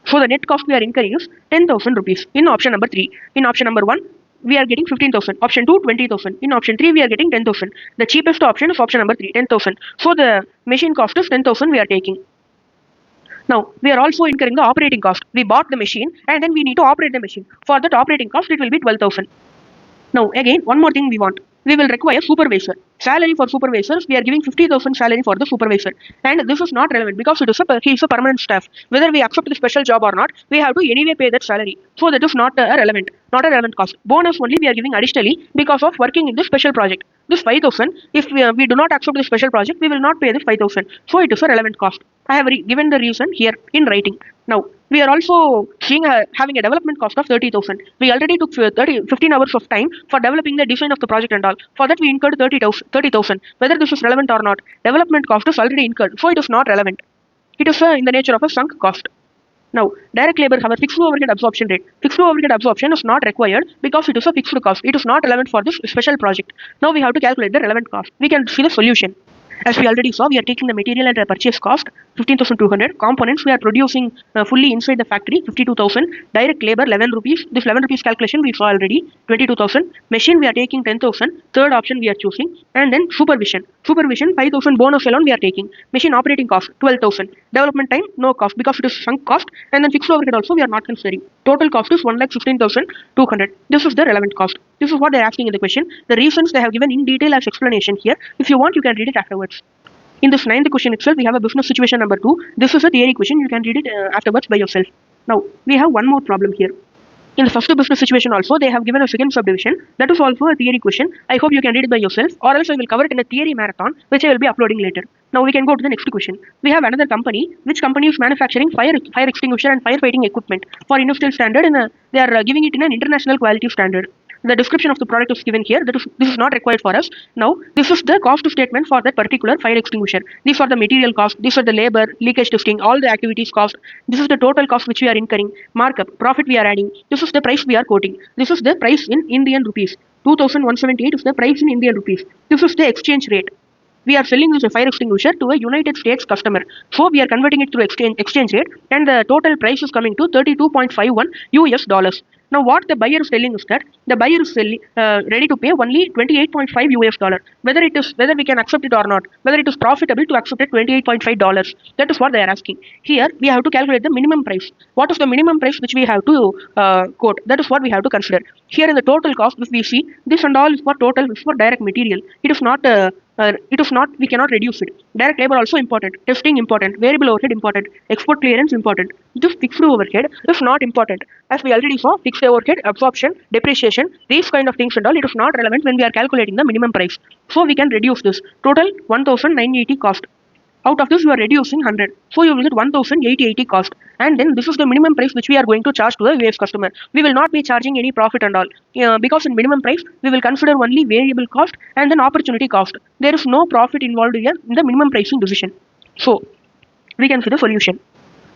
A: So the net cost we are incurring is 10,000 rupees in option number 3. In option number 1, we are getting 15,000. Option 2, 20,000. In option 3, we are getting 10,000. The cheapest option is option number 3, 10,000. So the machine cost is 10,000 we are taking. Now, we are also incurring the operating cost. We bought the machine and then we need to operate the machine. For that operating cost, it will be 12,000. Now, again, one more thing we want. We will require supervisor. Salary for supervisors, we are giving 50,000 salary for the supervisor. And this is not relevant because he is a permanent staff. Whether we accept the special job or not, we have to anyway pay that salary. So that is not a relevant cost. Bonus only we are giving additionally because of working in this special project. This 5,000, if we do not accept the special project, we will not pay this 5,000. So it is a relevant cost. I have given the reason here in writing. Now, we are also having a development cost of 30,000. We already took 15 hours of time for developing the design of the project and all. For that, we incurred 30,000. Whether this is relevant or not, development cost is already incurred. So it is not relevant. It is in the nature of a sunk cost. Now, direct labor have a fixed overhead absorption rate. Fixed overhead absorption is not required because it is a fixed cost. It is not relevant for this special project. Now we have to calculate the relevant cost. We can see the solution. As we already saw, we are taking the material and purchase cost 15,200. Components we are producing fully inside the factory 52,000. Direct labor 11 rupees. This 11 rupees calculation we saw already 22,000. Machine we are taking 10,000. Third option we are choosing. And then supervision. Supervision 5,000 bonus alone we are taking. Machine operating cost 12,000. Development time no cost because it is sunk cost. And then fixed overhead also we are not considering. Total cost is 1,16,200. This is the relevant cost. This is what they are asking in the question. The reasons they have given in detail as explanation here. If you want, you can read it afterwards. In this 9th question itself, we have a business situation number 2. This is a theory question. You can read it afterwards by yourself. Now, we have one more problem here. In the first business situation also, they have given a second subdivision. That is also a theory question. I hope you can read it by yourself, or else I will cover it in a theory marathon, which I will be uploading later. Now we can go to the next question. We have another company. Which company is manufacturing fire extinguisher and firefighting equipment for industrial standard, and they are giving it in an international quality standard. The description of the product is given here. This is not required for us. Now, this is the cost statement for that particular fire extinguisher. These are the material cost. These are the labor, leakage testing, all the activities cost. This is the total cost which we are incurring. Markup, profit we are adding. This is the price we are quoting. This is the price in Indian rupees. 2,178 is the price in Indian rupees. This is the exchange rate. We are selling this fire extinguisher to a United States customer. So we are converting it through exchange rate, and the total price is coming to $32.51 US. Now what the buyer is telling is that the buyer is ready to pay only $28.5 US. Whether we can accept it or not, whether it is profitable to accept it $28.5. That is what they are asking. Here we have to calculate the minimum price. What is the minimum price which we have to quote? That is what we have to consider. Here in the total cost, if we see this and all is for total, is for direct material. It is not. We cannot reduce it. Direct labor also important, testing important, variable overhead important, export clearance important. This fixed overhead is not important. As we already saw, fixed overhead, absorption, depreciation, these kind of things and all, it is not relevant when we are calculating the minimum price. So we can reduce this. Total 1,980 cost. Out of this, you are reducing 100. So you will get 1,880 cost. And then this is the minimum price which we are going to charge to the US customer. We will not be charging any profit and all. Because in minimum price, we will consider only variable cost and then opportunity cost. There is no profit involved here in the minimum pricing decision. So we can see the solution.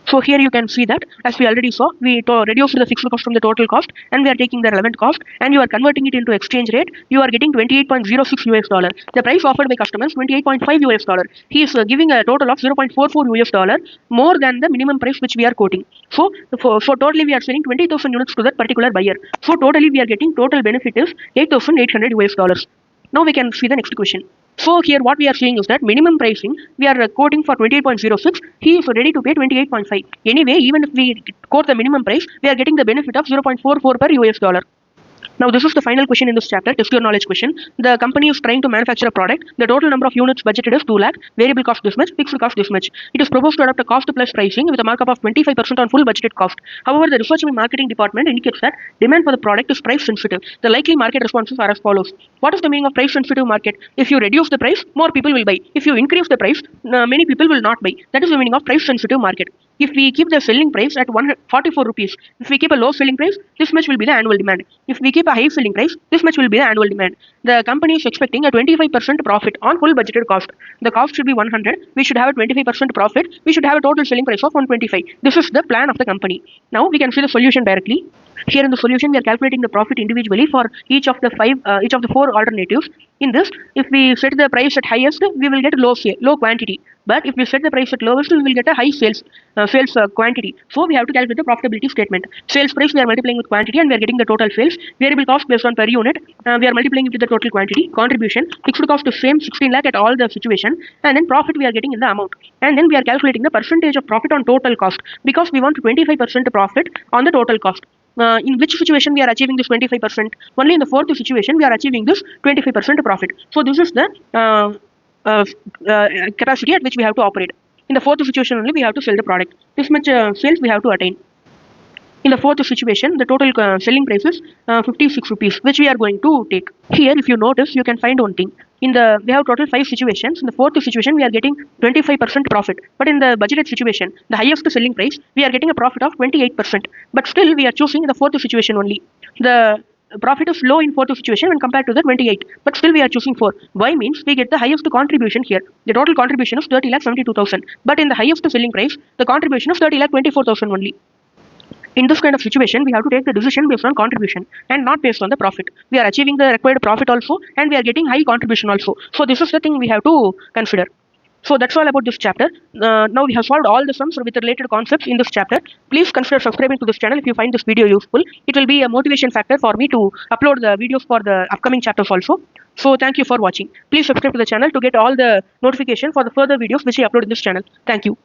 A: So here you can see that, as we already saw, we reduced the fixed cost from the total cost, and we are taking the relevant cost, and you are converting it into exchange rate. You are getting $28.06 US. The price offered by customers $28.5 US. He is giving a total of $0.44 US more than the minimum price which we are quoting. So for totally we are selling 20,000 units to that particular buyer. So totally we are getting total benefit is $8,800 US. Now we can see the next question. So here what we are seeing is that minimum pricing, we are quoting for 28.06, he is ready to pay 28.5. Anyway, even if we quote the minimum price, we are getting the benefit of 0.44 per US dollar. Now this is the final question in this chapter, test your knowledge question. The company is trying to manufacture a product. The total number of units budgeted is 2 lakh, variable cost this much, fixed cost this much. It is proposed to adopt a cost plus pricing with a markup of 25% on full budgeted cost. However, the research and marketing department indicates that demand for the product is price sensitive. The likely market responses are as follows. What is the meaning of price sensitive market? If you reduce the price, more people will buy. If you increase the price, many people will not buy. That is the meaning of price sensitive market. If we keep the selling price at 144 rupees, if we keep a low selling price, this much will be the annual demand. If we keep a high selling price, this much will be the annual demand. The company is expecting a 25% profit on full budgeted cost. The cost should be 100. We should have a 25% profit. We should have a total selling price of 125. This is the plan of the company. Now we can see the solution directly. Here in the solution, we are calculating the profit individually for each of the four alternatives. In this, if we set the price at highest, we will get low quantity. But if we set the price at lowest, we will get a high sales quantity. So we have to calculate the profitability statement. Sales price we are multiplying with quantity and we are getting the total sales. Variable cost based on per unit, we are multiplying it with the total quantity. Contribution, fixed cost is same 16 lakh at all the situation, and then profit we are getting in the amount. And then we are calculating the percentage of profit on total cost because we want 25% profit on the total cost. In which situation we are achieving this 25%? Only in the fourth situation we are achieving this 25% profit. So this is the capacity at which we have to operate. In the fourth situation only we have to sell the product. This much sales we have to attain. In the fourth situation, the total selling price is 56 rupees, which we are going to take. Here, if you notice, you can find one thing. We have total 5 situations. In the fourth situation, we are getting 25% profit. But in the budgeted situation, the highest selling price, we are getting a profit of 28%. But still, we are choosing the fourth situation only. The profit is low in fourth situation when compared to the 28. But still, we are choosing 4. Why means we get the highest contribution here. The total contribution is 30,72,000. But in the highest selling price, the contribution is 30,24,000 only. In this kind of situation, we have to take the decision based on contribution and not based on the profit. We are achieving the required profit also and we are getting high contribution also. So this is the thing we have to consider. So that's all about this chapter. Now we have solved all the sums with related concepts in this chapter. Please consider subscribing to this channel if you find this video useful. It will be a motivation factor for me to upload the videos for the upcoming chapters also. So thank you for watching. Please subscribe to the channel to get all the notification for the further videos which I upload in this channel. Thank you.